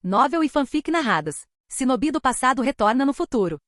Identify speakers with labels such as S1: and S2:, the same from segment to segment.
S1: Novel e fanfic narradas. Shinobi do passado retorna no futuro.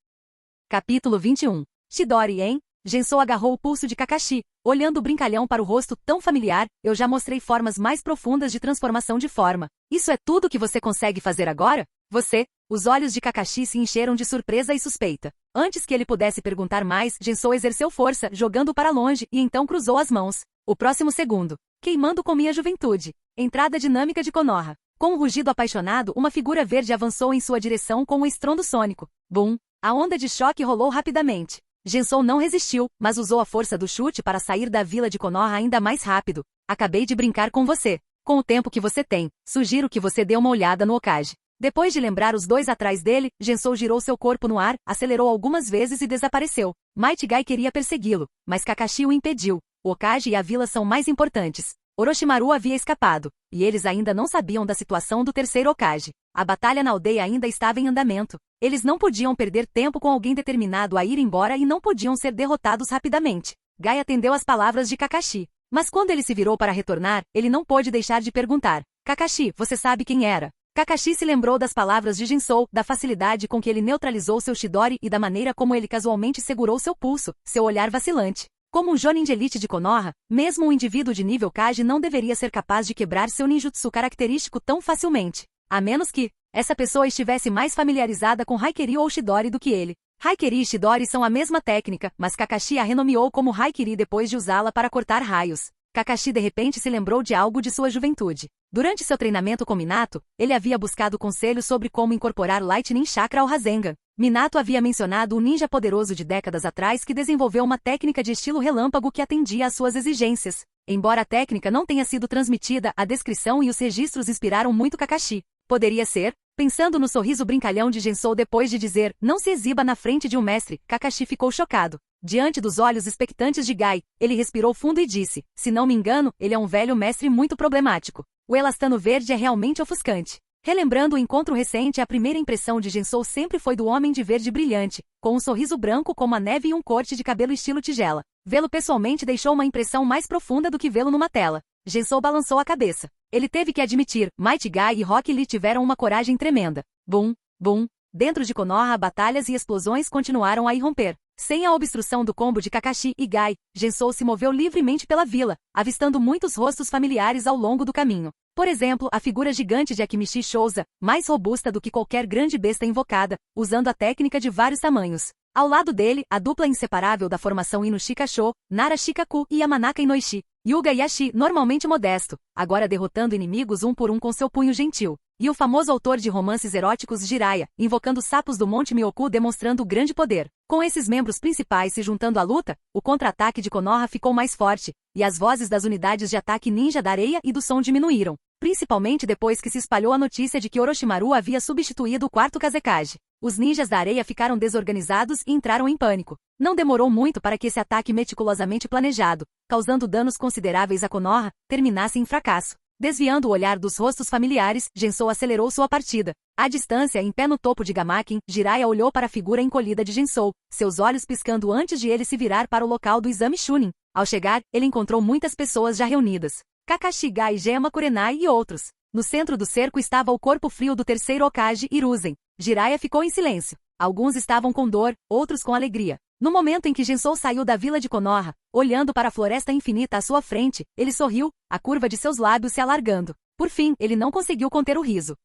S1: Capítulo 21. Chidori, hein? Gensou agarrou o pulso de Kakashi, olhando o brincalhão para o rosto tão familiar. Eu já mostrei formas mais profundas de transformação de forma. Isso é tudo que você consegue fazer agora? Você? Os olhos de Kakashi se encheram de surpresa e suspeita. Antes que ele pudesse perguntar mais, Gensou exerceu força, jogando-o para longe, e então cruzou as mãos. O próximo segundo. Queimando com minha juventude. Entrada dinâmica de Konoha. Com um rugido apaixonado, uma figura verde avançou em sua direção com um estrondo sônico. Bum! A onda de choque rolou rapidamente. Gensou não resistiu, mas usou a força do chute para sair da vila de Konoha ainda mais rápido. Acabei de brincar com você. Com o tempo que você tem, sugiro que você dê uma olhada no Hokage. Depois de lembrar os dois atrás dele, Gensou girou seu corpo no ar, acelerou algumas vezes e desapareceu. Might Guy queria persegui-lo, mas Kakashi o impediu. O Hokage e a vila são mais importantes. Orochimaru havia escapado, e eles ainda não sabiam da situação do terceiro Hokage. A batalha na aldeia ainda estava em andamento. Eles não podiam perder tempo com alguém determinado a ir embora e não podiam ser derrotados rapidamente. Guy atendeu às palavras de Kakashi. Mas quando ele se virou para retornar, ele não pôde deixar de perguntar. Kakashi, você sabe quem era? Kakashi se lembrou das palavras de Gensou, da facilidade com que ele neutralizou seu Chidori e da maneira como ele casualmente segurou seu pulso, seu olhar vacilante. Como um Jonin de elite de Konoha, mesmo um indivíduo de nível Kage não deveria ser capaz de quebrar seu ninjutsu característico tão facilmente. A menos que essa pessoa estivesse mais familiarizada com Haikiri ou Chidori do que ele. Haikiri e Chidori são a mesma técnica, mas Kakashi a renomeou como Haikiri depois de usá-la para cortar raios. Kakashi de repente se lembrou de algo de sua juventude. Durante seu treinamento com Minato, ele havia buscado conselhos sobre como incorporar Lightning Chakra ao Rasengan. Minato havia mencionado um ninja poderoso de décadas atrás que desenvolveu uma técnica de estilo relâmpago que atendia às suas exigências. Embora a técnica não tenha sido transmitida, a descrição e os registros inspiraram muito Kakashi. Poderia ser? Pensando no sorriso brincalhão de Gensou depois de dizer, não se exiba na frente de um mestre, Kakashi ficou chocado. Diante dos olhos expectantes de Guy, ele respirou fundo e disse, se não me engano, ele é um velho mestre muito problemático. O elastano verde é realmente ofuscante. Relembrando o encontro recente, a primeira impressão de Gensou sempre foi do homem de verde brilhante, com um sorriso branco como a neve e um corte de cabelo estilo tigela. Vê-lo pessoalmente deixou uma impressão mais profunda do que vê-lo numa tela. Gensou balançou a cabeça. Ele teve que admitir, Might Guy e Rock Lee tiveram uma coragem tremenda. Bum, bum. Dentro de Konoha, batalhas e explosões continuaram a irromper. Sem a obstrução do combo de Kakashi e Guy, Gensou se moveu livremente pela vila, avistando muitos rostos familiares ao longo do caminho. Por exemplo, a figura gigante de Akimichi Shouza, mais robusta do que qualquer grande besta invocada, usando a técnica de vários tamanhos. Ao lado dele, a dupla inseparável da formação Inushika-Sho, Nara Shikaku e Yamanaka Inoishi. Yuga Yashi, normalmente modesto, agora derrotando inimigos um por um com seu punho gentil. E o famoso autor de romances eróticos Jiraiya, invocando sapos do Monte Myoku demonstrando grande poder. Com esses membros principais se juntando à luta, o contra-ataque de Konoha ficou mais forte, e as vozes das unidades de ataque ninja da areia e do som diminuíram. Principalmente depois que se espalhou a notícia de que Orochimaru havia substituído o quarto Kazekage. Os ninjas da areia ficaram desorganizados e entraram em pânico. Não demorou muito para que esse ataque meticulosamente planejado, causando danos consideráveis a Konoha, terminasse em fracasso. Desviando o olhar dos rostos familiares, Gensou acelerou sua partida. À distância, em pé no topo de Gamaken, Jiraiya olhou para a figura encolhida de Gensou, seus olhos piscando antes de ele se virar para o local do exame Chunin. Ao chegar, ele encontrou muitas pessoas já reunidas. Kakashi, Guy, Gema, Kurenai e outros. No centro do cerco estava o corpo frio do terceiro Hokage, Hiruzen. Jiraiya ficou em silêncio. Alguns estavam com dor, outros com alegria. No momento em que Gensou saiu da vila de Konoha, olhando para a floresta infinita à sua frente, ele sorriu, a curva de seus lábios se alargando. Por fim, ele não conseguiu conter o riso.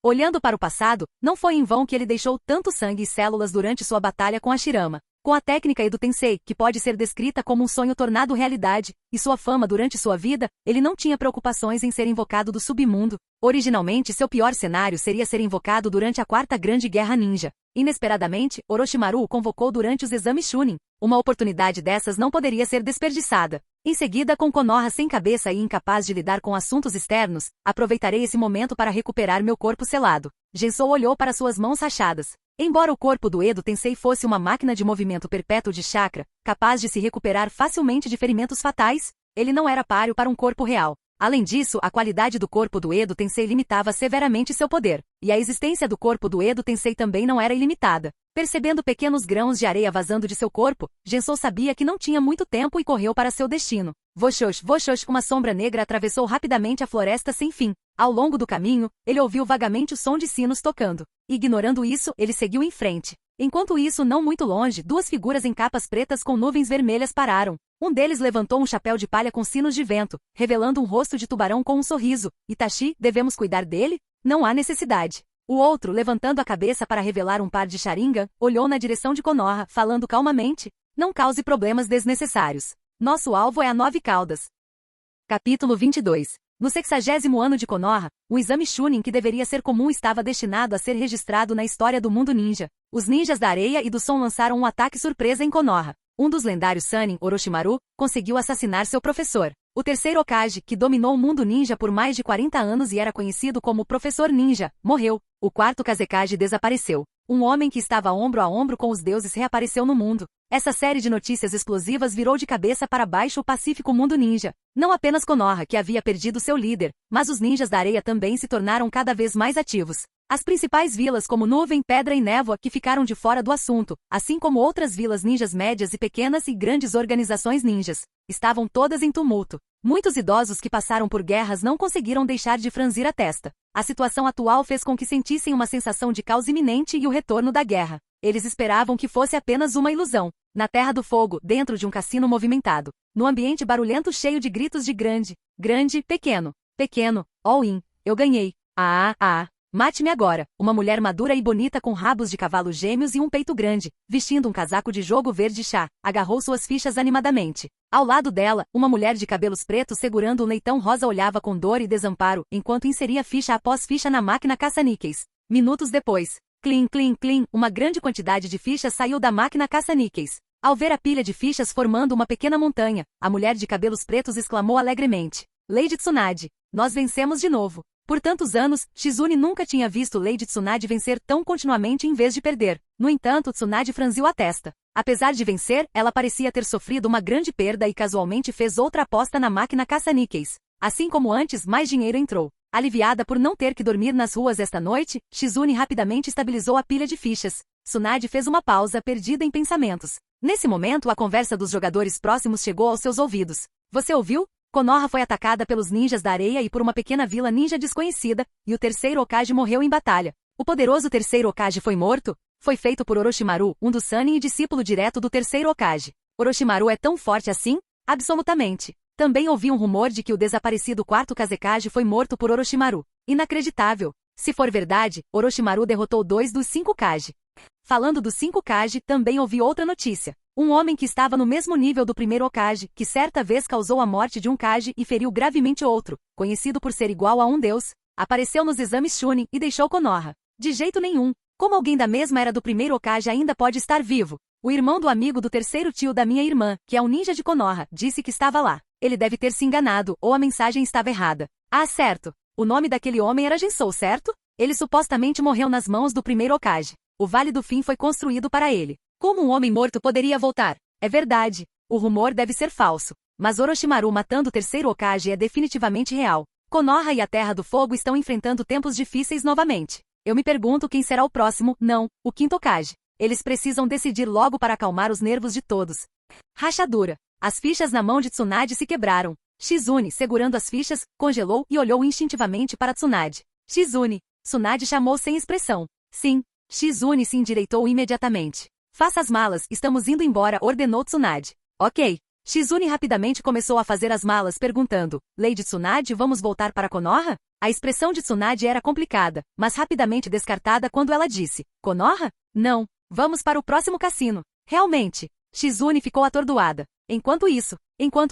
S1: Olhando para o passado, não foi em vão que ele deixou tanto sangue e células durante sua batalha com a Shirama. Com a técnica Edo Tensei, que pode ser descrita como um sonho tornado realidade, e sua fama durante sua vida, ele não tinha preocupações em ser invocado do submundo. Originalmente, seu pior cenário seria ser invocado durante a Quarta Grande Guerra Ninja. Inesperadamente, Orochimaru o convocou durante os exames Chunin. Uma oportunidade dessas não poderia ser desperdiçada. Em seguida, com Konoha sem cabeça e incapaz de lidar com assuntos externos, aproveitarei esse momento para recuperar meu corpo selado. Gensou olhou para suas mãos rachadas. Embora o corpo do Edo Tensei fosse uma máquina de movimento perpétuo de chakra, capaz de se recuperar facilmente de ferimentos fatais, ele não era páreo para um corpo real. Além disso, a qualidade do corpo do Edo Tensei limitava severamente seu poder, e a existência do corpo do Edo Tensei também não era ilimitada. Percebendo pequenos grãos de areia vazando de seu corpo, Gensou sabia que não tinha muito tempo e correu para seu destino. Voxox, uma sombra negra atravessou rapidamente a floresta sem fim. Ao longo do caminho, ele ouviu vagamente o som de sinos tocando. Ignorando isso, ele seguiu em frente. Enquanto isso, não muito longe, duas figuras em capas pretas com nuvens vermelhas pararam. Um deles levantou um chapéu de palha com sinos de vento, revelando um rosto de tubarão com um sorriso. Itachi, devemos cuidar dele? Não há necessidade. O outro, levantando a cabeça para revelar um par de Sharingan, olhou na direção de Konoha, falando calmamente. Não cause problemas desnecessários. Nosso alvo é a 9 Caudas. Capítulo 22. No 60º ano de Konoha, um exame Chunin que deveria ser comum estava destinado a ser registrado na história do mundo ninja. Os ninjas da areia e do som lançaram um ataque surpresa em Konoha. Um dos lendários Sannin, Orochimaru, conseguiu assassinar seu professor. O terceiro Hokage, que dominou o mundo ninja por mais de 40 anos e era conhecido como Professor Ninja, morreu. O quarto Kazekage desapareceu. Um homem que estava ombro a ombro com os deuses reapareceu no mundo. Essa série de notícias explosivas virou de cabeça para baixo o pacífico mundo ninja. Não apenas Konoha, que havia perdido seu líder, mas os ninjas da areia também se tornaram cada vez mais ativos. As principais vilas como Nuvem, Pedra e Névoa que ficaram de fora do assunto, assim como outras vilas ninjas médias e pequenas e grandes organizações ninjas, estavam todas em tumulto. Muitos idosos que passaram por guerras não conseguiram deixar de franzir a testa. A situação atual fez com que sentissem uma sensação de caos iminente e o retorno da guerra. Eles esperavam que fosse apenas uma ilusão. Na Terra do Fogo, dentro de um cassino movimentado. No ambiente barulhento cheio de gritos de grande, pequeno, all in, eu ganhei. Mate-me agora. Uma mulher madura e bonita com rabos de cavalo gêmeos e um peito grande, vestindo um casaco de jogo verde chá, agarrou suas fichas animadamente. Ao lado dela, uma mulher de cabelos pretos segurando um leitão rosa olhava com dor e desamparo, enquanto inseria ficha após ficha na máquina caça-níqueis. Minutos depois, clim, uma grande quantidade de fichas saiu da máquina caça-níqueis. Ao ver a pilha de fichas formando uma pequena montanha, a mulher de cabelos pretos exclamou alegremente. Lady Tsunade, nós vencemos de novo. Por tantos anos, Shizune nunca tinha visto Lady Tsunade vencer tão continuamente em vez de perder. No entanto, Tsunade franziu a testa. Apesar de vencer, ela parecia ter sofrido uma grande perda e casualmente fez outra aposta na máquina caça-níqueis. Assim como antes, mais dinheiro entrou. Aliviada por não ter que dormir nas ruas esta noite, Shizune rapidamente estabilizou a pilha de fichas. Tsunade fez uma pausa, perdida em pensamentos. Nesse momento, a conversa dos jogadores próximos chegou aos seus ouvidos. Você ouviu? Konoha foi atacada pelos ninjas da areia e por uma pequena vila ninja desconhecida, e o terceiro Hokage morreu em batalha. O poderoso terceiro Hokage foi morto? Foi feito por Orochimaru, um dos Sannin e discípulo direto do terceiro Hokage. Orochimaru é tão forte assim? Absolutamente. Também ouvi um rumor de que o desaparecido quarto Kazekage foi morto por Orochimaru. Inacreditável. Se for verdade, Orochimaru derrotou 2 dos 5 Kage. Falando dos 5 Kage, também ouvi outra notícia. Um homem que estava no mesmo nível do primeiro Hokage, que certa vez causou a morte de um Kage e feriu gravemente outro, conhecido por ser igual a um deus, apareceu nos exames Chunin e deixou Konoha. De jeito nenhum. Como alguém da mesma era do primeiro Hokage ainda pode estar vivo? O irmão do amigo do terceiro tio da minha irmã, que é um ninja de Konoha, disse que estava lá. Ele deve ter se enganado, ou a mensagem estava errada. Ah, certo. O nome daquele homem era Jinsou, certo? Ele supostamente morreu nas mãos do primeiro Hokage. O Vale do Fim foi construído para ele. Como um homem morto poderia voltar? É verdade. O rumor deve ser falso. Mas Orochimaru matando o terceiro Hokage é definitivamente real. Konoha e a Terra do Fogo estão enfrentando tempos difíceis novamente. Eu me pergunto quem será o próximo, não, o quinto Hokage. Eles precisam decidir logo para acalmar os nervos de todos. Rachadura. As fichas na mão de Tsunade se quebraram. Shizune, segurando as fichas, congelou e olhou instintivamente para Tsunade. Shizune. Tsunade chamou sem expressão. Sim. Shizune se endireitou imediatamente. Faça as malas, estamos indo embora, ordenou Tsunade. Ok. Shizune rapidamente começou a fazer as malas perguntando, Lady Tsunade, vamos voltar para Konoha? A expressão de Tsunade era complicada, mas rapidamente descartada quando ela disse, Konoha? Não. Vamos para o próximo cassino. Realmente. Shizune ficou atordoada. Enquanto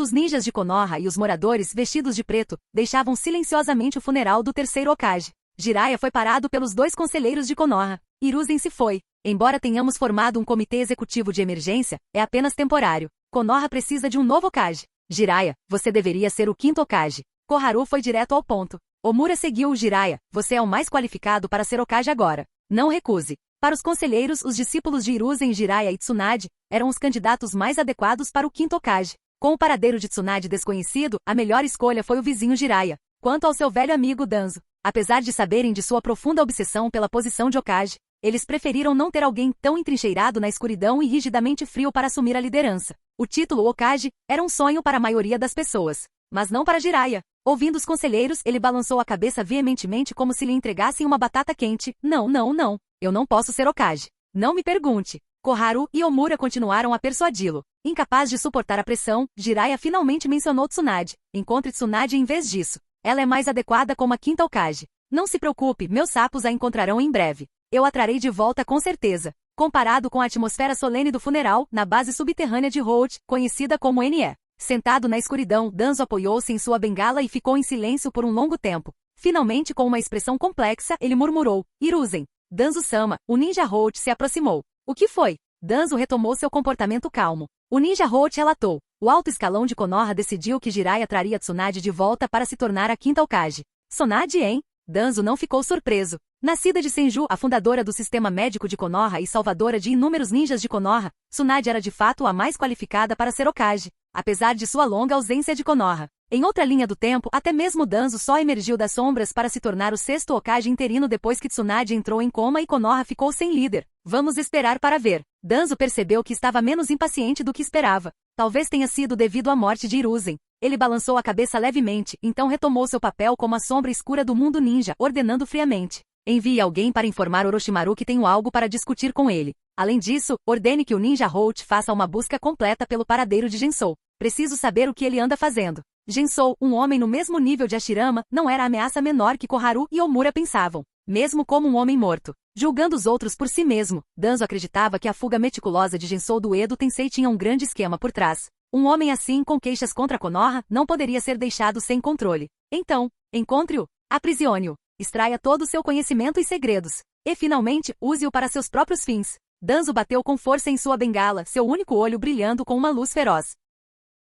S1: os ninjas de Konoha e os moradores vestidos de preto deixavam silenciosamente o funeral do terceiro Hokage, Jiraiya foi parado pelos 2 conselheiros de Konoha. Hiruzen se foi. Embora tenhamos formado um comitê executivo de emergência, é apenas temporário. Konoha precisa de um novo Hokage. Jiraiya, você deveria ser o quinto Hokage. Koharu foi direto ao ponto. Omura seguiu o Jiraiya. Você é o mais qualificado para ser Hokage agora. Não recuse. Para os conselheiros, os discípulos de Hiruzen, Jiraiya e Tsunade eram os candidatos mais adequados para o quinto Hokage. Com o paradeiro de Tsunade desconhecido, a melhor escolha foi o vizinho Jiraiya. Quanto ao seu velho amigo Danzo, apesar de saberem de sua profunda obsessão pela posição de Hokage, eles preferiram não ter alguém tão entrincheirado na escuridão e rigidamente frio para assumir a liderança. O título Hokage era um sonho para a maioria das pessoas, mas não para Jiraiya. Ouvindo os conselheiros, ele balançou a cabeça veementemente como se lhe entregassem uma batata quente. Não, não, não. Eu não posso ser Hokage. Não me pergunte. Koharu e Omura continuaram a persuadi-lo. Incapaz de suportar a pressão, Jiraiya finalmente mencionou Tsunade. Encontre Tsunade em vez disso. Ela é mais adequada como a quinta Hokage. Não se preocupe, meus sapos a encontrarão em breve. Eu a trarei de volta com certeza. Comparado com a atmosfera solene do funeral, na base subterrânea de Road, conhecida como NE. Sentado na escuridão, Danzo apoiou-se em sua bengala e ficou em silêncio por um longo tempo. Finalmente, com uma expressão complexa, ele murmurou, Hiruzen. Danzo-sama, o ninja Road se aproximou. O que foi? Danzo retomou seu comportamento calmo. O ninja Road relatou. O alto escalão de Konoha decidiu que Jiraiya traria Tsunade de volta para se tornar a quinta Hokage. Tsunade, hein? Danzo não ficou surpreso. Nascida de Senju, a fundadora do sistema médico de Konoha e salvadora de inúmeros ninjas de Konoha, Tsunade era de fato a mais qualificada para ser Hokage, apesar de sua longa ausência de Konoha. Em outra linha do tempo, até mesmo Danzo só emergiu das sombras para se tornar o sexto Hokage interino depois que Tsunade entrou em coma e Konoha ficou sem líder. Vamos esperar para ver. Danzo percebeu que estava menos impaciente do que esperava. Talvez tenha sido devido à morte de Hiruzen. Ele balançou a cabeça levemente, então retomou seu papel como a sombra escura do mundo ninja, ordenando friamente. Envie alguém para informar Orochimaru que tenho algo para discutir com ele. Além disso, ordene que o ninja Holt faça uma busca completa pelo paradeiro de Gensou. Preciso saber o que ele anda fazendo. Gensou, um homem no mesmo nível de Hashirama, não era a ameaça menor que Koharu e Omura pensavam, mesmo como um homem morto. Julgando os outros por si mesmo, Danzo acreditava que a fuga meticulosa de Gensou do Edo Tensei tinha um grande esquema por trás. Um homem assim, com queixas contra Konoha, não poderia ser deixado sem controle. Então, encontre-o, aprisione-o, extraia todo o seu conhecimento e segredos, e finalmente, use-o para seus próprios fins. Danzo bateu com força em sua bengala, seu único olho brilhando com uma luz feroz.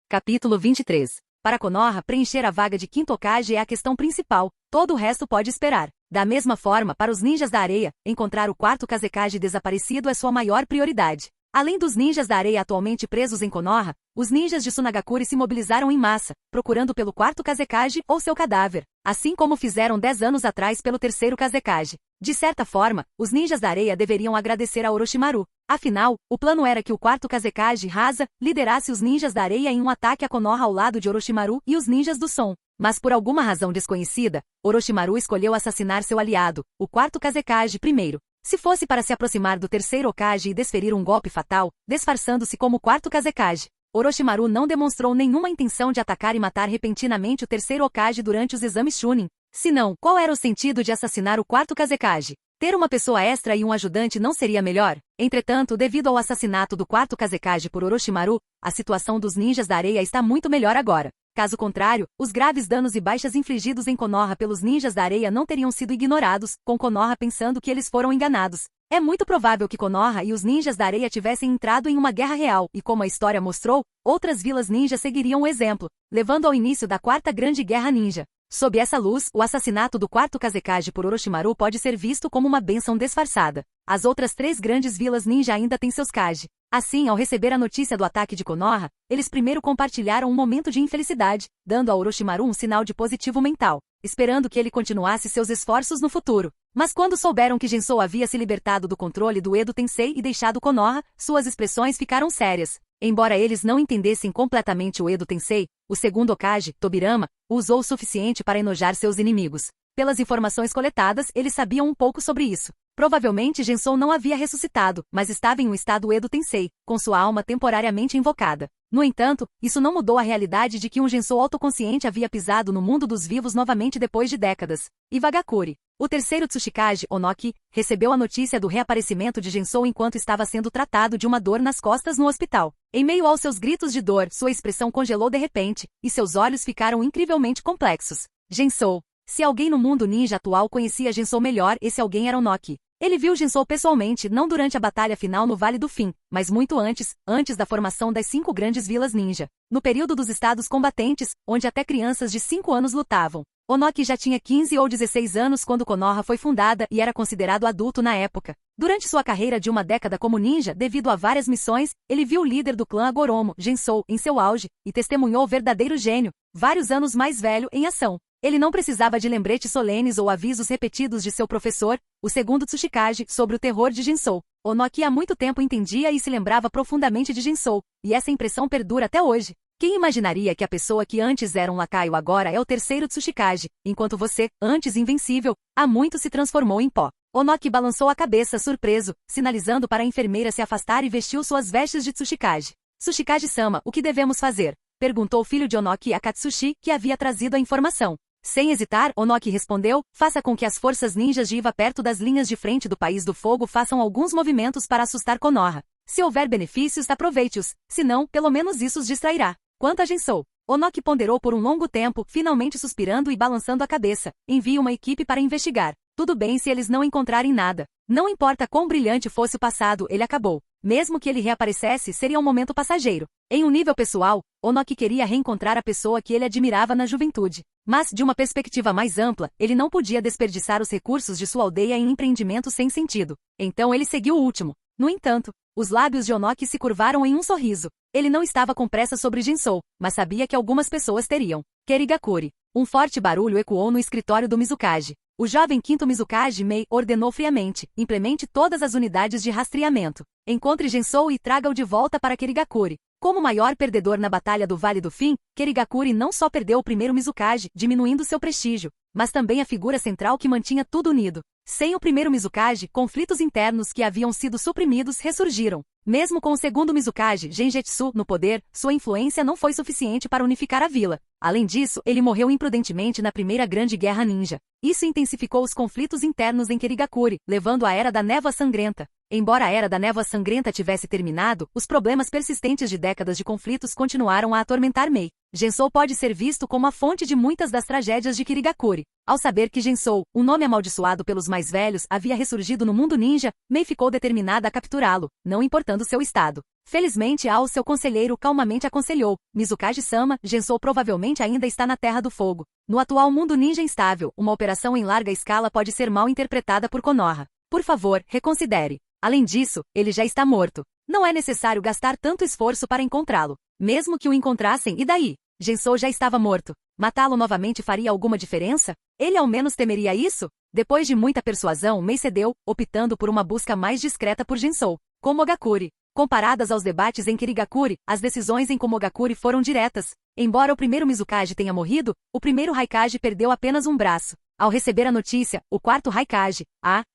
S1: Capítulo 23. Para Konoha, preencher a vaga de quinto Hokage é a questão principal, todo o resto pode esperar. Da mesma forma, para os ninjas da areia, encontrar o quarto Kazekage desaparecido é sua maior prioridade. Além dos ninjas da areia atualmente presos em Konoha, os ninjas de Sunagakure se mobilizaram em massa, procurando pelo quarto Kazekage ou seu cadáver, assim como fizeram 10 anos atrás pelo terceiro Kazekage. De certa forma, os ninjas da areia deveriam agradecer a Orochimaru. Afinal, o plano era que o quarto Kazekage Rasa liderasse os ninjas da areia em um ataque a Konoha ao lado de Orochimaru e os ninjas do som. Mas por alguma razão desconhecida, Orochimaru escolheu assassinar seu aliado, o quarto Kazekage, primeiro. Se fosse para se aproximar do terceiro Hokage e desferir um golpe fatal, disfarçando-se como o quarto Kazekage, Orochimaru não demonstrou nenhuma intenção de atacar e matar repentinamente o terceiro Hokage durante os exames Chunin. Se não, qual era o sentido de assassinar o quarto Kazekage? Ter uma pessoa extra e um ajudante não seria melhor? Entretanto, devido ao assassinato do quarto Kazekage por Orochimaru, a situação dos ninjas da areia está muito melhor agora. Caso contrário, os graves danos e baixas infligidos em Konoha pelos ninjas da areia não teriam sido ignorados, com Konoha pensando que eles foram enganados. É muito provável que Konoha e os ninjas da areia tivessem entrado em uma guerra real, e como a história mostrou, outras vilas ninja seguiriam o exemplo, levando ao início da quarta grande guerra ninja. Sob essa luz, o assassinato do quarto Kazekage por Orochimaru pode ser visto como uma bênção disfarçada. As outras 3 grandes vilas ninja ainda têm seus Kage. Assim, ao receber a notícia do ataque de Konoha, eles primeiro compartilharam um momento de infelicidade, dando a Orochimaru um sinal de positivo mental, esperando que ele continuasse seus esforços no futuro. Mas quando souberam que Gensou havia se libertado do controle do Edo Tensei e deixado Konoha, suas expressões ficaram sérias. Embora eles não entendessem completamente o Edo Tensei, o segundo Hokage, Tobirama, o usou o suficiente para enojar seus inimigos. Pelas informações coletadas, eles sabiam um pouco sobre isso. Provavelmente Gensou não havia ressuscitado, mas estava em um estado Edo Tensei, com sua alma temporariamente invocada. No entanto, isso não mudou a realidade de que um Gensou autoconsciente havia pisado no mundo dos vivos novamente depois de décadas. Iwagakure, o terceiro Tsuchikage, Onoki, recebeu a notícia do reaparecimento de Gensou enquanto estava sendo tratado de uma dor nas costas no hospital. Em meio aos seus gritos de dor, sua expressão congelou de repente, e seus olhos ficaram incrivelmente complexos. Gensou. Se alguém no mundo ninja atual conhecia Gensou melhor, esse alguém era Onoki. Ele viu Gensou pessoalmente não durante a batalha final no Vale do Fim, mas muito antes da formação das 5 grandes vilas ninja. No período dos estados combatentes, onde até crianças de 5 anos lutavam. Onoki já tinha 15 ou 16 anos quando Konoha foi fundada e era considerado adulto na época. Durante sua carreira de uma década como ninja, devido a várias missões, ele viu o líder do clã Agoromo, Gensou, em seu auge, e testemunhou o verdadeiro gênio, vários anos mais velho, em ação. Ele não precisava de lembretes solenes ou avisos repetidos de seu professor, o segundo Tsuchikage, sobre o terror de Gensou. Onoki há muito tempo entendia e se lembrava profundamente de Gensou, e essa impressão perdura até hoje. Quem imaginaria que a pessoa que antes era um lacaio agora é o terceiro Tsuchikage, enquanto você, antes invencível, há muito se transformou em pó. Onoki balançou a cabeça surpreso, sinalizando para a enfermeira se afastar e vestiu suas vestes de Tsuchikage. Tsuchikage-sama, o que devemos fazer? Perguntou o filho de Onoki a Katsushi, que havia trazido a informação. Sem hesitar, Onoki respondeu, faça com que as forças ninjas de Iva perto das linhas de frente do País do Fogo façam alguns movimentos para assustar Konoha. Se houver benefícios, aproveite-os, se não, pelo menos isso os distrairá. Quanto a Gensou, Onoki ponderou por um longo tempo, finalmente suspirando e balançando a cabeça. Envie uma equipe para investigar. Tudo bem se eles não encontrarem nada. Não importa quão brilhante fosse o passado, ele acabou. Mesmo que ele reaparecesse, seria um momento passageiro. Em um nível pessoal, Onoki queria reencontrar a pessoa que ele admirava na juventude. Mas, de uma perspectiva mais ampla, ele não podia desperdiçar os recursos de sua aldeia em empreendimentos sem sentido. Então ele seguiu o último. No entanto, os lábios de Onoki se curvaram em um sorriso. Ele não estava com pressa sobre Gensou, mas sabia que algumas pessoas teriam. Kerigakuri. Um forte barulho ecoou no escritório do Mizukage. O jovem quinto Mizukage Mei ordenou friamente, implemente todas as unidades de rastreamento. Encontre Gensou e traga-o de volta para Kerigakuri. Como maior perdedor na Batalha do Vale do Fim, Kerigakuri não só perdeu o primeiro Mizukage, diminuindo seu prestígio, mas também a figura central que mantinha tudo unido. Sem o primeiro Mizukage, conflitos internos que haviam sido suprimidos ressurgiram. Mesmo com o segundo Mizukage, Genjetsu, no poder, sua influência não foi suficiente para unificar a vila. Além disso, ele morreu imprudentemente na Primeira Grande Guerra Ninja. Isso intensificou os conflitos internos em Kerigakuri, levando à Era da Névoa Sangrenta. Embora a Era da Névoa Sangrenta tivesse terminado, os problemas persistentes de décadas de conflitos continuaram a atormentar Mei. Gensou pode ser visto como a fonte de muitas das tragédias de Kerigakuri. Ao saber que Gensou, um nome amaldiçoado pelos mais velhos, havia ressurgido no mundo ninja, Mei ficou determinada a capturá-lo, não importando seu estado. Felizmente, seu conselheiro calmamente aconselhou, Mizukage-sama, Gensou provavelmente ainda está na Terra do Fogo. No atual mundo ninja instável, uma operação em larga escala pode ser mal interpretada por Konoha. Por favor, reconsidere. Além disso, ele já está morto. Não é necessário gastar tanto esforço para encontrá-lo. Mesmo que o encontrassem, e daí? Gensou já estava morto. Matá-lo novamente faria alguma diferença? Ele ao menos temeria isso? Depois de muita persuasão, Mei cedeu, optando por uma busca mais discreta por Gensou. Komogakuri. Comparadas aos debates em Kerigakuri, as decisões em Komogakuri foram diretas. Embora o primeiro Mizukage tenha morrido, o primeiro Haikage perdeu apenas um braço. Ao receber a notícia, o quarto Haikage,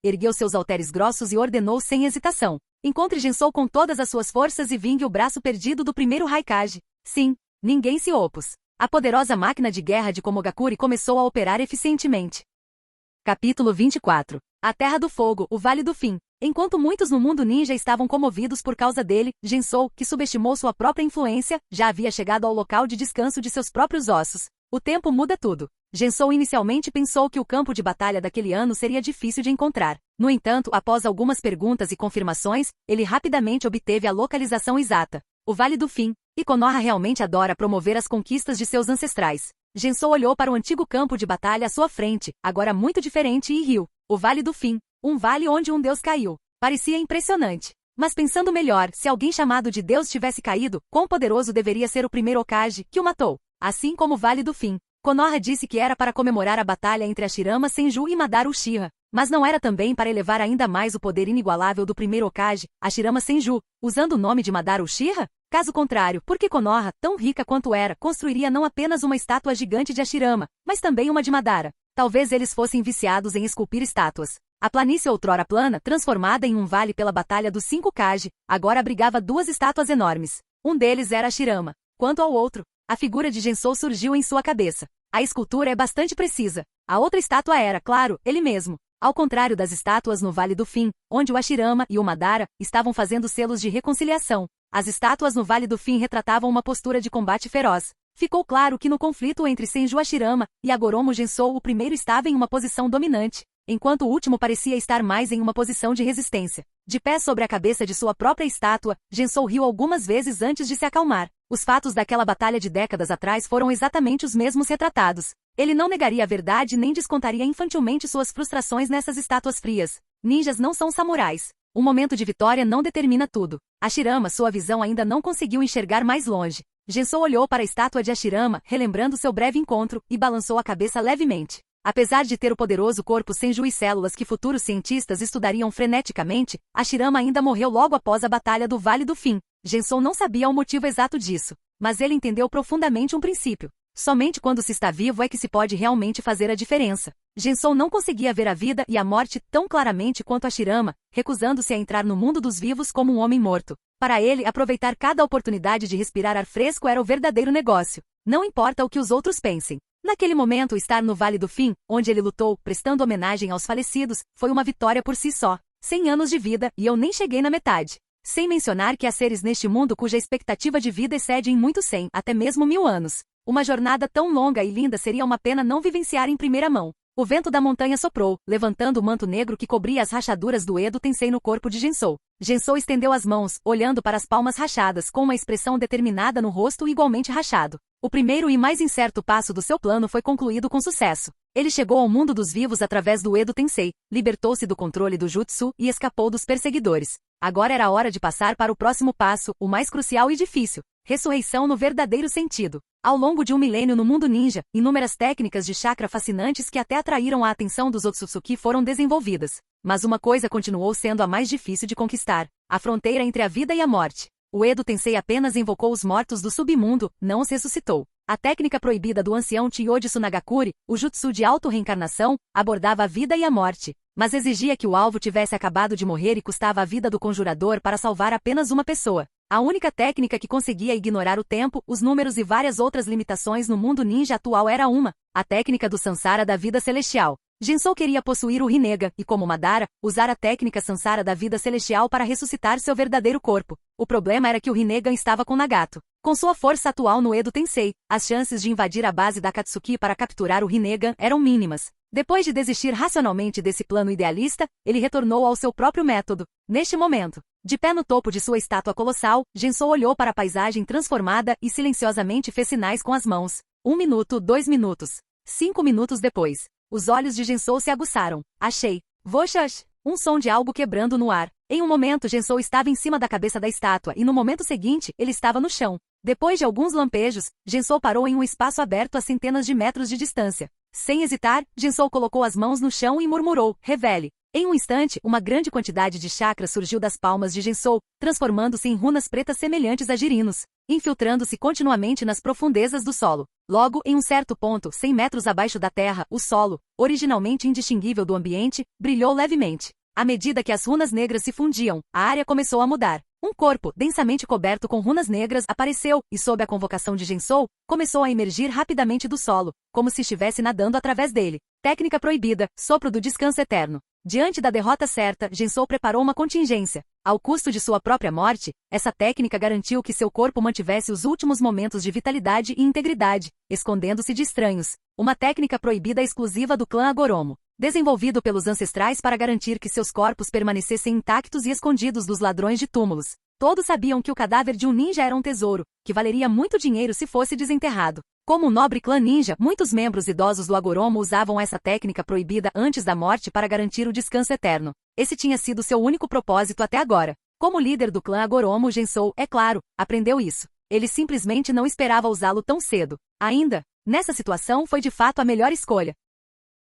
S1: ergueu seus halteres grossos e ordenou sem hesitação. Encontre Gensou com todas as suas forças e vingue o braço perdido do primeiro Haikage. Sim, ninguém se opôs. A poderosa máquina de guerra de Komogakuri começou a operar eficientemente. Capítulo 24. A Terra do Fogo, o Vale do Fim. Enquanto muitos no mundo ninja estavam comovidos por causa dele, Gensou, que subestimou sua própria influência, já havia chegado ao local de descanso de seus próprios ossos. O tempo muda tudo. Gensou inicialmente pensou que o campo de batalha daquele ano seria difícil de encontrar. No entanto, após algumas perguntas e confirmações, ele rapidamente obteve a localização exata. O Vale do Fim. E Konoha realmente adora promover as conquistas de seus ancestrais. Gensou olhou para o antigo campo de batalha à sua frente, agora muito diferente, e riu. O Vale do Fim. Um vale onde um deus caiu. Parecia impressionante. Mas pensando melhor, se alguém chamado de Deus tivesse caído, quão poderoso deveria ser o primeiro Hokage, que o matou? Assim como o Vale do Fim. Konoha disse que era para comemorar a batalha entre Hashirama Senju e Madara Uchiha. Mas não era também para elevar ainda mais o poder inigualável do primeiro Hokage, Hashirama Senju, usando o nome de Madara Uchiha? Caso contrário, porque Konoha, tão rica quanto era, construiria não apenas uma estátua gigante de Hashirama, mas também uma de Madara. Talvez eles fossem viciados em esculpir estátuas. A planície outrora plana, transformada em um vale pela Batalha dos 5 Kage, agora abrigava 2 estátuas enormes. Um deles era Hashirama. Quanto ao outro, a figura de Gensou surgiu em sua cabeça. A escultura é bastante precisa. A outra estátua era, claro, ele mesmo. Ao contrário das estátuas no Vale do Fim, onde o Hashirama e o Madara estavam fazendo selos de reconciliação, as estátuas no Vale do Fim retratavam uma postura de combate feroz. Ficou claro que no conflito entre Senju Hashirama e Agoromo Gensou, o primeiro estava em uma posição dominante, enquanto o último parecia estar mais em uma posição de resistência. De pé sobre a cabeça de sua própria estátua, Gensou riu algumas vezes antes de se acalmar. Os fatos daquela batalha de décadas atrás foram exatamente os mesmos retratados. Ele não negaria a verdade nem descontaria infantilmente suas frustrações nessas estátuas frias. Ninjas não são samurais. Um momento de vitória não determina tudo. Hashirama, sua visão ainda não conseguiu enxergar mais longe. Gensou olhou para a estátua de Hashirama, relembrando seu breve encontro, e balançou a cabeça levemente. Apesar de ter o poderoso corpo Senju e células que futuros cientistas estudariam freneticamente, Hashirama ainda morreu logo após a Batalha do Vale do Fim. Gensou não sabia o motivo exato disso, mas ele entendeu profundamente um princípio. Somente quando se está vivo é que se pode realmente fazer a diferença. Gensou não conseguia ver a vida e a morte tão claramente quanto Hashirama, recusando-se a entrar no mundo dos vivos como um homem morto. Para ele, aproveitar cada oportunidade de respirar ar fresco era o verdadeiro negócio. Não importa o que os outros pensem. Naquele momento, estar no Vale do Fim, onde ele lutou, prestando homenagem aos falecidos, foi uma vitória por si só. 100 anos de vida, e eu nem cheguei na metade. Sem mencionar que há seres neste mundo cuja expectativa de vida excede em muito 100, até mesmo 1000 anos. Uma jornada tão longa e linda seria uma pena não vivenciar em primeira mão. O vento da montanha soprou, levantando o manto negro que cobria as rachaduras do Edo Tensei no corpo de Gensou. Gensou estendeu as mãos, olhando para as palmas rachadas com uma expressão determinada no rosto igualmente rachado. O primeiro e mais incerto passo do seu plano foi concluído com sucesso. Ele chegou ao mundo dos vivos através do Edo Tensei, libertou-se do controle do Jutsu e escapou dos perseguidores. Agora era a hora de passar para o próximo passo, o mais crucial e difícil. Ressurreição no verdadeiro sentido. Ao longo de um milênio no mundo ninja, inúmeras técnicas de chakra fascinantes que até atraíram a atenção dos Otsutsuki foram desenvolvidas. Mas uma coisa continuou sendo a mais difícil de conquistar: a fronteira entre a vida e a morte. O Edo Tensei apenas invocou os mortos do submundo, não os ressuscitou. A técnica proibida do ancião Chiyoji Tsunagakuri, o jutsu de auto-reencarnação, abordava a vida e a morte, mas exigia que o alvo tivesse acabado de morrer e custava a vida do conjurador para salvar apenas uma pessoa. A única técnica que conseguia ignorar o tempo, os números e várias outras limitações no mundo ninja atual era a técnica do Sansara da vida celestial. Gensou queria possuir o Rinnegan e, como Madara, usar a técnica Sansara da vida celestial para ressuscitar seu verdadeiro corpo. O problema era que o Rinnegan estava com Nagato. Com sua força atual no Edo Tensei, as chances de invadir a base da Akatsuki para capturar o Rinnegan eram mínimas. Depois de desistir racionalmente desse plano idealista, ele retornou ao seu próprio método. Neste momento, de pé no topo de sua estátua colossal, Gensou olhou para a paisagem transformada e silenciosamente fez sinais com as mãos. 1 minuto, 2 minutos. 5 minutos depois, os olhos de Gensou se aguçaram. Achei. Voxax! Um som de algo quebrando no ar. Em um momento Gensou estava em cima da cabeça da estátua e no momento seguinte, ele estava no chão. Depois de alguns lampejos, Gensou parou em um espaço aberto a centenas de metros de distância. Sem hesitar, Gensou colocou as mãos no chão e murmurou: revele. Em um instante, uma grande quantidade de chakras surgiu das palmas de Gensou, transformando-se em runas pretas semelhantes a girinos, infiltrando-se continuamente nas profundezas do solo. Logo, em um certo ponto, 100 metros abaixo da terra, o solo, originalmente indistinguível do ambiente, brilhou levemente. À medida que as runas negras se fundiam, a área começou a mudar. Um corpo, densamente coberto com runas negras, apareceu, e sob a convocação de Gensou, começou a emergir rapidamente do solo, como se estivesse nadando através dele. Técnica proibida, sopro do descanso eterno. Diante da derrota certa, Gensou preparou uma contingência. Ao custo de sua própria morte, essa técnica garantiu que seu corpo mantivesse os últimos momentos de vitalidade e integridade, escondendo-se de estranhos. Uma técnica proibida exclusiva do clã Agoromo. Desenvolvido pelos ancestrais para garantir que seus corpos permanecessem intactos e escondidos dos ladrões de túmulos. Todos sabiam que o cadáver de um ninja era um tesouro, que valeria muito dinheiro se fosse desenterrado. Como um nobre clã ninja, muitos membros idosos do Agoromo usavam essa técnica proibida antes da morte para garantir o descanso eterno. Esse tinha sido seu único propósito até agora. Como líder do clã Agoromo, Gensou, é claro, aprendeu isso. Ele simplesmente não esperava usá-lo tão cedo. Ainda, nessa situação foi de fato a melhor escolha.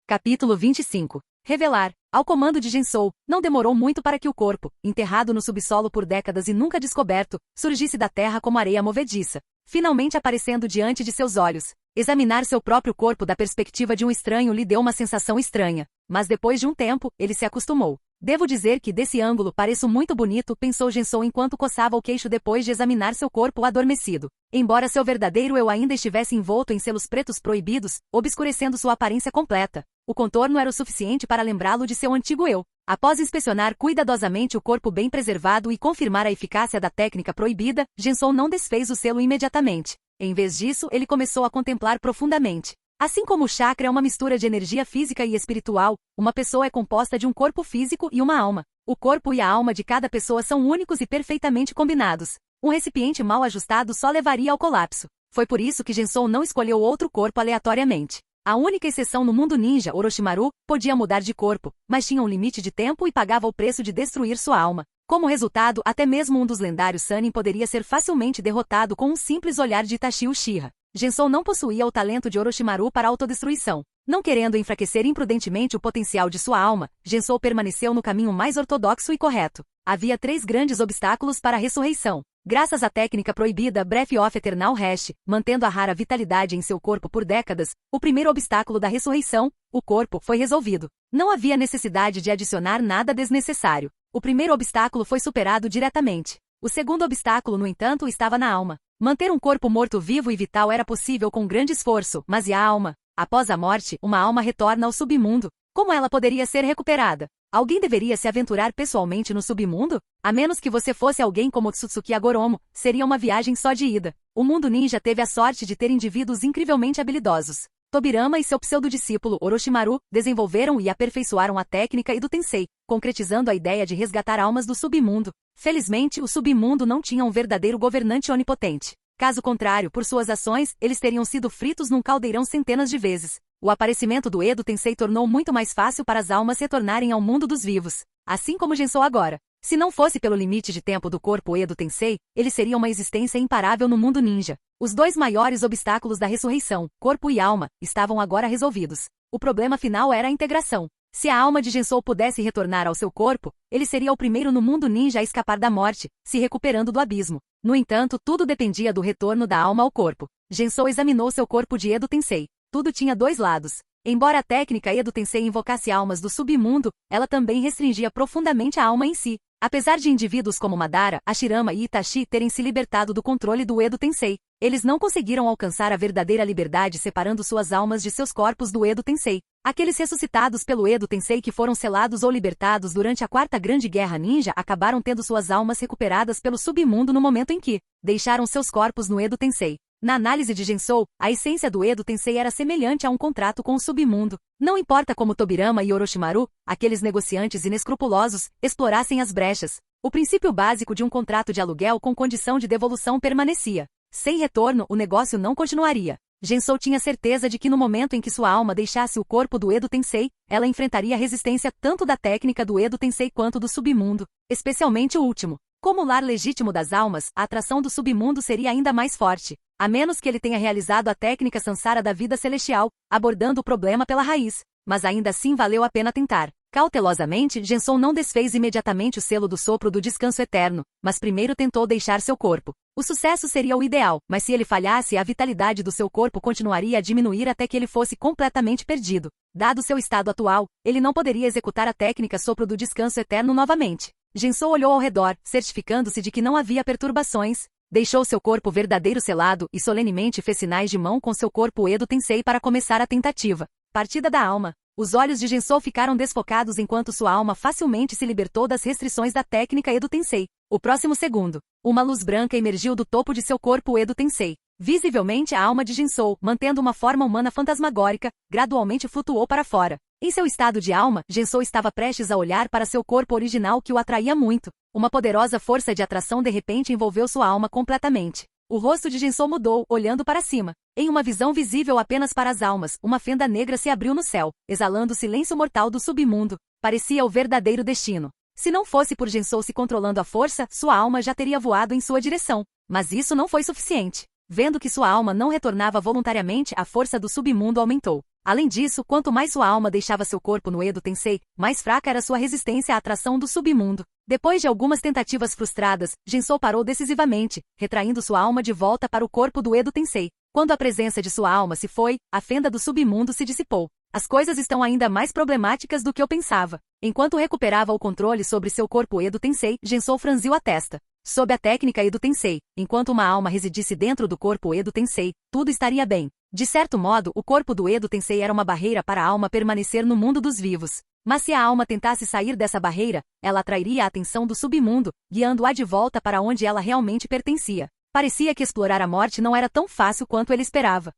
S1: Capítulo 25. Revelar. Ao comando de Gensou, não demorou muito para que o corpo, enterrado no subsolo por décadas e nunca descoberto, surgisse da terra como areia movediça, finalmente aparecendo diante de seus olhos. Examinar seu próprio corpo da perspectiva de um estranho lhe deu uma sensação estranha, mas depois de um tempo, ele se acostumou. Devo dizer que desse ângulo pareço muito bonito, pensou Gensou enquanto coçava o queixo depois de examinar seu corpo adormecido. Embora seu verdadeiro eu ainda estivesse envolto em selos pretos proibidos, obscurecendo sua aparência completa, o contorno era o suficiente para lembrá-lo de seu antigo eu. Após inspecionar cuidadosamente o corpo bem preservado e confirmar a eficácia da técnica proibida, Gensou não desfez o selo imediatamente. Em vez disso, ele começou a contemplar profundamente. Assim como o chakra é uma mistura de energia física e espiritual, uma pessoa é composta de um corpo físico e uma alma. O corpo e a alma de cada pessoa são únicos e perfeitamente combinados. Um recipiente mal ajustado só levaria ao colapso. Foi por isso que Gensou não escolheu outro corpo aleatoriamente. A única exceção no mundo ninja, Orochimaru, podia mudar de corpo, mas tinha um limite de tempo e pagava o preço de destruir sua alma. Como resultado, até mesmo um dos lendários Sannin poderia ser facilmente derrotado com um simples olhar de Itachi Uchiha. Gensou não possuía o talento de Orochimaru para autodestruição. Não querendo enfraquecer imprudentemente o potencial de sua alma, Gensou permaneceu no caminho mais ortodoxo e correto. Havia 3 grandes obstáculos para a ressurreição. Graças à técnica proibida Breath of Eternal Hash, mantendo a rara vitalidade em seu corpo por décadas, o primeiro obstáculo da ressurreição, o corpo, foi resolvido. Não havia necessidade de adicionar nada desnecessário. O primeiro obstáculo foi superado diretamente. O segundo obstáculo, no entanto, estava na alma. Manter um corpo morto-vivo e vital era possível com grande esforço, mas e a alma? Após a morte, uma alma retorna ao submundo. Como ela poderia ser recuperada? Alguém deveria se aventurar pessoalmente no submundo? A menos que você fosse alguém como Tsutsuki Agoromo, seria uma viagem só de ida. O mundo ninja teve a sorte de ter indivíduos incrivelmente habilidosos. Tobirama e seu pseudodiscípulo Orochimaru desenvolveram e aperfeiçoaram a técnica Edo Tensei, concretizando a ideia de resgatar almas do submundo. Felizmente, o submundo não tinha um verdadeiro governante onipotente. Caso contrário, por suas ações, eles teriam sido fritos num caldeirão centenas de vezes. O aparecimento do Edo Tensei tornou muito mais fácil para as almas retornarem ao mundo dos vivos. Assim como Gensou agora. Se não fosse pelo limite de tempo do corpo Edo Tensei, ele seria uma existência imparável no mundo ninja. Os 2 maiores obstáculos da ressurreição, corpo e alma, estavam agora resolvidos. O problema final era a integração. Se a alma de Gensou pudesse retornar ao seu corpo, ele seria o primeiro no mundo ninja a escapar da morte, se recuperando do abismo. No entanto, tudo dependia do retorno da alma ao corpo. Gensou examinou seu corpo de Edo Tensei. Tudo tinha 2 lados. Embora a técnica Edo Tensei invocasse almas do submundo, ela também restringia profundamente a alma em si. Apesar de indivíduos como Madara, Hashirama e Itachi terem se libertado do controle do Edo Tensei, eles não conseguiram alcançar a verdadeira liberdade separando suas almas de seus corpos do Edo Tensei. Aqueles ressuscitados pelo Edo Tensei que foram selados ou libertados durante a 4ª Grande Guerra Ninja acabaram tendo suas almas recuperadas pelo submundo no momento em que deixaram seus corpos no Edo Tensei. Na análise de Gensou, a essência do Edo Tensei era semelhante a um contrato com o submundo. Não importa como Tobirama e Orochimaru, aqueles negociantes inescrupulosos, explorassem as brechas, o princípio básico de um contrato de aluguel com condição de devolução permanecia. Sem retorno, o negócio não continuaria. Gensou tinha certeza de que no momento em que sua alma deixasse o corpo do Edo Tensei, ela enfrentaria a resistência tanto da técnica do Edo Tensei quanto do submundo, especialmente o último. Como lar legítimo das almas, a atração do submundo seria ainda mais forte. A menos que ele tenha realizado a técnica Sansara da vida celestial, abordando o problema pela raiz. Mas ainda assim valeu a pena tentar. Cautelosamente, Gensou não desfez imediatamente o selo do sopro do descanso eterno, mas primeiro tentou deixar seu corpo. O sucesso seria o ideal, mas se ele falhasse, a vitalidade do seu corpo continuaria a diminuir até que ele fosse completamente perdido. Dado seu estado atual, ele não poderia executar a técnica sopro do descanso eterno novamente. Gensou olhou ao redor, certificando-se de que não havia perturbações. Deixou seu corpo verdadeiro selado e solenemente fez sinais de mão com seu corpo Edo Tensei para começar a tentativa. Partida da alma. Os olhos de Gensou ficaram desfocados enquanto sua alma facilmente se libertou das restrições da técnica Edo Tensei. O próximo segundo, uma luz branca emergiu do topo de seu corpo Edo Tensei. Visivelmente a alma de Gensou, mantendo uma forma humana fantasmagórica, gradualmente flutuou para fora. Em seu estado de alma, Gensou estava prestes a olhar para seu corpo original que o atraía muito. Uma poderosa força de atração de repente envolveu sua alma completamente. O rosto de Gensou mudou, olhando para cima. Em uma visão visível apenas para as almas, uma fenda negra se abriu no céu, exalando o silêncio mortal do submundo. Parecia o verdadeiro destino. Se não fosse por Gensou se controlando à força, sua alma já teria voado em sua direção. Mas isso não foi suficiente. Vendo que sua alma não retornava voluntariamente, a força do submundo aumentou. Além disso, quanto mais sua alma deixava seu corpo no Edo Tensei, mais fraca era sua resistência à atração do submundo. Depois de algumas tentativas frustradas, Gensou parou decisivamente, retraindo sua alma de volta para o corpo do Edo Tensei. Quando a presença de sua alma se foi, a fenda do submundo se dissipou. As coisas estão ainda mais problemáticas do que eu pensava. Enquanto recuperava o controle sobre seu corpo Edo Tensei, Gensou franziu a testa. Sob a técnica Edo Tensei, enquanto uma alma residisse dentro do corpo Edo Tensei, tudo estaria bem. De certo modo, o corpo do Edo Tensei era uma barreira para a alma permanecer no mundo dos vivos. Mas se a alma tentasse sair dessa barreira, ela atrairia a atenção do submundo, guiando-a de volta para onde ela realmente pertencia. Parecia que explorar a morte não era tão fácil quanto ele esperava.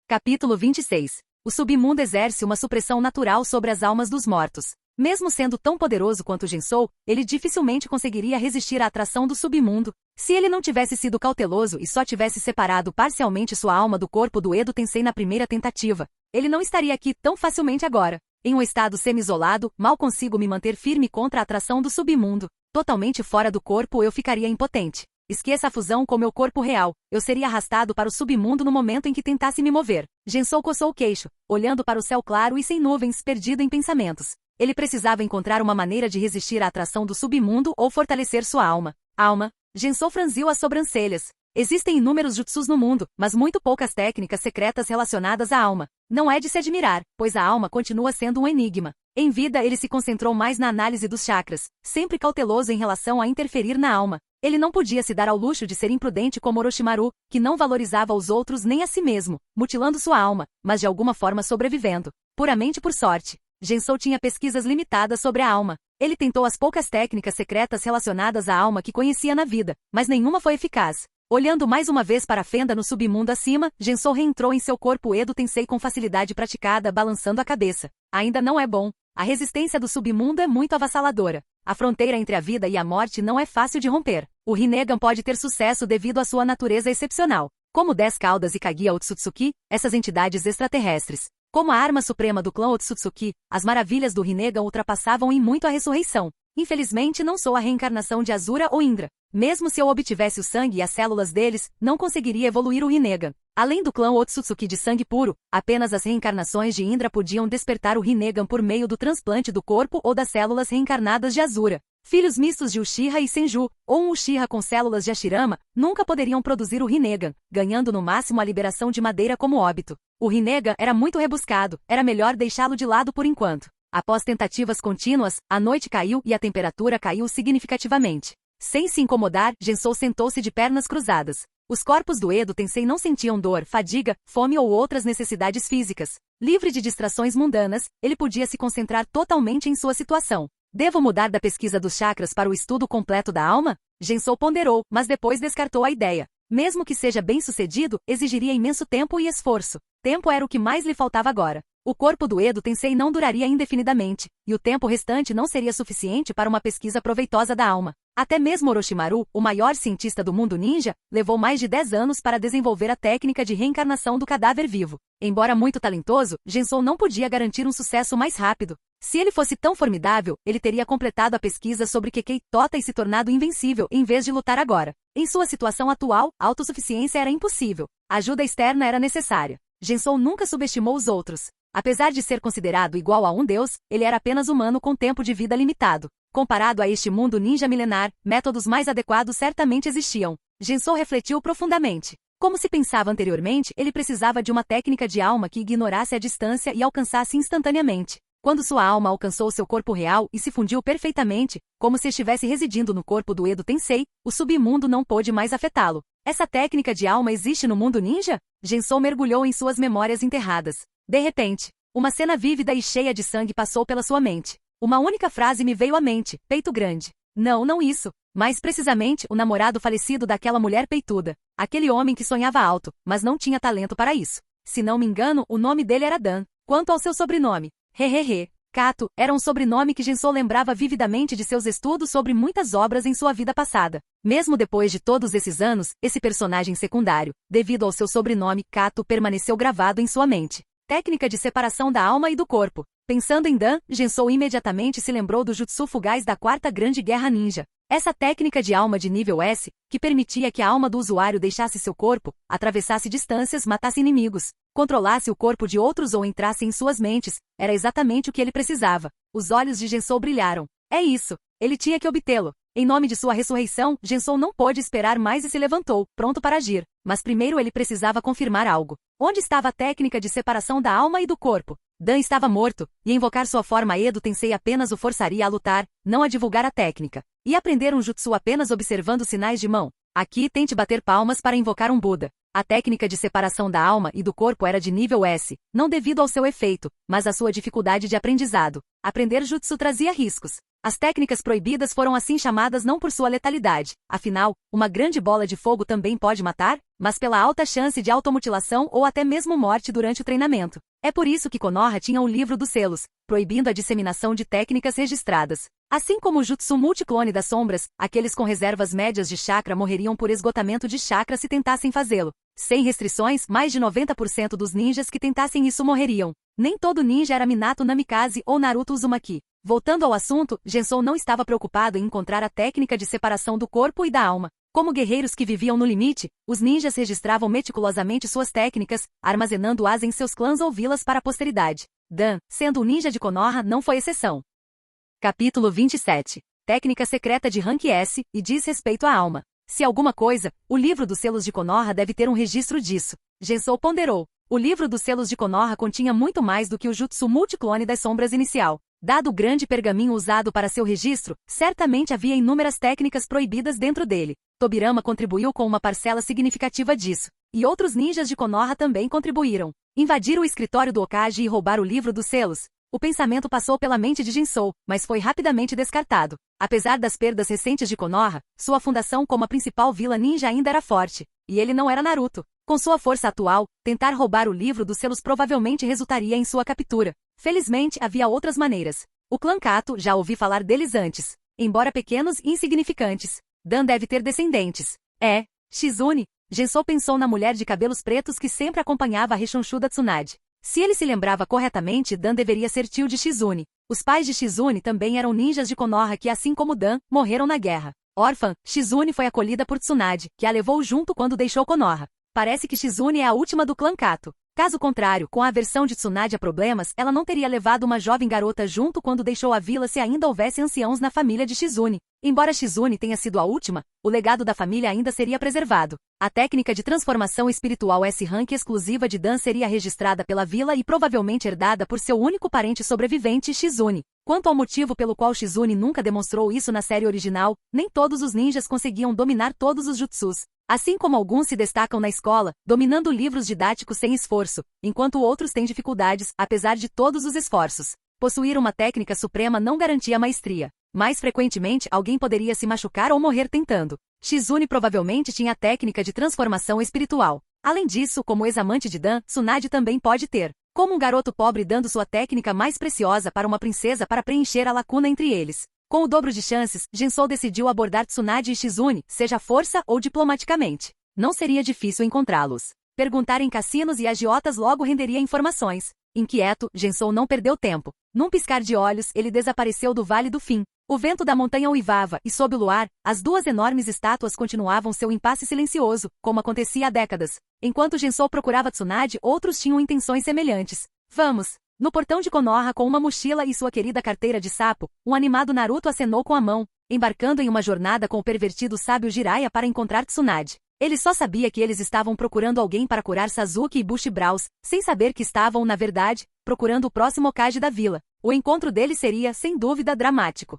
S1: Capítulo 26. O submundo exerce uma supressão natural sobre as almas dos mortos. Mesmo sendo tão poderoso quanto Gensou, ele dificilmente conseguiria resistir à atração do submundo. Se ele não tivesse sido cauteloso e só tivesse separado parcialmente sua alma do corpo do Edo Tensei na primeira tentativa, ele não estaria aqui tão facilmente agora. Em um estado semi-isolado, mal consigo me manter firme contra a atração do submundo. Totalmente fora do corpo eu ficaria impotente. Esqueça a fusão com meu corpo real. Eu seria arrastado para o submundo no momento em que tentasse me mover. Gensou coçou o queixo, olhando para o céu claro e sem nuvens, perdido em pensamentos. Ele precisava encontrar uma maneira de resistir à atração do submundo ou fortalecer sua alma. Alma. Gensou franziu as sobrancelhas. Existem inúmeros jutsus no mundo, mas muito poucas técnicas secretas relacionadas à alma. Não é de se admirar, pois a alma continua sendo um enigma. Em vida ele se concentrou mais na análise dos chakras, sempre cauteloso em relação a interferir na alma. Ele não podia se dar ao luxo de ser imprudente como Orochimaru, que não valorizava os outros nem a si mesmo, mutilando sua alma, mas de alguma forma sobrevivendo. Puramente por sorte. Gensou tinha pesquisas limitadas sobre a alma. Ele tentou as poucas técnicas secretas relacionadas à alma que conhecia na vida, mas nenhuma foi eficaz. Olhando mais uma vez para a fenda no submundo acima, Gensou reentrou em seu corpo Edo Tensei com facilidade praticada, balançando a cabeça. Ainda não é bom. A resistência do submundo é muito avassaladora. A fronteira entre a vida e a morte não é fácil de romper. O Rinnegan pode ter sucesso devido à sua natureza excepcional. Como 10 caudas e Kaguya Otsutsuki, essas entidades extraterrestres. Como a arma suprema do clã Otsutsuki, as maravilhas do Rinnegan ultrapassavam em muito a ressurreição. Infelizmente não sou a reencarnação de Asura ou Indra. Mesmo se eu obtivesse o sangue e as células deles, não conseguiria evoluir o Rinnegan. Além do clã Otsutsuki de sangue puro, apenas as reencarnações de Indra podiam despertar o Rinnegan por meio do transplante do corpo ou das células reencarnadas de Asura. Filhos mistos de Uchiha e Senju, ou um Uchiha com células de Hashirama, nunca poderiam produzir o Rinnegan, ganhando no máximo a liberação de madeira como óbito. O Rinnegan era muito rebuscado, era melhor deixá-lo de lado por enquanto. Após tentativas contínuas, a noite caiu e a temperatura caiu significativamente. Sem se incomodar, Gensou sentou-se de pernas cruzadas. Os corpos do Edo Tensei não sentiam dor, fadiga, fome ou outras necessidades físicas. Livre de distrações mundanas, ele podia se concentrar totalmente em sua situação. Devo mudar da pesquisa dos chakras para o estudo completo da alma? Gensou ponderou, mas depois descartou a ideia. Mesmo que seja bem-sucedido, exigiria imenso tempo e esforço. Tempo era o que mais lhe faltava agora. O corpo do Edo Tensei não duraria indefinidamente, e o tempo restante não seria suficiente para uma pesquisa proveitosa da alma. Até mesmo Orochimaru, o maior cientista do mundo ninja, levou mais de 10 anos para desenvolver a técnica de reencarnação do cadáver vivo. Embora muito talentoso, Gensou não podia garantir um sucesso mais rápido. Se ele fosse tão formidável, ele teria completado a pesquisa sobre Kekkei Tota e se tornado invencível em vez de lutar agora. Em sua situação atual, a autossuficiência era impossível. Ajuda externa era necessária. Gensou nunca subestimou os outros. Apesar de ser considerado igual a um deus, ele era apenas humano com tempo de vida limitado. Comparado a este mundo ninja milenar, métodos mais adequados certamente existiam. Gensou refletiu profundamente. Como se pensava anteriormente, ele precisava de uma técnica de alma que ignorasse a distância e alcançasse instantaneamente. Quando sua alma alcançou seu corpo real e se fundiu perfeitamente, como se estivesse residindo no corpo do Edo Tensei, o submundo não pôde mais afetá-lo. Essa técnica de alma existe no mundo ninja? Gensou mergulhou em suas memórias enterradas. De repente, uma cena vívida e cheia de sangue passou pela sua mente. Uma única frase me veio à mente: peito grande. Não isso. Mais precisamente, o namorado falecido daquela mulher peituda. Aquele homem que sonhava alto, mas não tinha talento para isso. Se não me engano, o nome dele era Dan. Quanto ao seu sobrenome, Kato, era um sobrenome que Gensou lembrava vividamente de seus estudos sobre muitas obras em sua vida passada. Mesmo depois de todos esses anos, esse personagem secundário, devido ao seu sobrenome Kato, permaneceu gravado em sua mente. Técnica de separação da alma e do corpo. Pensando em Dan, Gensou imediatamente se lembrou do Jutsu Fugaz da Quarta Grande Guerra Ninja. Essa técnica de alma de nível S, que permitia que a alma do usuário deixasse seu corpo, atravessasse distâncias, matasse inimigos, controlasse o corpo de outros ou entrasse em suas mentes, era exatamente o que ele precisava. Os olhos de Gensou brilharam. É isso. Ele tinha que obtê-lo. Em nome de sua ressurreição, Gensou não pôde esperar mais e se levantou, pronto para agir. Mas primeiro ele precisava confirmar algo. Onde estava a técnica de separação da alma e do corpo? Dan estava morto, e invocar sua forma Edo Tensei apenas o forçaria a lutar, não a divulgar a técnica. E aprender um jutsu apenas observando sinais de mão. Aqui tente bater palmas para invocar um Buda. A técnica de separação da alma e do corpo era de nível S, não devido ao seu efeito, mas à sua dificuldade de aprendizado. Aprender jutsu trazia riscos. As técnicas proibidas foram assim chamadas não por sua letalidade. Afinal, uma grande bola de fogo também pode matar, mas pela alta chance de automutilação ou até mesmo morte durante o treinamento. É por isso que Konoha tinha o livro dos selos, proibindo a disseminação de técnicas registradas. Assim como o jutsu multiclone das sombras, aqueles com reservas médias de chakra morreriam por esgotamento de chakra se tentassem fazê-lo. Sem restrições, mais de 90% dos ninjas que tentassem isso morreriam. Nem todo ninja era Minato Namikaze ou Naruto Uzumaki. Voltando ao assunto, Gensou não estava preocupado em encontrar a técnica de separação do corpo e da alma. Como guerreiros que viviam no limite, os ninjas registravam meticulosamente suas técnicas, armazenando-as em seus clãs ou vilas para a posteridade. Dan, sendo um ninja de Konoha, não foi exceção. Capítulo 27. Técnica secreta de Rank S, e diz respeito à alma. Se alguma coisa, o livro dos selos de Konoha deve ter um registro disso. Gensou ponderou. O livro dos selos de Konoha continha muito mais do que o jutsu multiclone das sombras inicial. Dado o grande pergaminho usado para seu registro, certamente havia inúmeras técnicas proibidas dentro dele. Tobirama contribuiu com uma parcela significativa disso. E outros ninjas de Konoha também contribuíram. Invadir o escritório do Hokage e roubar o livro dos selos. O pensamento passou pela mente de Gensou, mas foi rapidamente descartado. Apesar das perdas recentes de Konoha, sua fundação como a principal vila ninja ainda era forte. E ele não era Naruto. Com sua força atual, tentar roubar o livro dos selos provavelmente resultaria em sua captura. Felizmente, havia outras maneiras. O clã Kato, já ouvi falar deles antes. Embora pequenos e insignificantes. Dan deve ter descendentes. Shizune. Gensou pensou na mulher de cabelos pretos que sempre acompanhava a rechonchuda Tsunade. Se ele se lembrava corretamente, Dan deveria ser tio de Shizune. Os pais de Shizune também eram ninjas de Konoha que, assim como Dan, morreram na guerra. Órfã, Shizune foi acolhida por Tsunade, que a levou junto quando deixou Konoha. Parece que Shizune é a última do clã Kato. Caso contrário, com a aversão de Tsunade a problemas, ela não teria levado uma jovem garota junto quando deixou a vila se ainda houvesse anciãos na família de Shizune. Embora Shizune tenha sido a última, o legado da família ainda seria preservado. A técnica de transformação espiritual S-Rank exclusiva de Dan seria registrada pela vila e provavelmente herdada por seu único parente sobrevivente, Shizune. Quanto ao motivo pelo qual Shizune nunca demonstrou isso na série original, nem todos os ninjas conseguiam dominar todos os jutsus. Assim como alguns se destacam na escola, dominando livros didáticos sem esforço, enquanto outros têm dificuldades, apesar de todos os esforços. Possuir uma técnica suprema não garantia maestria. Mais frequentemente, alguém poderia se machucar ou morrer tentando. Shizune provavelmente tinha a técnica de transformação espiritual. Além disso, como ex-amante de Dan, Tsunade também pode ter. Como um garoto pobre dando sua técnica mais preciosa para uma princesa para preencher a lacuna entre eles. Com o dobro de chances, Gensou decidiu abordar Tsunade e Shizune, seja força ou diplomaticamente. Não seria difícil encontrá-los. Perguntar em cassinos e agiotas logo renderia informações. Inquieto, Gensou não perdeu tempo. Num piscar de olhos, ele desapareceu do Vale do Fim. O vento da montanha uivava, e sob o luar, as duas enormes estátuas continuavam seu impasse silencioso, como acontecia há décadas. Enquanto Gensou procurava Tsunade, outros tinham intenções semelhantes. Vamos! No portão de Konoha com uma mochila e sua querida carteira de sapo, um animado Naruto acenou com a mão, embarcando em uma jornada com o pervertido sábio Jiraiya para encontrar Tsunade. Ele só sabia que eles estavam procurando alguém para curar Sasuke e Bushibraus, sem saber que estavam, na verdade, procurando o próximo Hokage da vila. O encontro deles seria, sem dúvida, dramático.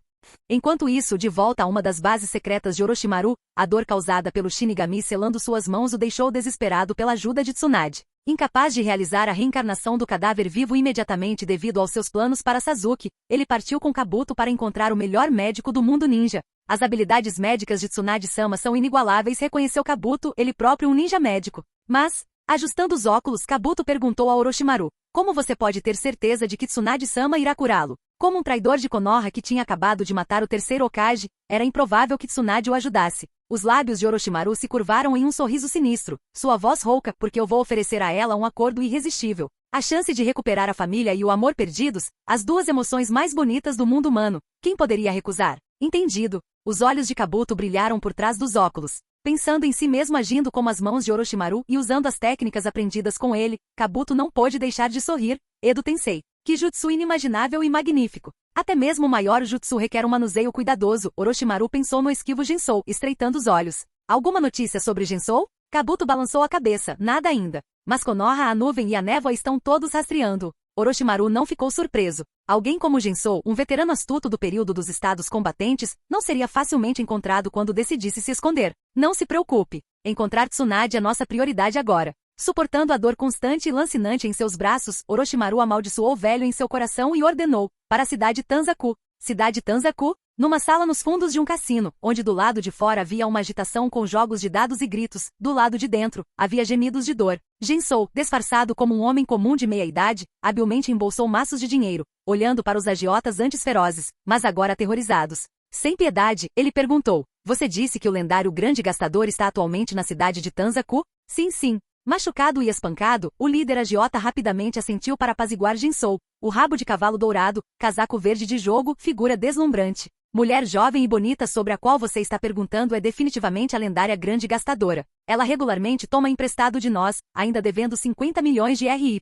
S1: Enquanto isso, de volta a uma das bases secretas de Orochimaru, a dor causada pelo Shinigami selando suas mãos o deixou desesperado pela ajuda de Tsunade. Incapaz de realizar a reencarnação do cadáver vivo imediatamente devido aos seus planos para Sasuke, ele partiu com Kabuto para encontrar o melhor médico do mundo ninja. As habilidades médicas de Tsunade-sama são inigualáveis, reconheceu Kabuto, ele próprio um ninja médico. Mas, ajustando os óculos, Kabuto perguntou a Orochimaru, como você pode ter certeza de que Tsunade-sama irá curá-lo? Como um traidor de Konoha que tinha acabado de matar o terceiro Hokage, era improvável que Tsunade o ajudasse. Os lábios de Orochimaru se curvaram em um sorriso sinistro. Sua voz rouca, porque eu vou oferecer a ela um acordo irresistível. A chance de recuperar a família e o amor perdidos, as duas emoções mais bonitas do mundo humano. Quem poderia recusar? Entendido. Os olhos de Kabuto brilharam por trás dos óculos. Pensando em si mesmo agindo como as mãos de Orochimaru e usando as técnicas aprendidas com ele, Kabuto não pôde deixar de sorrir. Edo Tensei. Que jutsu inimaginável e magnífico. Até mesmo o maior jutsu requer um manuseio cuidadoso. Orochimaru pensou no esquivo Gensou, estreitando os olhos. Alguma notícia sobre Gensou? Kabuto balançou a cabeça. Nada ainda. Mas Konoha, a nuvem e a névoa estão todos rastreando. Orochimaru não ficou surpreso. Alguém como Gensou, um veterano astuto do período dos estados combatentes, não seria facilmente encontrado quando decidisse se esconder. Não se preocupe. Encontrar Tsunade é nossa prioridade agora. Suportando a dor constante e lancinante em seus braços, Orochimaru amaldiçoou o velho em seu coração e ordenou, para a cidade Tanzaku. Cidade Tanzaku? Numa sala nos fundos de um cassino, onde do lado de fora havia uma agitação com jogos de dados e gritos, do lado de dentro, havia gemidos de dor. Gensou, disfarçado como um homem comum de meia-idade, habilmente embolsou maços de dinheiro, olhando para os agiotas antes ferozes, mas agora aterrorizados. Sem piedade, ele perguntou, você disse que o lendário grande gastador está atualmente na cidade de Tanzaku? Sim, sim. Machucado e espancado, o líder agiota rapidamente assentiu para apaziguar Gensou. O rabo de cavalo dourado, casaco verde de jogo, figura deslumbrante. Mulher jovem e bonita sobre a qual você está perguntando é definitivamente a lendária Grande Gastadora. Ela regularmente toma emprestado de nós, ainda devendo 50 milhões de RY.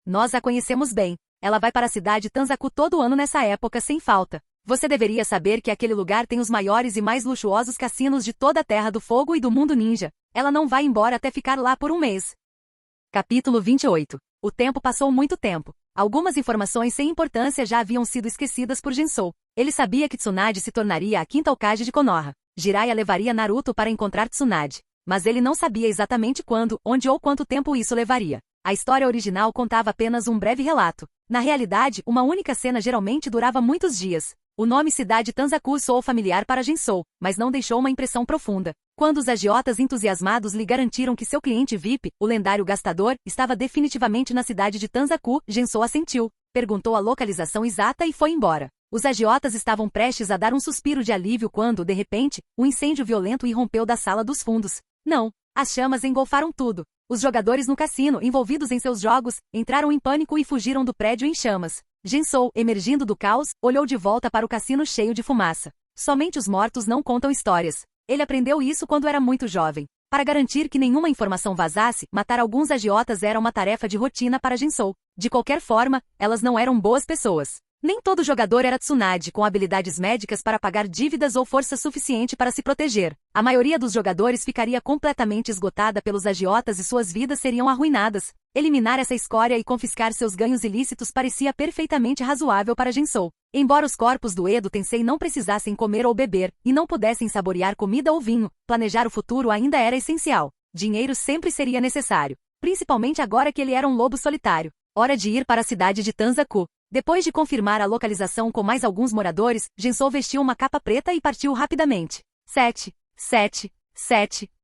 S1: Nós a conhecemos bem. Ela vai para a cidade Tanzaku todo ano nessa época sem falta. Você deveria saber que aquele lugar tem os maiores e mais luxuosos cassinos de toda a Terra do Fogo e do mundo ninja. Ela não vai embora até ficar lá por um mês. Capítulo 28. O tempo passou muito tempo. Algumas informações sem importância já haviam sido esquecidas por Gensou. Ele sabia que Tsunade se tornaria a quinta Hokage de Konoha. Jiraiya levaria Naruto para encontrar Tsunade. Mas ele não sabia exatamente quando, onde ou quanto tempo isso levaria. A história original contava apenas um breve relato. Na realidade, uma única cena geralmente durava muitos dias. O nome Cidade Tanzaku soou familiar para Gensou, mas não deixou uma impressão profunda. Quando os agiotas entusiasmados lhe garantiram que seu cliente VIP, o lendário gastador, estava definitivamente na cidade de Tanzaku, Gensou assentiu, perguntou a localização exata e foi embora. Os agiotas estavam prestes a dar um suspiro de alívio quando, de repente, um incêndio violento irrompeu da sala dos fundos. Não, as chamas engolfaram tudo. Os jogadores no cassino, envolvidos em seus jogos, entraram em pânico e fugiram do prédio em chamas. Gensou, emergindo do caos, olhou de volta para o cassino cheio de fumaça. Somente os mortos não contam histórias. Ele aprendeu isso quando era muito jovem. Para garantir que nenhuma informação vazasse, matar alguns agiotas era uma tarefa de rotina para Gensou. De qualquer forma, elas não eram boas pessoas. Nem todo jogador era Tsunade com habilidades médicas para pagar dívidas ou força suficiente para se proteger. A maioria dos jogadores ficaria completamente esgotada pelos agiotas e suas vidas seriam arruinadas. Eliminar essa escória e confiscar seus ganhos ilícitos parecia perfeitamente razoável para Gensou. Embora os corpos do Edo Tensei não precisassem comer ou beber, e não pudessem saborear comida ou vinho, planejar o futuro ainda era essencial. Dinheiro sempre seria necessário. Principalmente agora que ele era um lobo solitário. Hora de ir para a cidade de Tanzaku. Depois de confirmar a localização com mais alguns moradores, Gensou vestiu uma capa preta e partiu rapidamente. 7.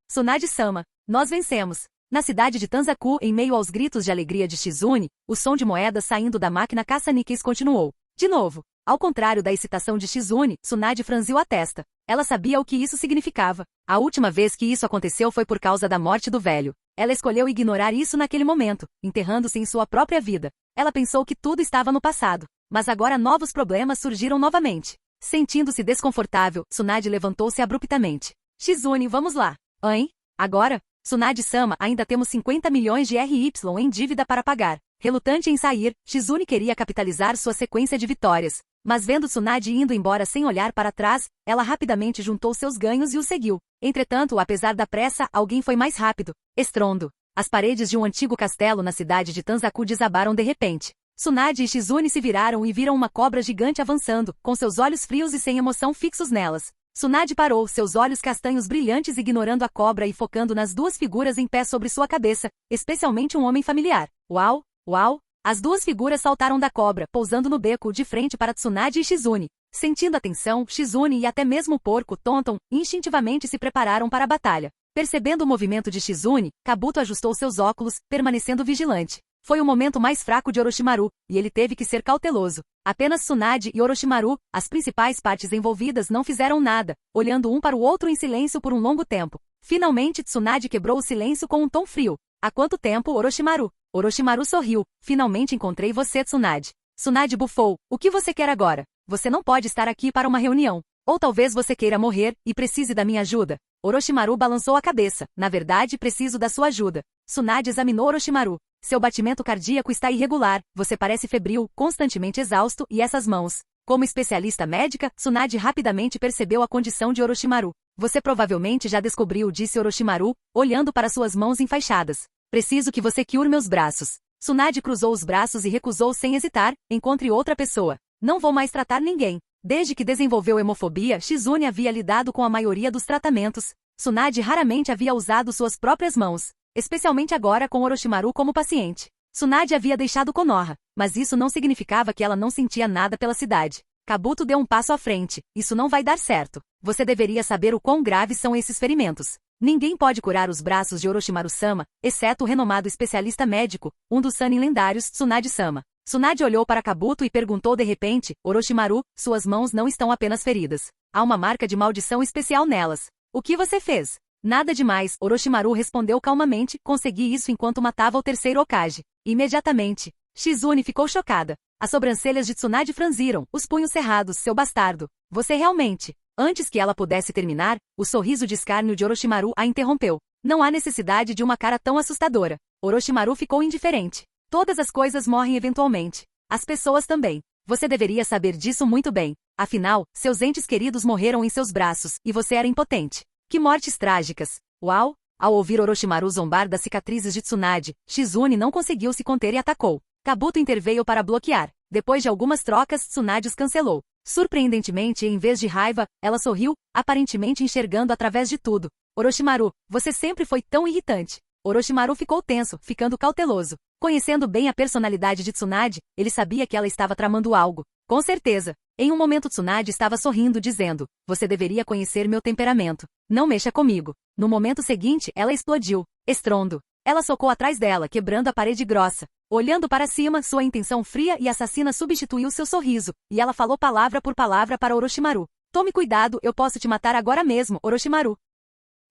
S1: Tsunade-sama. Nós vencemos. Na cidade de Tanzaku, em meio aos gritos de alegria de Shizune, o som de moedas saindo da máquina caça-níqueis continuou. De novo. Ao contrário da excitação de Shizune, Tsunade franziu a testa. Ela sabia o que isso significava. A última vez que isso aconteceu foi por causa da morte do velho. Ela escolheu ignorar isso naquele momento, enterrando-se em sua própria vida. Ela pensou que tudo estava no passado. Mas agora novos problemas surgiram novamente. Sentindo-se desconfortável, Tsunade levantou-se abruptamente. Shizune, vamos lá. Hein? Agora? Tsunade-sama, ainda temos 50 milhões de RY em dívida para pagar. Relutante em sair, Shizune queria capitalizar sua sequência de vitórias. Mas vendo Tsunade indo embora sem olhar para trás, ela rapidamente juntou seus ganhos e o seguiu. Entretanto, apesar da pressa, alguém foi mais rápido. Estrondo. As paredes de um antigo castelo na cidade de Tanzaku desabaram de repente. Tsunade e Shizune se viraram e viram uma cobra gigante avançando, com seus olhos frios e sem emoção fixos nelas. Tsunade parou, seus olhos castanhos brilhantes ignorando a cobra e focando nas duas figuras em pé sobre sua cabeça, especialmente um homem familiar. Uau! Uau! As duas figuras saltaram da cobra, pousando no beco de frente para Tsunade e Shizune. Sentindo a tensão, Shizune e até mesmo o porco Tonton instintivamente se prepararam para a batalha. Percebendo o movimento de Shizune, Kabuto ajustou seus óculos, permanecendo vigilante. Foi o momento mais fraco de Orochimaru, e ele teve que ser cauteloso. Apenas Tsunade e Orochimaru, as principais partes envolvidas, não fizeram nada, olhando um para o outro em silêncio por um longo tempo. Finalmente Tsunade quebrou o silêncio com um tom frio. Há quanto tempo, Orochimaru? Orochimaru sorriu. Finalmente encontrei você, Tsunade. Tsunade bufou. O que você quer agora? Você não pode estar aqui para uma reunião. Ou talvez você queira morrer, e precise da minha ajuda. Orochimaru balançou a cabeça. Na verdade, preciso da sua ajuda. Tsunade examinou Orochimaru. Seu batimento cardíaco está irregular, você parece febril, constantemente exausto, e essas mãos. Como especialista médica, Tsunade rapidamente percebeu a condição de Orochimaru. Você provavelmente já descobriu, disse Orochimaru, olhando para suas mãos enfaixadas. Preciso que você cure meus braços. Tsunade cruzou os braços e recusou sem hesitar, encontre outra pessoa. Não vou mais tratar ninguém. Desde que desenvolveu hemofobia, Shizune havia lidado com a maioria dos tratamentos. Tsunade raramente havia usado suas próprias mãos, especialmente agora com Orochimaru como paciente. Tsunade havia deixado Konoha, mas isso não significava que ela não sentia nada pela cidade. Kabuto deu um passo à frente. Isso não vai dar certo. Você deveria saber o quão graves são esses ferimentos. Ninguém pode curar os braços de Orochimaru-sama, exceto o renomado especialista médico, um dos Sannin lendários, Tsunade-sama. Tsunade olhou para Kabuto e perguntou de repente, Orochimaru, suas mãos não estão apenas feridas. Há uma marca de maldição especial nelas. O que você fez? Nada demais, Orochimaru respondeu calmamente, consegui isso enquanto matava o terceiro Hokage. Imediatamente. Shizune ficou chocada. As sobrancelhas de Tsunade franziram, os punhos cerrados, seu bastardo. Você realmente... Antes que ela pudesse terminar, o sorriso de escárnio de Orochimaru a interrompeu. Não há necessidade de uma cara tão assustadora. Orochimaru ficou indiferente. Todas as coisas morrem eventualmente. As pessoas também. Você deveria saber disso muito bem. Afinal, seus entes queridos morreram em seus braços, e você era impotente. Que mortes trágicas. Uau! Ao ouvir Orochimaru zombar das cicatrizes de Tsunade, Shizune não conseguiu se conter e atacou. Kabuto interveio para bloquear. Depois de algumas trocas, Tsunade os cancelou. Surpreendentemente, em vez de raiva, ela sorriu, aparentemente enxergando através de tudo. Orochimaru, você sempre foi tão irritante. Orochimaru ficou tenso, ficando cauteloso. Conhecendo bem a personalidade de Tsunade, ele sabia que ela estava tramando algo. Com certeza. Em um momento Tsunade estava sorrindo dizendo, você deveria conhecer meu temperamento. Não mexa comigo. No momento seguinte, ela explodiu. Estrondo. Ela socou atrás dela, quebrando a parede grossa. Olhando para cima, sua intenção fria e assassina substituiu seu sorriso, e ela falou palavra por palavra para Orochimaru. Tome cuidado, eu posso te matar agora mesmo, Orochimaru.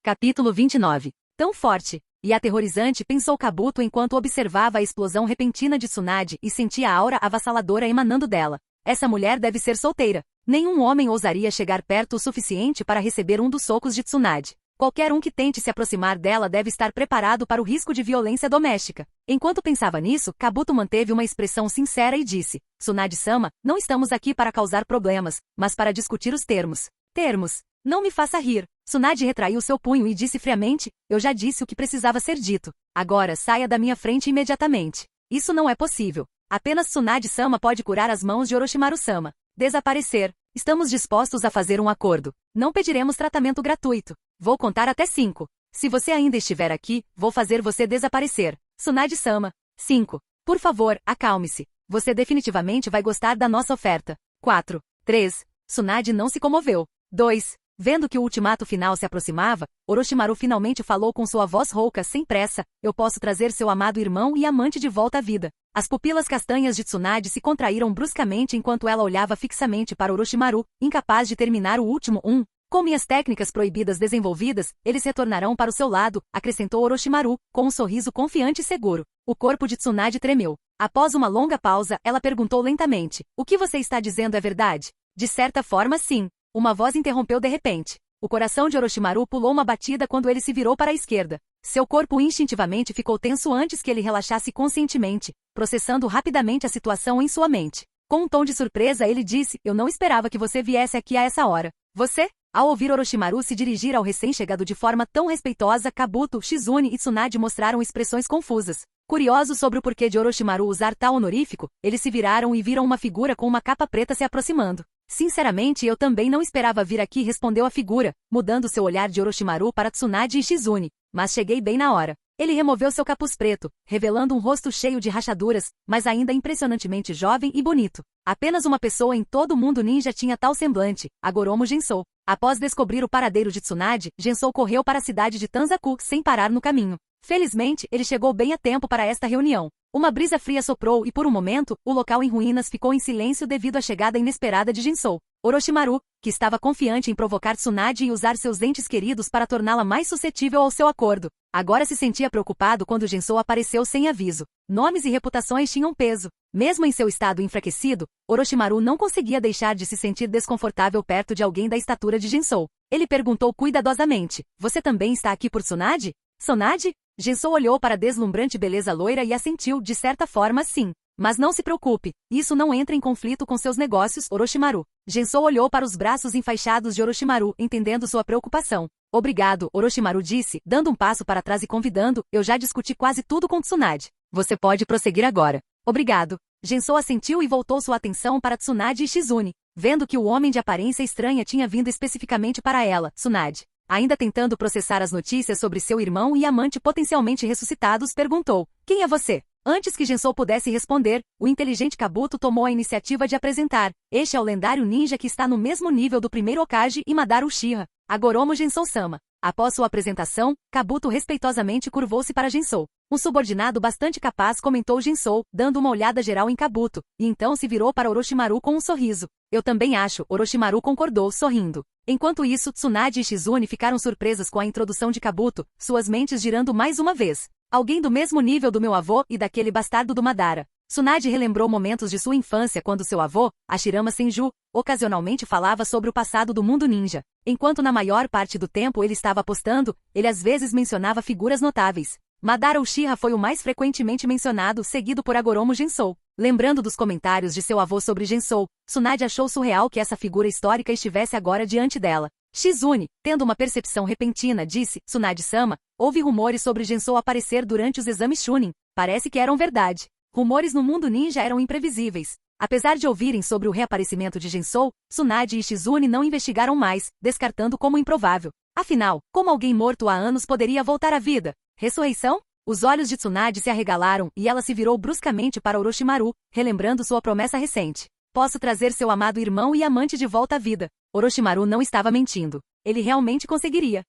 S1: Capítulo 29. Tão forte e aterrorizante, pensou Kabuto enquanto observava a explosão repentina de Tsunade e sentia a aura avassaladora emanando dela. Essa mulher deve ser solteira. Nenhum homem ousaria chegar perto o suficiente para receber um dos socos de Tsunade. Qualquer um que tente se aproximar dela deve estar preparado para o risco de violência doméstica. Enquanto pensava nisso, Kabuto manteve uma expressão sincera e disse, Tsunade-sama, não estamos aqui para causar problemas, mas para discutir os termos. Termos? Não me faça rir. Tsunade retraiu seu punho e disse friamente, eu já disse o que precisava ser dito. Agora saia da minha frente imediatamente. Isso não é possível. Apenas Tsunade-sama pode curar as mãos de Orochimaru-sama. Desaparecer. Estamos dispostos a fazer um acordo. Não pediremos tratamento gratuito. Vou contar até 5. Se você ainda estiver aqui, vou fazer você desaparecer. Tsunade-sama. 5. Por favor, acalme-se. Você definitivamente vai gostar da nossa oferta. 4. 3. Tsunade não se comoveu. 2. Vendo que o ultimato final se aproximava, Orochimaru finalmente falou com sua voz rouca sem pressa, eu posso trazer seu amado irmão e amante de volta à vida. As pupilas castanhas de Tsunade se contraíram bruscamente enquanto ela olhava fixamente para Orochimaru, incapaz de terminar o último Com minhas técnicas proibidas desenvolvidas, eles retornarão para o seu lado, acrescentou Orochimaru, com um sorriso confiante e seguro. O corpo de Tsunade tremeu. Após uma longa pausa, ela perguntou lentamente, o que você está dizendo é verdade? De certa forma sim. Uma voz interrompeu de repente. O coração de Orochimaru pulou uma batida quando ele se virou para a esquerda. Seu corpo instintivamente ficou tenso antes que ele relaxasse conscientemente, processando rapidamente a situação em sua mente. Com um tom de surpresa ele disse, eu não esperava que você viesse aqui a essa hora. Você? Ao ouvir Orochimaru se dirigir ao recém-chegado de forma tão respeitosa, Kabuto, Shizune e Tsunade mostraram expressões confusas. Curiosos sobre o porquê de Orochimaru usar tal honorífico, eles se viraram e viram uma figura com uma capa preta se aproximando. Sinceramente eu também não esperava vir aqui, respondeu a figura, mudando seu olhar de Orochimaru para Tsunade e Shizune. Mas cheguei bem na hora. Ele removeu seu capuz preto, revelando um rosto cheio de rachaduras, mas ainda impressionantemente jovem e bonito. Apenas uma pessoa em todo o mundo ninja tinha tal semblante, Agoromo Gensou. Após descobrir o paradeiro de Tsunade, Gensou correu para a cidade de Tanzaku sem parar no caminho. Felizmente, ele chegou bem a tempo para esta reunião. Uma brisa fria soprou e por um momento, o local em ruínas ficou em silêncio devido à chegada inesperada de Gensou. Orochimaru, que estava confiante em provocar Tsunade e usar seus entes queridos para torná-la mais suscetível ao seu acordo, agora se sentia preocupado quando Gensou apareceu sem aviso. Nomes e reputações tinham peso. Mesmo em seu estado enfraquecido, Orochimaru não conseguia deixar de se sentir desconfortável perto de alguém da estatura de Gensou. Ele perguntou cuidadosamente, você também está aqui por Tsunade? Tsunade? Gensou olhou para a deslumbrante beleza loira e assentiu, de certa forma sim. Mas não se preocupe, isso não entra em conflito com seus negócios, Orochimaru. Gensou olhou para os braços enfaixados de Orochimaru, entendendo sua preocupação. Obrigado, Orochimaru disse, dando um passo para trás e convidando, eu já discuti quase tudo com Tsunade. Você pode prosseguir agora. Obrigado. Gensou assentiu e voltou sua atenção para Tsunade e Shizune. Vendo que o homem de aparência estranha tinha vindo especificamente para ela, Tsunade, ainda tentando processar as notícias sobre seu irmão e amante potencialmente ressuscitados, perguntou, quem é você? Antes que Gensou pudesse responder, o inteligente Kabuto tomou a iniciativa de apresentar, este é o lendário ninja que está no mesmo nível do primeiro Hokage e Madara Uchiha, Agoromo Gensou-sama. Após sua apresentação, Kabuto respeitosamente curvou-se para Gensou. Um subordinado bastante capaz comentou Gensou, dando uma olhada geral em Kabuto, e então se virou para Orochimaru com um sorriso. Eu também acho, Orochimaru concordou, sorrindo. Enquanto isso, Tsunade e Shizune ficaram surpresas com a introdução de Kabuto, suas mentes girando mais uma vez. Alguém do mesmo nível do meu avô e daquele bastardo do Madara. Tsunade relembrou momentos de sua infância quando seu avô, Hashirama Senju, ocasionalmente falava sobre o passado do mundo ninja. Enquanto na maior parte do tempo ele estava apostando, ele às vezes mencionava figuras notáveis. Madara Uchiha foi o mais frequentemente mencionado, seguido por Agoromo Gensou. Lembrando dos comentários de seu avô sobre Gensou, Tsunade achou surreal que essa figura histórica estivesse agora diante dela. Shizune, tendo uma percepção repentina, disse, Tsunade-sama, houve rumores sobre Gensou aparecer durante os exames Chunin. Parece que eram verdade. Rumores no mundo ninja eram imprevisíveis. Apesar de ouvirem sobre o reaparecimento de Gensou, Tsunade e Shizune não investigaram mais, descartando como improvável. Afinal, como alguém morto há anos poderia voltar à vida? Ressurreição? Os olhos de Tsunade se arregalaram e ela se virou bruscamente para Orochimaru, relembrando sua promessa recente. Posso trazer seu amado irmão e amante de volta à vida. Orochimaru não estava mentindo. Ele realmente conseguiria.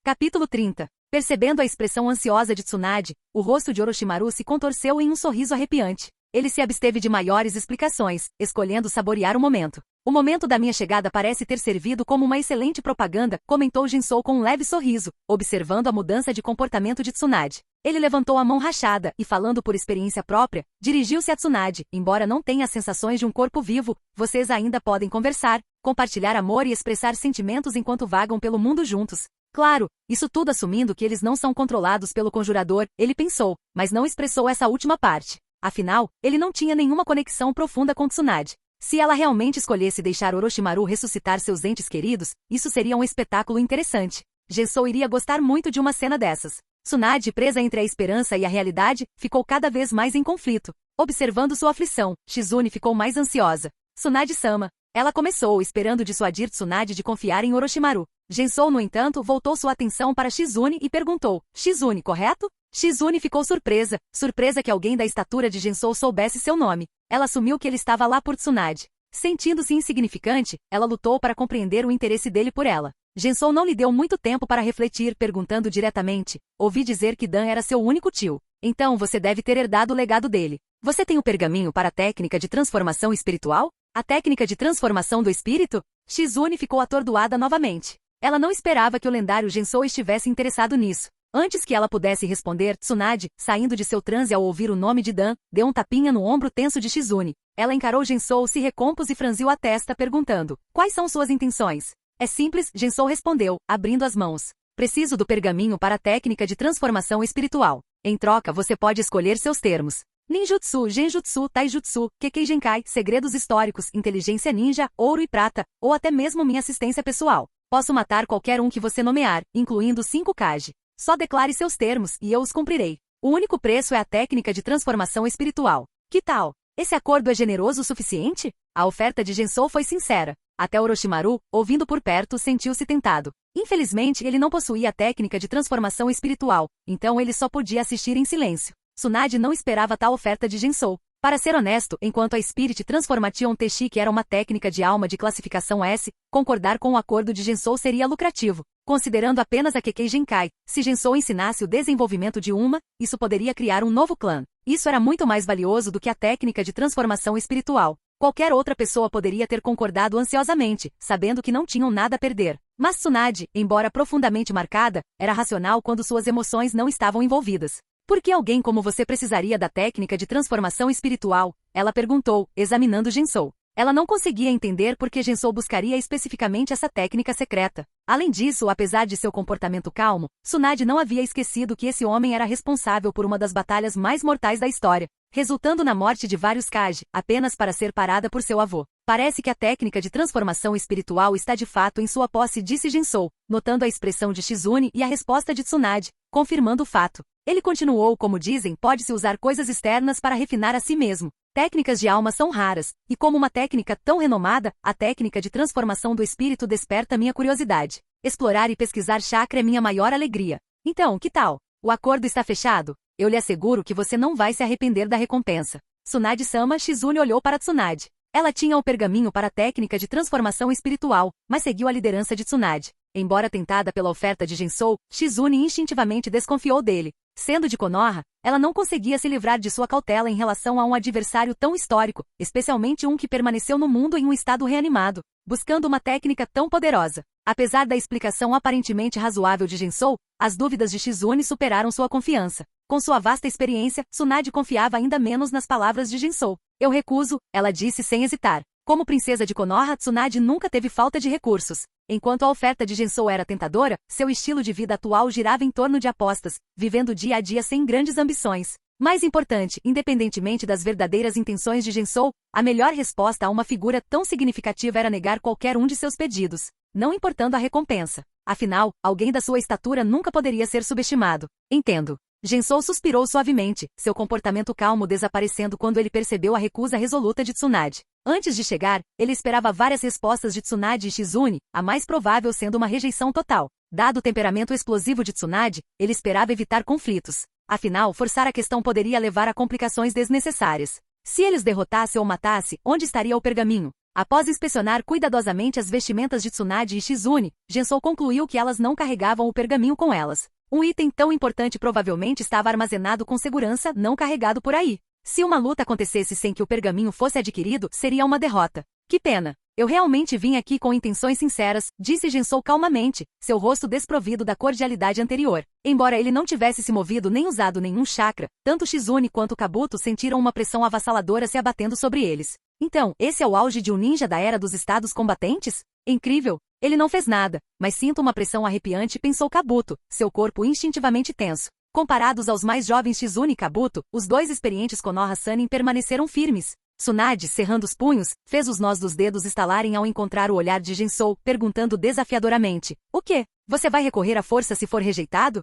S1: Capítulo 30. Percebendo a expressão ansiosa de Tsunade, o rosto de Orochimaru se contorceu em um sorriso arrepiante. Ele se absteve de maiores explicações, escolhendo saborear o momento. O momento da minha chegada parece ter servido como uma excelente propaganda, comentou Gensou com um leve sorriso, observando a mudança de comportamento de Tsunade. Ele levantou a mão rachada e, falando por experiência própria, dirigiu-se a Tsunade. Embora não tenha as sensações de um corpo vivo, vocês ainda podem conversar, compartilhar amor e expressar sentimentos enquanto vagam pelo mundo juntos. Claro, isso tudo assumindo que eles não são controlados pelo conjurador, ele pensou, mas não expressou essa última parte. Afinal, ele não tinha nenhuma conexão profunda com Tsunade. Se ela realmente escolhesse deixar Orochimaru ressuscitar seus entes queridos, isso seria um espetáculo interessante. Gensou iria gostar muito de uma cena dessas. Tsunade, presa entre a esperança e a realidade, ficou cada vez mais em conflito. Observando sua aflição, Shizune ficou mais ansiosa. Tsunade-sama. Ela começou, esperando dissuadir Tsunade de confiar em Orochimaru. Gensou, no entanto, voltou sua atenção para Shizune e perguntou, Shizune, correto? Shizune ficou surpresa que alguém da estatura de Gensou soubesse seu nome. Ela assumiu que ele estava lá por Tsunade. Sentindo-se insignificante, ela lutou para compreender o interesse dele por ela. Gensou não lhe deu muito tempo para refletir, perguntando diretamente, ouvi dizer que Dan era seu único tio. Então você deve ter herdado o legado dele. Você tem o pergaminho para a técnica de transformação espiritual? A técnica de transformação do espírito? Shizune ficou atordoada novamente. Ela não esperava que o lendário Gensou estivesse interessado nisso. Antes que ela pudesse responder, Tsunade, saindo de seu transe ao ouvir o nome de Dan, deu um tapinha no ombro tenso de Shizune. Ela encarou Gensou, se recompôs e franziu a testa, perguntando, quais são suas intenções? É simples, Gensou respondeu, abrindo as mãos. Preciso do pergaminho para a técnica de transformação espiritual. Em troca, você pode escolher seus termos. Ninjutsu, Genjutsu, Taijutsu, Kekkei Genkai, segredos históricos, inteligência ninja, ouro e prata, ou até mesmo minha assistência pessoal. Posso matar qualquer um que você nomear, incluindo 5 Kage. Só declare seus termos e eu os cumprirei. O único preço é a técnica de transformação espiritual. Que tal? Esse acordo é generoso o suficiente? A oferta de Gensou foi sincera. Até Orochimaru, ouvindo por perto, sentiu-se tentado. Infelizmente, ele não possuía a técnica de transformação espiritual, então ele só podia assistir em silêncio. Tsunade não esperava tal oferta de Gensou. Para ser honesto, enquanto a Spirit Transformation Technique era uma técnica de alma de classificação S, concordar com o acordo de Gensou seria lucrativo. Considerando apenas a Kekkei Genkai, se Gensou ensinasse o desenvolvimento de uma, isso poderia criar um novo clã. Isso era muito mais valioso do que a técnica de transformação espiritual. Qualquer outra pessoa poderia ter concordado ansiosamente, sabendo que não tinham nada a perder. Mas Tsunade, embora profundamente marcada, era racional quando suas emoções não estavam envolvidas. Por que alguém como você precisaria da técnica de transformação espiritual? Ela perguntou, examinando Gensou. Ela não conseguia entender por que Gensou buscaria especificamente essa técnica secreta. Além disso, apesar de seu comportamento calmo, Tsunade não havia esquecido que esse homem era responsável por uma das batalhas mais mortais da história, resultando na morte de vários Kage, apenas para ser parada por seu avô. Parece que a técnica de transformação espiritual está de fato em sua posse, disse Gensou, notando a expressão de Shizune e a resposta de Tsunade, confirmando o fato. Ele continuou, como dizem, pode-se usar coisas externas para refinar a si mesmo. Técnicas de alma são raras, e como uma técnica tão renomada, a técnica de transformação do espírito desperta minha curiosidade. Explorar e pesquisar chakra é minha maior alegria. Então, que tal? O acordo está fechado? Eu lhe asseguro que você não vai se arrepender da recompensa. Tsunade-sama. Shizune olhou para Tsunade. Ela tinha o pergaminho para a técnica de transformação espiritual, mas seguiu a liderança de Tsunade. Embora tentada pela oferta de Gensou, Shizune instintivamente desconfiou dele. Sendo de Konoha, ela não conseguia se livrar de sua cautela em relação a um adversário tão histórico, especialmente um que permaneceu no mundo em um estado reanimado, buscando uma técnica tão poderosa. Apesar da explicação aparentemente razoável de Gensou, as dúvidas de Shizune superaram sua confiança. Com sua vasta experiência, Tsunade confiava ainda menos nas palavras de Gensou. Eu recuso, ela disse sem hesitar. Como princesa de Konoha, Tsunade nunca teve falta de recursos. Enquanto a oferta de Gensou era tentadora, seu estilo de vida atual girava em torno de apostas, vivendo dia a dia sem grandes ambições. Mais importante, independentemente das verdadeiras intenções de Gensou, a melhor resposta a uma figura tão significativa era negar qualquer um de seus pedidos, não importando a recompensa. Afinal, alguém da sua estatura nunca poderia ser subestimado. Entendo. Gensou suspirou suavemente, seu comportamento calmo desaparecendo quando ele percebeu a recusa resoluta de Tsunade. Antes de chegar, ele esperava várias respostas de Tsunade e Shizune, a mais provável sendo uma rejeição total. Dado o temperamento explosivo de Tsunade, ele esperava evitar conflitos. Afinal, forçar a questão poderia levar a complicações desnecessárias. Se ele os derrotasse ou matasse, onde estaria o pergaminho? Após inspecionar cuidadosamente as vestimentas de Tsunade e Shizune, Gensou concluiu que elas não carregavam o pergaminho com elas. Um item tão importante provavelmente estava armazenado com segurança, não carregado por aí. Se uma luta acontecesse sem que o pergaminho fosse adquirido, seria uma derrota. Que pena. Eu realmente vim aqui com intenções sinceras, disse Gensou calmamente, seu rosto desprovido da cordialidade anterior. Embora ele não tivesse se movido nem usado nenhum chakra, tanto Shizune quanto Kabuto sentiram uma pressão avassaladora se abatendo sobre eles. Então, esse é o auge de um ninja da era dos estados combatentes? Incrível! Ele não fez nada, mas sinto uma pressão arrepiante, pensou Kabuto, seu corpo instintivamente tenso. Comparados aos mais jovens Shizune e Kabuto, os dois experientes Konoha Sannin permaneceram firmes. Tsunade, cerrando os punhos, fez os nós dos dedos estalarem ao encontrar o olhar de Gensou, perguntando desafiadoramente: o quê? Você vai recorrer à força se for rejeitado?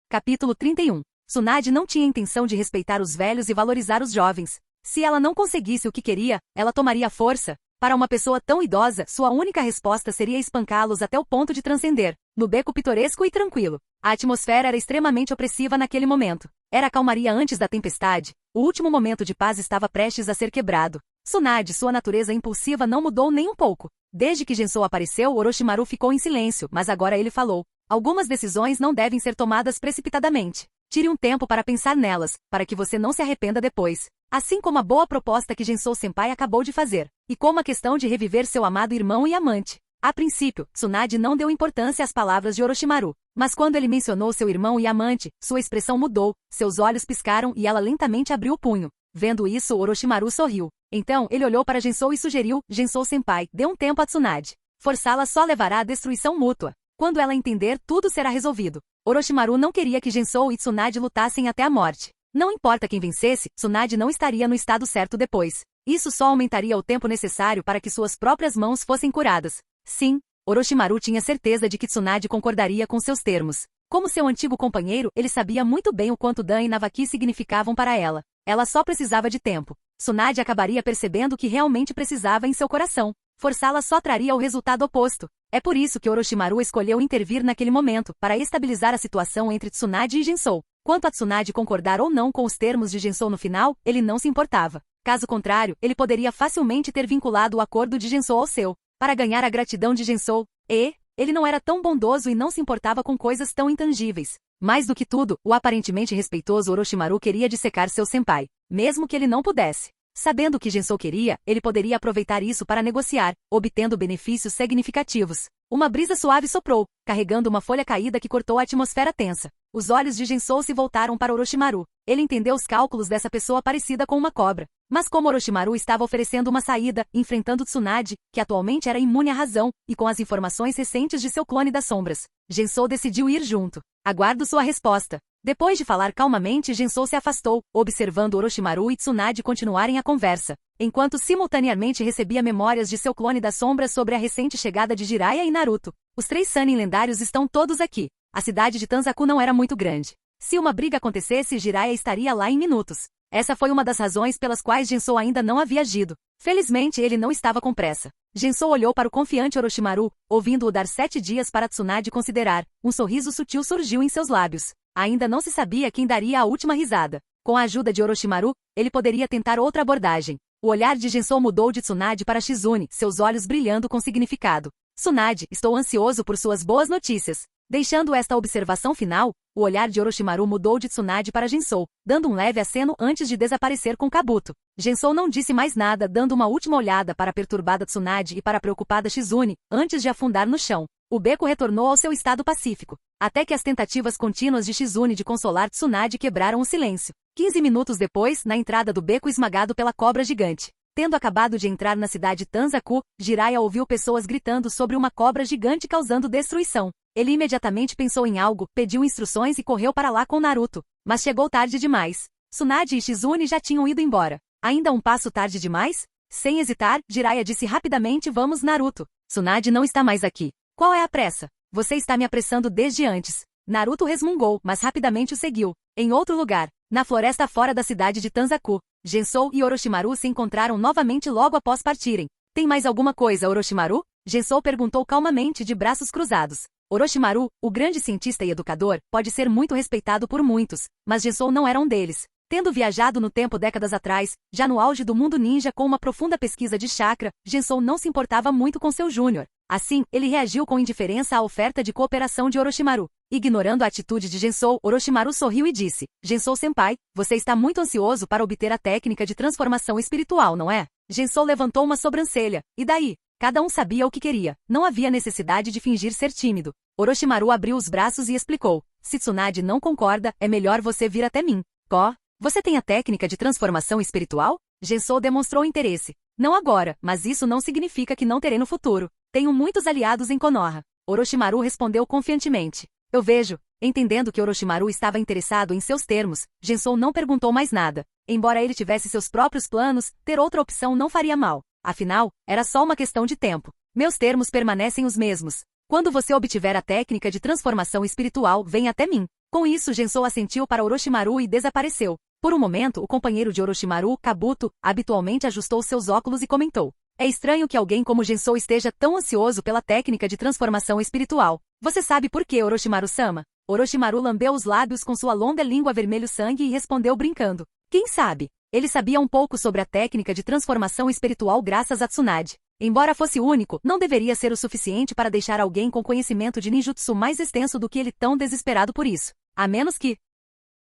S1: Capítulo 31. Tsunade não tinha intenção de respeitar os velhos e valorizar os jovens. Se ela não conseguisse o que queria, ela tomaria força. Para uma pessoa tão idosa, sua única resposta seria espancá-los até o ponto de transcender. No beco pitoresco e tranquilo. A atmosfera era extremamente opressiva naquele momento. Era a calmaria antes da tempestade. O último momento de paz estava prestes a ser quebrado. Tsunade, sua natureza impulsiva não mudou nem um pouco. Desde que Gensou apareceu, Orochimaru ficou em silêncio, mas agora ele falou. Algumas decisões não devem ser tomadas precipitadamente. Tire um tempo para pensar nelas, para que você não se arrependa depois. Assim como a boa proposta que Gensou Senpai acabou de fazer. E como a questão de reviver seu amado irmão e amante. A princípio, Tsunade não deu importância às palavras de Orochimaru. Mas quando ele mencionou seu irmão e amante, sua expressão mudou, seus olhos piscaram e ela lentamente abriu o punho. Vendo isso, Orochimaru sorriu. Então, ele olhou para Gensou e sugeriu: Gensou Senpai, dê um tempo a Tsunade. Forçá-la só levará à destruição mútua. Quando ela entender, tudo será resolvido. Orochimaru não queria que Gensou e Tsunade lutassem até a morte. Não importa quem vencesse, Tsunade não estaria no estado certo depois. Isso só aumentaria o tempo necessário para que suas próprias mãos fossem curadas. Sim, Orochimaru tinha certeza de que Tsunade concordaria com seus termos. Como seu antigo companheiro, ele sabia muito bem o quanto Dan e Navaki significavam para ela. Ela só precisava de tempo. Tsunade acabaria percebendo que realmente precisava em seu coração. Forçá-la só traria o resultado oposto. É por isso que Orochimaru escolheu intervir naquele momento, para estabilizar a situação entre Tsunade e Gensou. Quanto a Tsunade concordar ou não com os termos de Gensou no final, ele não se importava. Caso contrário, ele poderia facilmente ter vinculado o acordo de Gensou ao seu, para ganhar a gratidão de Gensou. Ele não era tão bondoso e não se importava com coisas tão intangíveis. Mais do que tudo, o aparentemente respeitoso Orochimaru queria dissecar seu senpai, mesmo que ele não pudesse. Sabendo o que Gensou queria, ele poderia aproveitar isso para negociar, obtendo benefícios significativos. Uma brisa suave soprou, carregando uma folha caída que cortou a atmosfera tensa. Os olhos de Gensou se voltaram para Orochimaru. Ele entendeu os cálculos dessa pessoa parecida com uma cobra. Mas como Orochimaru estava oferecendo uma saída, enfrentando Tsunade, que atualmente era imune à razão, e com as informações recentes de seu clone das sombras, Gensou decidiu ir junto. Aguardo sua resposta. Depois de falar calmamente, Gensou se afastou, observando Orochimaru e Tsunade continuarem a conversa, enquanto simultaneamente recebia memórias de seu clone das sombras sobre a recente chegada de Jiraiya e Naruto. Os 3 Sannin lendários estão todos aqui. A cidade de Tanzaku não era muito grande. Se uma briga acontecesse, Jiraiya estaria lá em minutos. Essa foi uma das razões pelas quais Gensou ainda não havia agido. Felizmente ele não estava com pressa. Gensou olhou para o confiante Orochimaru, ouvindo-o dar 7 dias para Tsunade considerar. Um sorriso sutil surgiu em seus lábios. Ainda não se sabia quem daria a última risada. Com a ajuda de Orochimaru, ele poderia tentar outra abordagem. O olhar de Gensou mudou de Tsunade para Shizune, seus olhos brilhando com significado. Tsunade, estou ansioso por suas boas notícias. Deixando esta observação final, o olhar de Orochimaru mudou de Tsunade para Gensou, dando um leve aceno antes de desaparecer com Kabuto. Gensou não disse mais nada, dando uma última olhada para a perturbada Tsunade e para a preocupada Shizune, antes de afundar no chão. o beco retornou ao seu estado pacífico, até que as tentativas contínuas de Shizune de consolar Tsunade quebraram o silêncio. 15 minutos depois, na entrada do beco esmagado pela cobra gigante. Tendo acabado de entrar na cidade Tanzaku, Jiraiya ouviu pessoas gritando sobre uma cobra gigante causando destruição. Ele imediatamente pensou em algo, pediu instruções e correu para lá com Naruto. Mas chegou tarde demais. Tsunade e Shizune já tinham ido embora. Ainda um passo tarde demais? Sem hesitar, Jiraiya disse rapidamente: vamos, Naruto. Tsunade não está mais aqui. Qual é a pressa? Você está me apressando desde antes. Naruto resmungou, mas rapidamente o seguiu. Em outro lugar, na floresta fora da cidade de Tanzaku, Gensou e Orochimaru se encontraram novamente logo após partirem. Tem mais alguma coisa, Orochimaru? Gensou perguntou calmamente de braços cruzados. Orochimaru, o grande cientista e educador, pode ser muito respeitado por muitos, mas Gensou não era um deles. Tendo viajado no tempo décadas atrás, já no auge do mundo ninja com uma profunda pesquisa de chakra, Gensou não se importava muito com seu júnior. Assim, ele reagiu com indiferença à oferta de cooperação de Orochimaru. Ignorando a atitude de Gensou, Orochimaru sorriu e disse: Gensou-senpai, você está muito ansioso para obter a técnica de transformação espiritual, não é? Gensou levantou uma sobrancelha. E daí? Cada um sabia o que queria. Não havia necessidade de fingir ser tímido. Orochimaru abriu os braços e explicou: se Tsunade não concorda, é melhor você vir até mim. Você tem a técnica de transformação espiritual? Gensou demonstrou interesse. Não agora, mas isso não significa que não terei no futuro. Tenho muitos aliados em Konoha. Orochimaru respondeu confiantemente. Eu vejo. Entendendo que Orochimaru estava interessado em seus termos, Gensou não perguntou mais nada. Embora ele tivesse seus próprios planos, ter outra opção não faria mal. Afinal, era só uma questão de tempo. Meus termos permanecem os mesmos. Quando você obtiver a técnica de transformação espiritual, vem até mim. Com isso, Gensou assentiu para Orochimaru e desapareceu. Por um momento, o companheiro de Orochimaru, Kabuto, habitualmente ajustou seus óculos e comentou: é estranho que alguém como Gensou esteja tão ansioso pela técnica de transformação espiritual. Você sabe por quê, Orochimaru-sama? Orochimaru lambeu os lábios com sua longa língua vermelho-sangue e respondeu brincando: quem sabe? Ele sabia um pouco sobre a técnica de transformação espiritual graças a Tsunade. Embora fosse único, não deveria ser o suficiente para deixar alguém com conhecimento de ninjutsu mais extenso do que ele tão desesperado por isso. A menos que...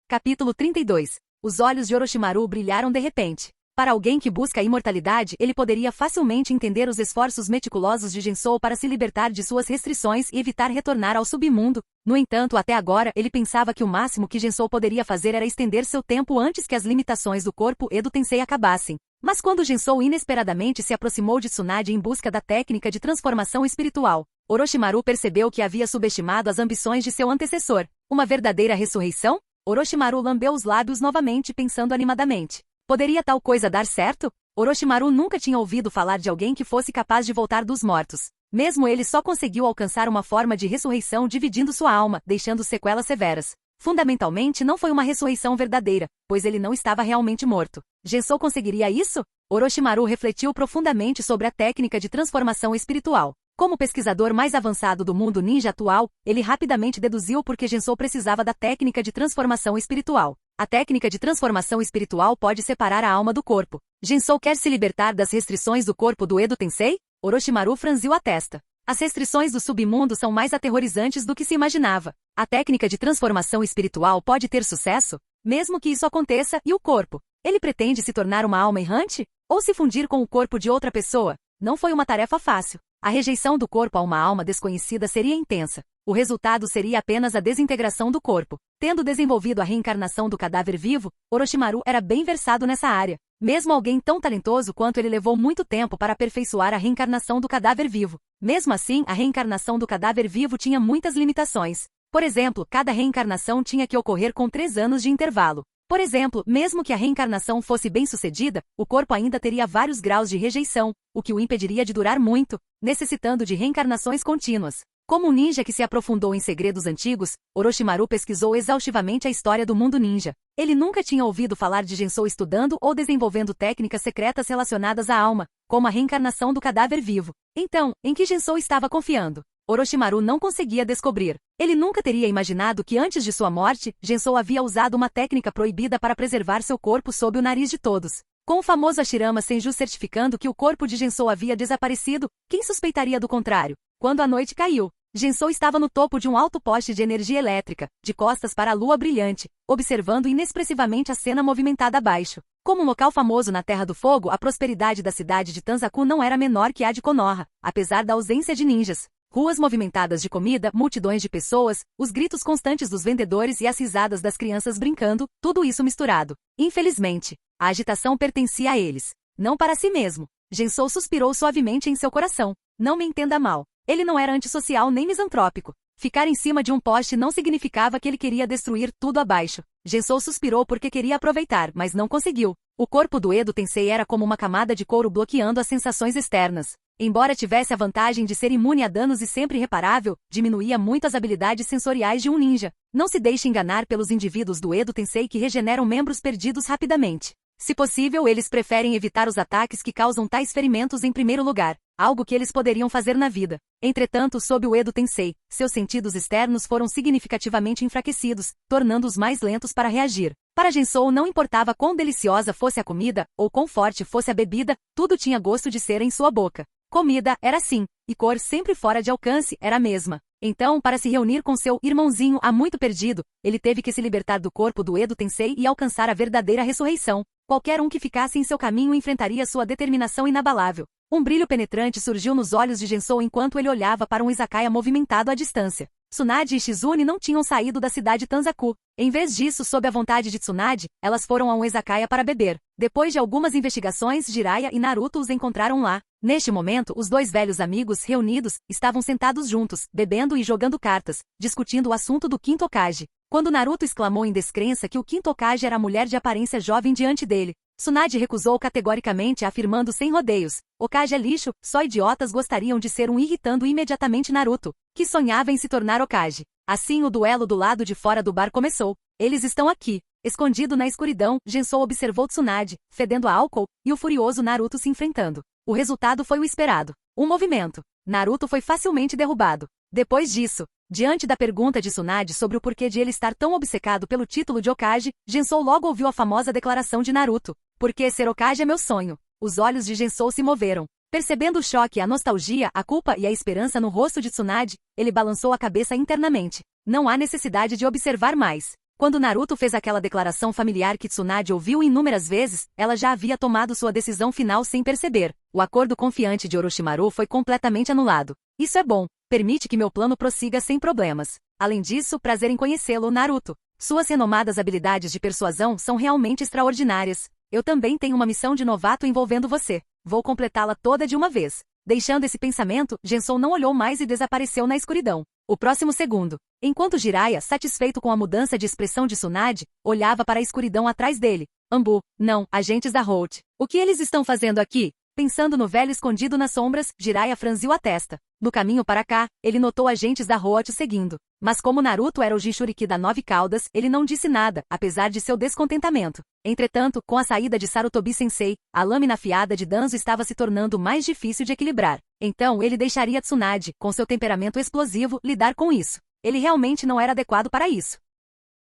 S1: Capítulo 32. Os olhos de Orochimaru brilharam de repente. Para alguém que busca a imortalidade, ele poderia facilmente entender os esforços meticulosos de Gensou para se libertar de suas restrições e evitar retornar ao submundo. No entanto, até agora, ele pensava que o máximo que Gensou poderia fazer era estender seu tempo antes que as limitações do corpo Edo Tensei acabassem. Mas quando Gensou inesperadamente se aproximou de Tsunade em busca da técnica de transformação espiritual, Orochimaru percebeu que havia subestimado as ambições de seu antecessor. Uma verdadeira ressurreição? Orochimaru lambeu os lábios novamente pensando animadamente. Poderia tal coisa dar certo? Orochimaru nunca tinha ouvido falar de alguém que fosse capaz de voltar dos mortos. Mesmo ele só conseguiu alcançar uma forma de ressurreição dividindo sua alma, deixando sequelas severas. Fundamentalmente não foi uma ressurreição verdadeira, pois ele não estava realmente morto. Gensou conseguiria isso? Orochimaru refletiu profundamente sobre a técnica de transformação espiritual. Como pesquisador mais avançado do mundo ninja atual, ele rapidamente deduziu por que Gensou precisava da técnica de transformação espiritual. A técnica de transformação espiritual pode separar a alma do corpo. Gensou quer se libertar das restrições do corpo do Edo Tensei? Orochimaru franziu a testa. As restrições do submundo são mais aterrorizantes do que se imaginava. A técnica de transformação espiritual pode ter sucesso? Mesmo que isso aconteça, e o corpo? Ele pretende se tornar uma alma errante? Ou se fundir com o corpo de outra pessoa? Não foi uma tarefa fácil. A rejeição do corpo a uma alma desconhecida seria intensa. O resultado seria apenas a desintegração do corpo. Tendo desenvolvido a reencarnação do cadáver vivo, Orochimaru era bem versado nessa área. Mesmo alguém tão talentoso quanto ele levou muito tempo para aperfeiçoar a reencarnação do cadáver vivo. Mesmo assim, a reencarnação do cadáver vivo tinha muitas limitações. Por exemplo, cada reencarnação tinha que ocorrer com 3 anos de intervalo. Por exemplo, mesmo que a reencarnação fosse bem-sucedida, o corpo ainda teria vários graus de rejeição, o que o impediria de durar muito, necessitando de reencarnações contínuas. Como um ninja que se aprofundou em segredos antigos, Orochimaru pesquisou exaustivamente a história do mundo ninja. Ele nunca tinha ouvido falar de Gensou estudando ou desenvolvendo técnicas secretas relacionadas à alma, como a reencarnação do cadáver vivo. Então, em que Gensou estava confiando? Orochimaru não conseguia descobrir. Ele nunca teria imaginado que antes de sua morte, Gensou havia usado uma técnica proibida para preservar seu corpo sob o nariz de todos. Com o famoso Hashirama Senju certificando que o corpo de Gensou havia desaparecido, quem suspeitaria do contrário? Quando a noite caiu, Gensou estava no topo de um alto poste de energia elétrica, de costas para a lua brilhante, observando inexpressivamente a cena movimentada abaixo. Como um local famoso na Terra do Fogo, a prosperidade da cidade de Tanzaku não era menor que a de Konoha, apesar da ausência de ninjas. Ruas movimentadas de comida, multidões de pessoas, os gritos constantes dos vendedores e as risadas das crianças brincando, tudo isso misturado. Infelizmente, a agitação pertencia a eles, não para si mesmo. Jensou suspirou suavemente em seu coração. Não me entenda mal. Ele não era antissocial nem misantrópico. Ficar em cima de um poste não significava que ele queria destruir tudo abaixo. Jensou suspirou porque queria aproveitar, mas não conseguiu. O corpo do Edo Tensei era como uma camada de couro bloqueando as sensações externas. Embora tivesse a vantagem de ser imune a danos e sempre irreparável, diminuía muito as habilidades sensoriais de um ninja. Não se deixe enganar pelos indivíduos do Edo Tensei que regeneram membros perdidos rapidamente. Se possível, eles preferem evitar os ataques que causam tais ferimentos em primeiro lugar, algo que eles poderiam fazer na vida. Entretanto, sob o Edo Tensei, seus sentidos externos foram significativamente enfraquecidos, tornando-os mais lentos para reagir. Para Jensou não importava quão deliciosa fosse a comida, ou quão forte fosse a bebida, tudo tinha gosto de ser em sua boca. Comida era assim, e cor sempre fora de alcance era a mesma. Então, para se reunir com seu irmãozinho há muito perdido, ele teve que se libertar do corpo do Edo Tensei e alcançar a verdadeira ressurreição. Qualquer um que ficasse em seu caminho enfrentaria sua determinação inabalável. Um brilho penetrante surgiu nos olhos de Jensou enquanto ele olhava para um izakaya movimentado à distância. Tsunade e Shizune não tinham saído da cidade Tanzaku. Em vez disso, sob a vontade de Tsunade, elas foram a um izakaya para beber. Depois de algumas investigações, Jiraiya e Naruto os encontraram lá. Neste momento, os dois velhos amigos, reunidos, estavam sentados juntos, bebendo e jogando cartas, discutindo o assunto do quinto Hokage. Quando Naruto exclamou em descrença que o quinto Hokage era a mulher de aparência jovem diante dele, Tsunade recusou categoricamente, afirmando sem rodeios: Hokage é lixo, só idiotas gostariam de ser um, irritando imediatamente Naruto, que sonhava em se tornar Hokage. Assim o duelo do lado de fora do bar começou. Eles estão aqui. Escondido na escuridão, Jensou observou Tsunade, fedendo a álcool, e o furioso Naruto se enfrentando. O resultado foi o esperado. Um movimento. Naruto foi facilmente derrubado. Depois disso, diante da pergunta de Tsunade sobre o porquê de ele estar tão obcecado pelo título de Hokage, Jensou logo ouviu a famosa declaração de Naruto: porque ser Hokage é meu sonho. Os olhos de Jensou se moveram. Percebendo o choque, a nostalgia, a culpa e a esperança no rosto de Tsunade, ele balançou a cabeça internamente. Não há necessidade de observar mais. Quando Naruto fez aquela declaração familiar que Tsunade ouviu inúmeras vezes, ela já havia tomado sua decisão final sem perceber. O acordo confiante de Orochimaru foi completamente anulado. Isso é bom. Permite que meu plano prossiga sem problemas. Além disso, prazer em conhecê-lo, Naruto. Suas renomadas habilidades de persuasão são realmente extraordinárias. Eu também tenho uma missão de novato envolvendo você. Vou completá-la toda de uma vez. Deixando esse pensamento, Jensou não olhou mais e desapareceu na escuridão. O próximo segundo, enquanto Jiraiya, satisfeito com a mudança de expressão de Tsunade, olhava para a escuridão atrás dele. Ambu, não, agentes da Holt. O que eles estão fazendo aqui? Pensando no velho escondido nas sombras, Jiraiya franziu a testa. No caminho para cá, ele notou agentes da Holt seguindo. Mas como Naruto era o Jinchuriki da 9 caudas, ele não disse nada, apesar de seu descontentamento. Entretanto, com a saída de Sarutobi Sensei, a lâmina afiada de Danzo estava se tornando mais difícil de equilibrar. Então ele deixaria Tsunade, com seu temperamento explosivo, lidar com isso. Ele realmente não era adequado para isso.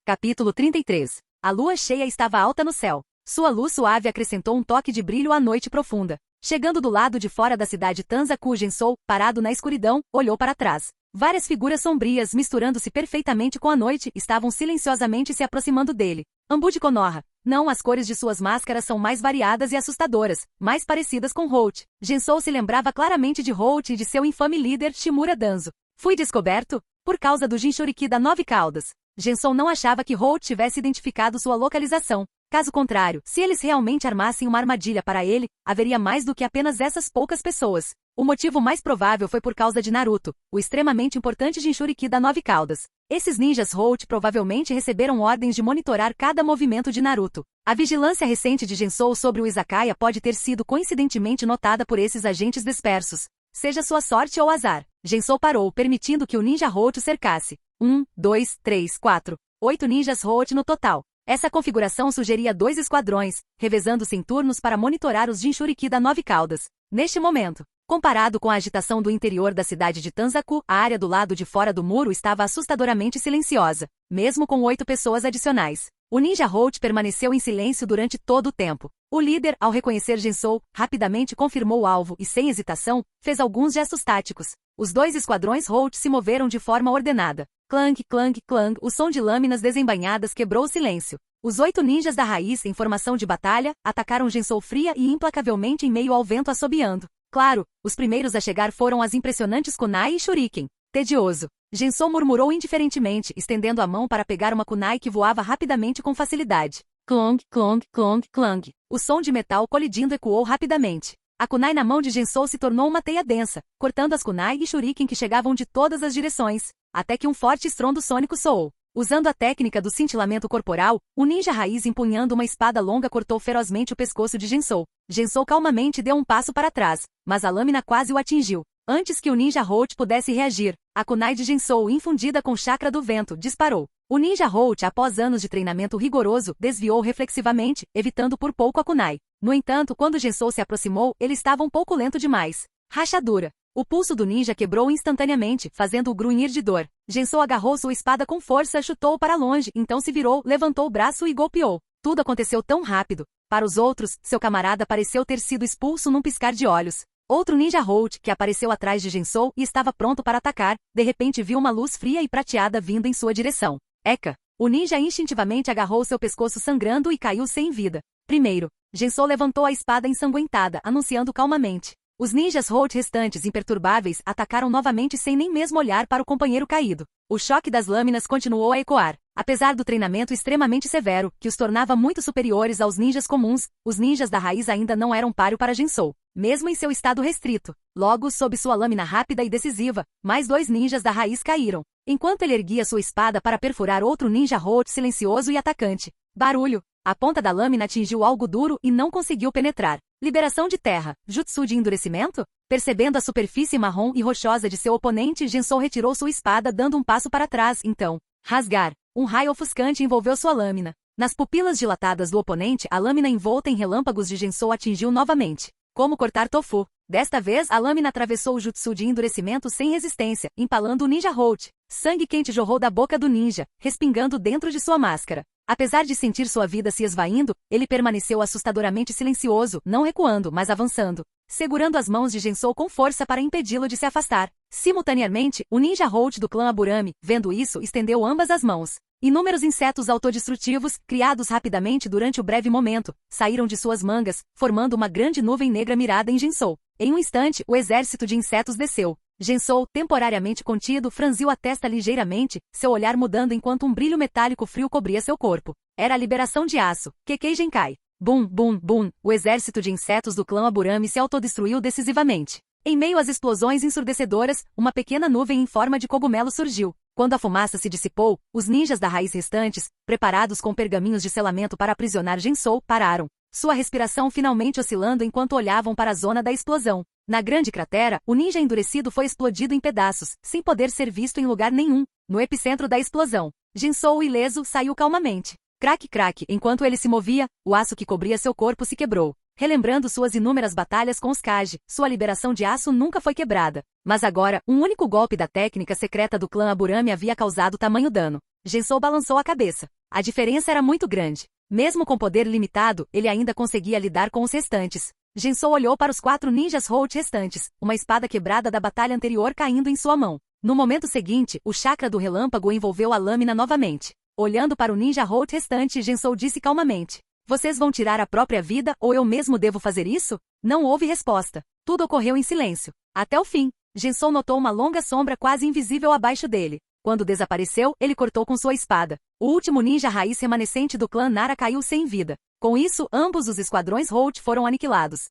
S1: Capítulo 33. A lua cheia estava alta no céu. Sua luz suave acrescentou um toque de brilho à noite profunda. Chegando do lado de fora da cidade Tanzaku, Jensou, parado na escuridão, olhou para trás. Várias figuras sombrias, misturando-se perfeitamente com a noite, estavam silenciosamente se aproximando dele. Ambu de Konoha. Não, as cores de suas máscaras são mais variadas e assustadoras, mais parecidas com Holt. Jensou se lembrava claramente de Holt e de seu infame líder, Shimura Danzo. Fui descoberto? Por causa do Jinchuriki da 9 caudas. Jensou não achava que Holt tivesse identificado sua localização. Caso contrário, se eles realmente armassem uma armadilha para ele, haveria mais do que apenas essas poucas pessoas. O motivo mais provável foi por causa de Naruto, o extremamente importante Jinchuriki da 9 caudas. Esses ninjas Holt provavelmente receberam ordens de monitorar cada movimento de Naruto. A vigilância recente de Jensou sobre o izakaya pode ter sido coincidentemente notada por esses agentes dispersos. Seja sua sorte ou azar. Jensou parou, permitindo que o ninja Holt o cercasse. 1, 2, 3, 4. 8 ninjas Holt no total. Essa configuração sugeria 2 esquadrões, revezando-se em turnos para monitorar os Jinchuriki da 9 caudas. Neste momento, comparado com a agitação do interior da cidade de Tanzaku, a área do lado de fora do muro estava assustadoramente silenciosa, mesmo com 8 pessoas adicionais. O ninja Holt permaneceu em silêncio durante todo o tempo. O líder, ao reconhecer Jensou, rapidamente confirmou o alvo e, sem hesitação, fez alguns gestos táticos. Os 2 esquadrões Holt se moveram de forma ordenada. Clang, clang, clang, o som de lâminas desembainhadas quebrou o silêncio. Os 8 ninjas da raiz, em formação de batalha, atacaram Jensou fria e implacavelmente em meio ao vento assobiando. Claro, os primeiros a chegar foram as impressionantes kunai e shuriken. Tedioso. Gensou murmurou indiferentemente, estendendo a mão para pegar uma kunai que voava rapidamente com facilidade. Clong, clong, clong, clang. O som de metal colidindo ecoou rapidamente. A kunai na mão de Gensou se tornou uma teia densa, cortando as kunai e shuriken que chegavam de todas as direções, até que um forte estrondo sônico soou. Usando a técnica do cintilamento corporal, o ninja raiz empunhando uma espada longa cortou ferozmente o pescoço de Gensou. Gensou calmamente deu um passo para trás, mas a lâmina quase o atingiu. Antes que o ninja Holt pudesse reagir, a kunai de Gensou, infundida com chakra do vento, disparou. O ninja Holt, após anos de treinamento rigoroso, desviou reflexivamente, evitando por pouco a kunai. No entanto, quando Gensou se aproximou, ele estava um pouco lento demais. Rachadura. O pulso do ninja quebrou instantaneamente, fazendo-o grunhir de dor. Gensou agarrou sua espada com força, chutou para longe, então se virou, levantou o braço e golpeou. Tudo aconteceu tão rápido. Para os outros, seu camarada pareceu ter sido expulso num piscar de olhos. Outro ninja Holt, que apareceu atrás de Gensou e estava pronto para atacar, de repente viu uma luz fria e prateada vindo em sua direção. Eca! O ninja instintivamente agarrou seu pescoço sangrando e caiu sem vida. Primeiro, Gensou levantou a espada ensanguentada, anunciando calmamente. Os ninjas Holt restantes imperturbáveis atacaram novamente sem nem mesmo olhar para o companheiro caído. O choque das lâminas continuou a ecoar. Apesar do treinamento extremamente severo, que os tornava muito superiores aos ninjas comuns, os ninjas da raiz ainda não eram páreo para Gensou, mesmo em seu estado restrito. Logo, sob sua lâmina rápida e decisiva, mais 2 ninjas da raiz caíram, enquanto ele erguia sua espada para perfurar outro ninja Holt silencioso e atacante. Barulho! A ponta da lâmina atingiu algo duro e não conseguiu penetrar. Liberação de terra. Jutsu de endurecimento? Percebendo a superfície marrom e rochosa de seu oponente, Gensou retirou sua espada dando um passo para trás, então. Rasgar. Um raio ofuscante envolveu sua lâmina. Nas pupilas dilatadas do oponente, a lâmina envolta em relâmpagos de Gensou atingiu novamente. Como cortar tofu. Desta vez, a lâmina atravessou o jutsu de endurecimento sem resistência, empalando o ninja Holt. Sangue quente jorrou da boca do ninja, respingando dentro de sua máscara. Apesar de sentir sua vida se esvaindo, ele permaneceu assustadoramente silencioso, não recuando, mas avançando, segurando as mãos de Gensou com força para impedi-lo de se afastar. Simultaneamente, o ninja Holt do clã Aburami, vendo isso, estendeu ambas as mãos. Inúmeros insetos autodestrutivos, criados rapidamente durante o breve momento, saíram de suas mangas, formando uma grande nuvem negra mirada em Gensou. Em um instante, o exército de insetos desceu. Gensou, temporariamente contido, franziu a testa ligeiramente, seu olhar mudando enquanto um brilho metálico frio cobria seu corpo. Era a liberação de aço. Kekei Genkai. Bum, bum, bum. O exército de insetos do clã Aburami se autodestruiu decisivamente. Em meio às explosões ensurdecedoras, uma pequena nuvem em forma de cogumelo surgiu. Quando a fumaça se dissipou, os ninjas da raiz restantes, preparados com pergaminhos de selamento para aprisionar Gensou, pararam. Sua respiração finalmente oscilando enquanto olhavam para a zona da explosão. Na grande cratera, o ninja endurecido foi explodido em pedaços, sem poder ser visto em lugar nenhum. No epicentro da explosão, Gensou, ileso, saiu calmamente. Craque, craque, enquanto ele se movia, o aço que cobria seu corpo se quebrou. Relembrando suas inúmeras batalhas com os Kage, sua liberação de aço nunca foi quebrada. Mas agora, um único golpe da técnica secreta do clã Aburami havia causado tamanho dano. Gensou balançou a cabeça. A diferença era muito grande. Mesmo com poder limitado, ele ainda conseguia lidar com os restantes. Gensou olhou para os 4 ninjas Holt restantes, uma espada quebrada da batalha anterior caindo em sua mão. No momento seguinte, o chakra do relâmpago envolveu a lâmina novamente. Olhando para o ninja Holt restante, Gensou disse calmamente: "Vocês vão tirar a própria vida ou eu mesmo devo fazer isso?" Não houve resposta. Tudo ocorreu em silêncio. Até o fim, Gensou notou uma longa sombra quase invisível abaixo dele. Quando desapareceu, ele cortou com sua espada. O último ninja raiz remanescente do clã Nara caiu sem vida. Com isso, ambos os esquadrões Holt foram aniquilados.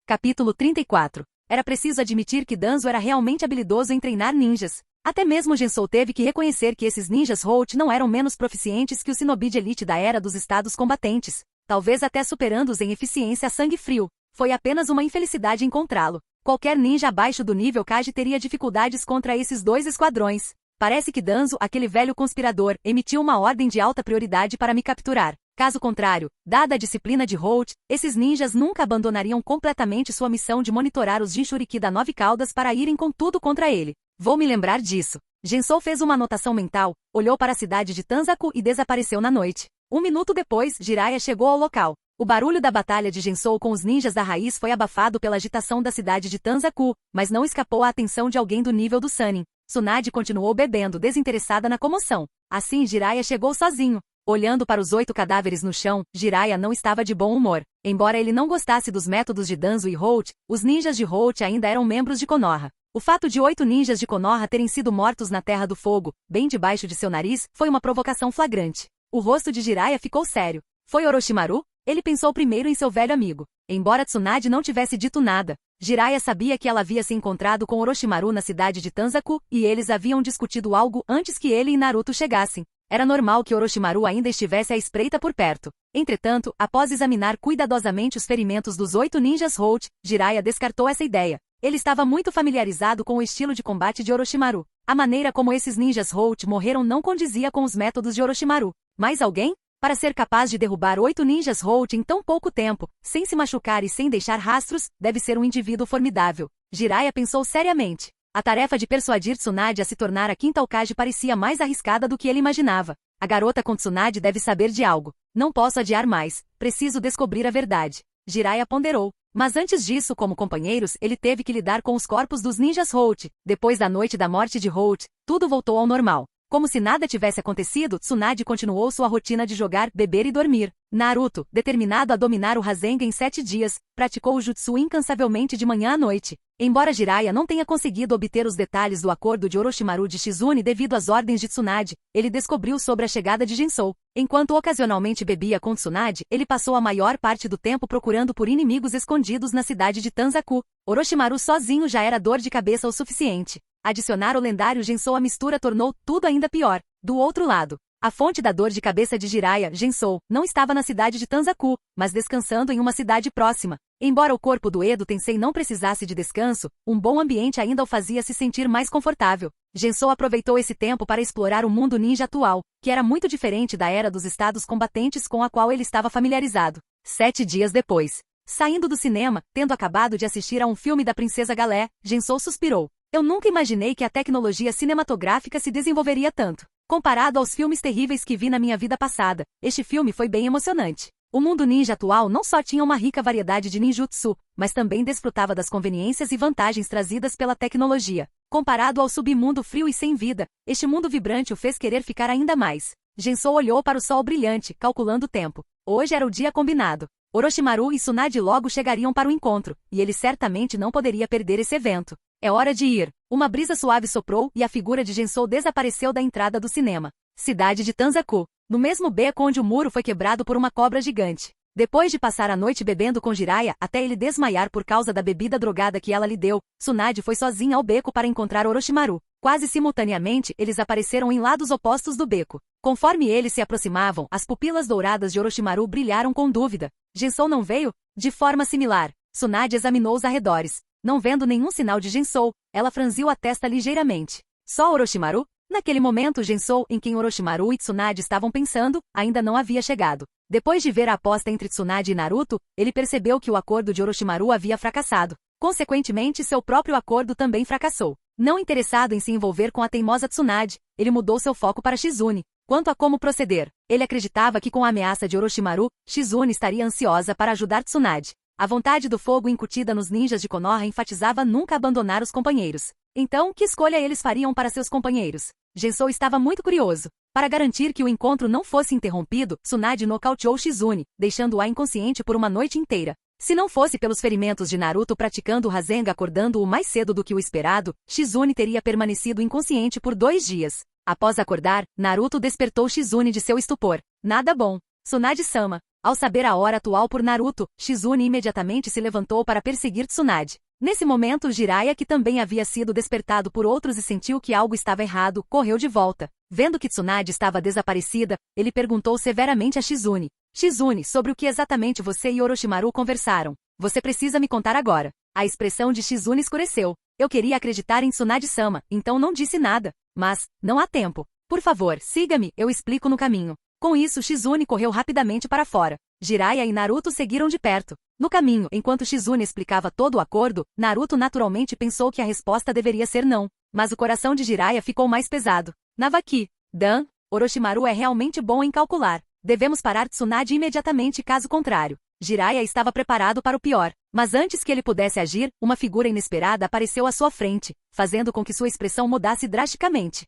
S1: Capítulo 34. Era preciso admitir que Danzo era realmente habilidoso em treinar ninjas. Até mesmo Gensou teve que reconhecer que esses ninjas Holt não eram menos proficientes que o shinobi de elite da era dos estados combatentes, talvez até superando-os em eficiência a sangue frio. Foi apenas uma infelicidade encontrá-lo. Qualquer ninja abaixo do nível Kage teria dificuldades contra esses 2 esquadrões. Parece que Danzo, aquele velho conspirador, emitiu uma ordem de alta prioridade para me capturar. Caso contrário, dada a disciplina de Holt, esses ninjas nunca abandonariam completamente sua missão de monitorar os Jinchuriki da 9 caudas para irem com tudo contra ele. Vou me lembrar disso. Gensou fez uma anotação mental, olhou para a cidade de Tanzaku e desapareceu na noite. 1 minuto depois, Jiraiya chegou ao local. O barulho da batalha de Gensou com os ninjas da raiz foi abafado pela agitação da cidade de Tanzaku, mas não escapou à atenção de alguém do nível do Sannin. Tsunade continuou bebendo, desinteressada na comoção. Assim Jiraiya chegou sozinho. Olhando para os 8 cadáveres no chão, Jiraiya não estava de bom humor. Embora ele não gostasse dos métodos de Danzo e Holt, os ninjas de Holt ainda eram membros de Konoha. O fato de 8 ninjas de Konoha terem sido mortos na Terra do Fogo, bem debaixo de seu nariz, foi uma provocação flagrante. O rosto de Jiraiya ficou sério. Foi Orochimaru? Ele pensou primeiro em seu velho amigo. Embora Tsunade não tivesse dito nada, Jiraiya sabia que ela havia se encontrado com Orochimaru na cidade de Tanzaku, e eles haviam discutido algo antes que ele e Naruto chegassem. Era normal que Orochimaru ainda estivesse à espreita por perto. Entretanto, após examinar cuidadosamente os ferimentos dos 8 ninjas Holt, Jiraiya descartou essa ideia. Ele estava muito familiarizado com o estilo de combate de Orochimaru. A maneira como esses ninjas Holt morreram não condizia com os métodos de Orochimaru. Mais alguém? Para ser capaz de derrubar 8 ninjas Holt em tão pouco tempo, sem se machucar e sem deixar rastros, deve ser um indivíduo formidável. Jiraiya pensou seriamente. A tarefa de persuadir Tsunade a se tornar a quinta Hokage parecia mais arriscada do que ele imaginava. A garota com Tsunade deve saber de algo. Não posso adiar mais. Preciso descobrir a verdade. Jiraiya ponderou. Mas antes disso, como companheiros, ele teve que lidar com os corpos dos ninjas Holt. Depois da noite da morte de Holt, tudo voltou ao normal. Como se nada tivesse acontecido, Tsunade continuou sua rotina de jogar, beber e dormir. Naruto, determinado a dominar o Rasengan em 7 dias, praticou o jutsu incansavelmente de manhã à noite. Embora Jiraiya não tenha conseguido obter os detalhes do acordo de Orochimaru de Shizune devido às ordens de Tsunade, ele descobriu sobre a chegada de Gensou. Enquanto ocasionalmente bebia com Tsunade, ele passou a maior parte do tempo procurando por inimigos escondidos na cidade de Tanzaku. Orochimaru sozinho já era dor de cabeça o suficiente. Adicionar o lendário Gensou à mistura tornou tudo ainda pior. Do outro lado, a fonte da dor de cabeça de Jiraiya, Gensou, não estava na cidade de Tanzaku, mas descansando em uma cidade próxima. Embora o corpo do Edo Tensei não precisasse de descanso, um bom ambiente ainda o fazia se sentir mais confortável. Gensou aproveitou esse tempo para explorar o mundo ninja atual, que era muito diferente da era dos estados combatentes com a qual ele estava familiarizado. 7 dias depois, saindo do cinema, tendo acabado de assistir a um filme da Princesa Galé, Gensou suspirou. Eu nunca imaginei que a tecnologia cinematográfica se desenvolveria tanto. Comparado aos filmes terríveis que vi na minha vida passada, este filme foi bem emocionante. O mundo ninja atual não só tinha uma rica variedade de ninjutsu, mas também desfrutava das conveniências e vantagens trazidas pela tecnologia. Comparado ao submundo frio e sem vida, este mundo vibrante o fez querer ficar ainda mais. Gensou olhou para o sol brilhante, calculando o tempo. Hoje era o dia combinado. Orochimaru e Tsunade logo chegariam para o encontro, e ele certamente não poderia perder esse evento. É hora de ir. Uma brisa suave soprou e a figura de Gensou desapareceu da entrada do cinema. Cidade de Tanzaku. No mesmo beco onde o muro foi quebrado por uma cobra gigante. Depois de passar a noite bebendo com Jiraiya até ele desmaiar por causa da bebida drogada que ela lhe deu, Tsunade foi sozinha ao beco para encontrar Orochimaru. Quase simultaneamente, eles apareceram em lados opostos do beco. Conforme eles se aproximavam, as pupilas douradas de Orochimaru brilharam com dúvida. Gensou não veio? De forma similar, Tsunade examinou os arredores. Não vendo nenhum sinal de Gensou, ela franziu a testa ligeiramente. Só Orochimaru? Naquele momento, Gensou, em quem Orochimaru e Tsunade estavam pensando, ainda não havia chegado. Depois de ver a aposta entre Tsunade e Naruto, ele percebeu que o acordo de Orochimaru havia fracassado. Consequentemente, seu próprio acordo também fracassou. Não interessado em se envolver com a teimosa Tsunade, ele mudou seu foco para Shizune. Quanto a como proceder, ele acreditava que com a ameaça de Orochimaru, Shizune estaria ansiosa para ajudar Tsunade. A vontade do fogo incutida nos ninjas de Konoha enfatizava nunca abandonar os companheiros. Então, que escolha eles fariam para seus companheiros? Gensou estava muito curioso. Para garantir que o encontro não fosse interrompido, Tsunade nocauteou Shizune, deixando-a inconsciente por uma noite inteira. Se não fosse pelos ferimentos de Naruto praticando o Rasengan acordando-o mais cedo do que o esperado, Shizune teria permanecido inconsciente por 2 dias. Após acordar, Naruto despertou Shizune de seu estupor. Nada bom. Tsunade-sama. Ao saber a hora atual por Naruto, Shizune imediatamente se levantou para perseguir Tsunade. Nesse momento, Jiraiya, que também havia sido despertado por outros e sentiu que algo estava errado, correu de volta. Vendo que Tsunade estava desaparecida, ele perguntou severamente a Shizune. Shizune, sobre o que exatamente você e Orochimaru conversaram? Você precisa me contar agora. A expressão de Shizune escureceu. Eu queria acreditar em Tsunade-sama, então não disse nada. Mas, não há tempo. Por favor, siga-me, eu explico no caminho. Com isso, Shizune correu rapidamente para fora. Jiraiya e Naruto seguiram de perto. No caminho, enquanto Shizune explicava todo o acordo, Naruto naturalmente pensou que a resposta deveria ser não. Mas o coração de Jiraiya ficou mais pesado. Navaki. Dan, Orochimaru é realmente bom em calcular. Devemos parar Tsunade imediatamente caso contrário. Jiraiya estava preparado para o pior. Mas antes que ele pudesse agir, uma figura inesperada apareceu à sua frente, fazendo com que sua expressão mudasse drasticamente.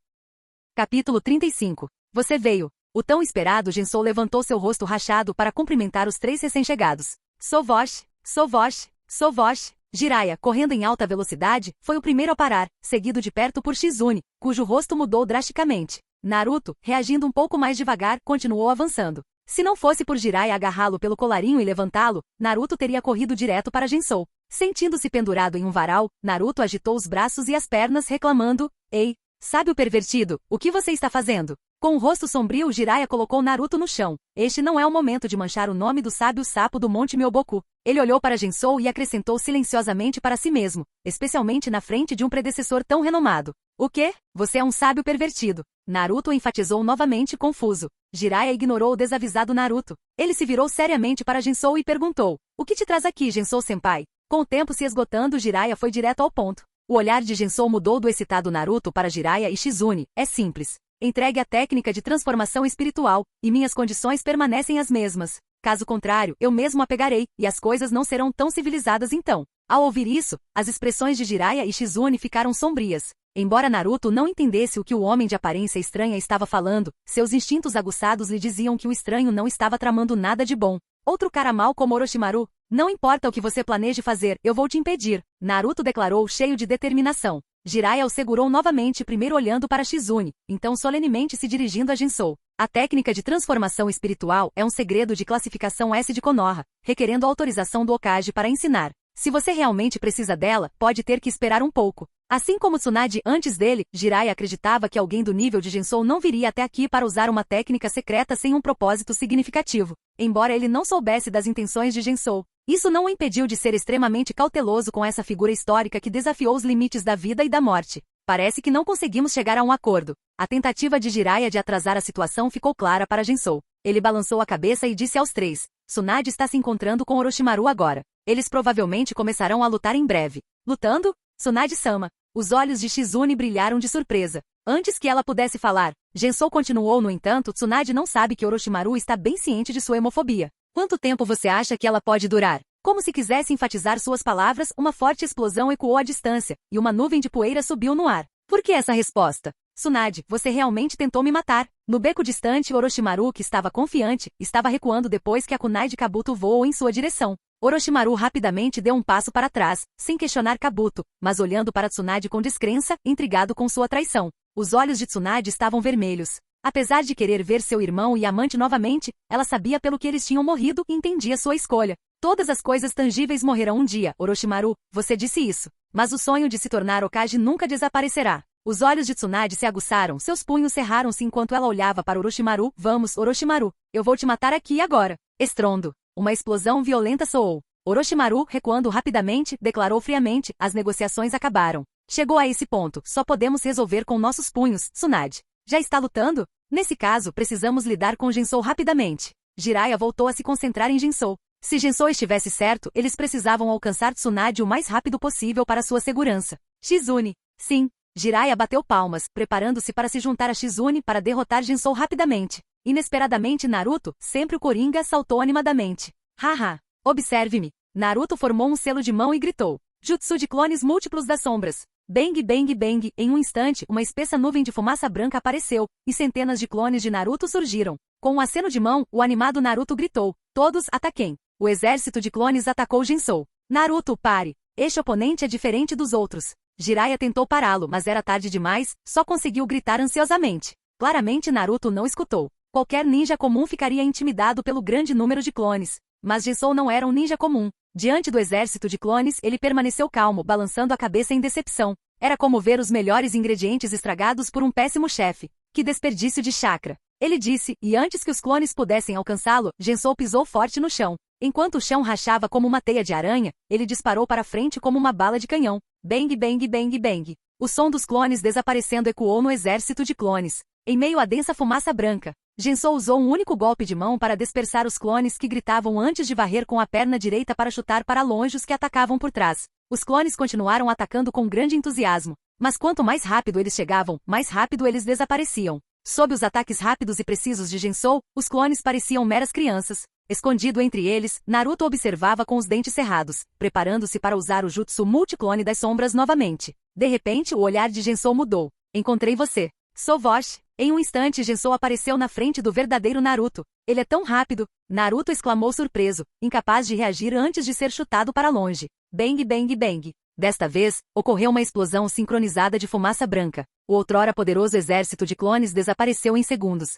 S1: Capítulo 35. Você veio. O tão esperado Gensou levantou seu rosto rachado para cumprimentar os 3 recém-chegados. Sou Vosh, sou Vosh, sou Vosh. Jiraiya, correndo em alta velocidade, foi o primeiro a parar, seguido de perto por Shizune, cujo rosto mudou drasticamente. Naruto, reagindo um pouco mais devagar, continuou avançando. Se não fosse por Jiraiya agarrá-lo pelo colarinho e levantá-lo, Naruto teria corrido direto para Gensou. Sentindo-se pendurado em um varal, Naruto agitou os braços e as pernas reclamando, Ei, sábio pervertido, o que você está fazendo? Com o rosto sombrio, Jiraiya colocou Naruto no chão. Este não é o momento de manchar o nome do sábio sapo do Monte Myoboku. Ele olhou para Gensou e acrescentou silenciosamente para si mesmo, especialmente na frente de um predecessor tão renomado. O quê? Você é um sábio pervertido. Naruto enfatizou novamente confuso. Jiraiya ignorou o desavisado Naruto. Ele se virou seriamente para Gensou e perguntou, O que te traz aqui, Gensou-senpai? Com o tempo se esgotando, Jiraiya foi direto ao ponto. O olhar de Gensou mudou do excitado Naruto para Jiraiya e Shizune. É simples. Entregue a técnica de transformação espiritual, e minhas condições permanecem as mesmas. Caso contrário, eu mesmo a pegarei, e as coisas não serão tão civilizadas então. Ao ouvir isso, as expressões de Jiraiya e Shizune ficaram sombrias. Embora Naruto não entendesse o que o homem de aparência estranha estava falando, seus instintos aguçados lhe diziam que o estranho não estava tramando nada de bom. Outro cara mau como Orochimaru? Não importa o que você planeje fazer, eu vou te impedir, Naruto declarou cheio de determinação. Jiraiya o segurou novamente, primeiro olhando para Shizune, então solenemente se dirigindo a Gensou. A técnica de transformação espiritual é um segredo de classificação S de Konoha, requerendo autorização do Hokage para ensinar. Se você realmente precisa dela, pode ter que esperar um pouco. Assim como Tsunade antes dele, Jiraiya acreditava que alguém do nível de Gensou não viria até aqui para usar uma técnica secreta sem um propósito significativo. Embora ele não soubesse das intenções de Gensou, isso não o impediu de ser extremamente cauteloso com essa figura histórica que desafiou os limites da vida e da morte. Parece que não conseguimos chegar a um acordo. A tentativa de Jiraiya de atrasar a situação ficou clara para Gensou. Ele balançou a cabeça e disse aos 3, Tsunade está se encontrando com Orochimaru agora. Eles provavelmente começarão a lutar em breve. Lutando? Tsunade-sama. Os olhos de Shizune brilharam de surpresa. Antes que ela pudesse falar, Gensou continuou. No entanto, Tsunade não sabe que Orochimaru está bem ciente de sua hemofobia. Quanto tempo você acha que ela pode durar? Como se quisesse enfatizar suas palavras, uma forte explosão ecoou à distância, e uma nuvem de poeira subiu no ar. Por que essa resposta? Tsunade, você realmente tentou me matar. No beco distante, Orochimaru, que estava confiante, estava recuando depois que a kunai de Kabuto voou em sua direção. Orochimaru rapidamente deu um passo para trás, sem questionar Kabuto, mas olhando para Tsunade com descrença, intrigado com sua traição. Os olhos de Tsunade estavam vermelhos. Apesar de querer ver seu irmão e amante novamente, ela sabia pelo que eles tinham morrido e entendia sua escolha. Todas as coisas tangíveis morrerão um dia, Orochimaru, você disse isso. Mas o sonho de se tornar Hokage nunca desaparecerá. Os olhos de Tsunade se aguçaram, seus punhos cerraram-se enquanto ela olhava para Orochimaru. Vamos, Orochimaru, eu vou te matar aqui e agora. Estrondo. Uma explosão violenta soou. Orochimaru, recuando rapidamente, declarou friamente, as negociações acabaram. Chegou a esse ponto, só podemos resolver com nossos punhos, Tsunade. Já está lutando? Nesse caso, precisamos lidar com Gensou rapidamente. Jiraiya voltou a se concentrar em Gensou. Se Gensou estivesse certo, eles precisavam alcançar Tsunade o mais rápido possível para sua segurança. Shizune. Sim. Jiraiya bateu palmas, preparando-se para se juntar a Shizune para derrotar Gensou rapidamente. Inesperadamente Naruto, sempre o Coringa, saltou animadamente. Haha. Observe-me. Naruto formou um selo de mão e gritou. Jutsu de clones múltiplos das sombras. Bang, bang, bang. Em um instante, uma espessa nuvem de fumaça branca apareceu, e centenas de clones de Naruto surgiram. Com um aceno de mão, o animado Naruto gritou. Todos ataquem. O exército de clones atacou Gensou. Naruto, pare. Este oponente é diferente dos outros. Jiraiya tentou pará-lo, mas era tarde demais, só conseguiu gritar ansiosamente. Claramente Naruto não escutou. Qualquer ninja comum ficaria intimidado pelo grande número de clones. Mas Gensou não era um ninja comum. Diante do exército de clones, ele permaneceu calmo, balançando a cabeça em decepção. Era como ver os melhores ingredientes estragados por um péssimo chefe. Que desperdício de chakra. Ele disse, e antes que os clones pudessem alcançá-lo, Gensou pisou forte no chão. Enquanto o chão rachava como uma teia de aranha, ele disparou para frente como uma bala de canhão. Bang, bang, bang, bang. O som dos clones desaparecendo ecoou no exército de clones. Em meio à densa fumaça branca, Gensou usou um único golpe de mão para dispersar os clones que gritavam antes de varrer com a perna direita para chutar para longe os que atacavam por trás. Os clones continuaram atacando com grande entusiasmo, mas quanto mais rápido eles chegavam, mais rápido eles desapareciam. Sob os ataques rápidos e precisos de Gensou, os clones pareciam meras crianças. Escondido entre eles, Naruto observava com os dentes cerrados, preparando-se para usar o jutsu multiclone das sombras novamente. De repente, o olhar de Gensou mudou. Encontrei você. Sou Vosh. Em um instante Gensou apareceu na frente do verdadeiro Naruto. Ele é tão rápido! Naruto exclamou surpreso, incapaz de reagir antes de ser chutado para longe. Bang bang bang. Desta vez, ocorreu uma explosão sincronizada de fumaça branca. O outrora poderoso exército de clones desapareceu em segundos.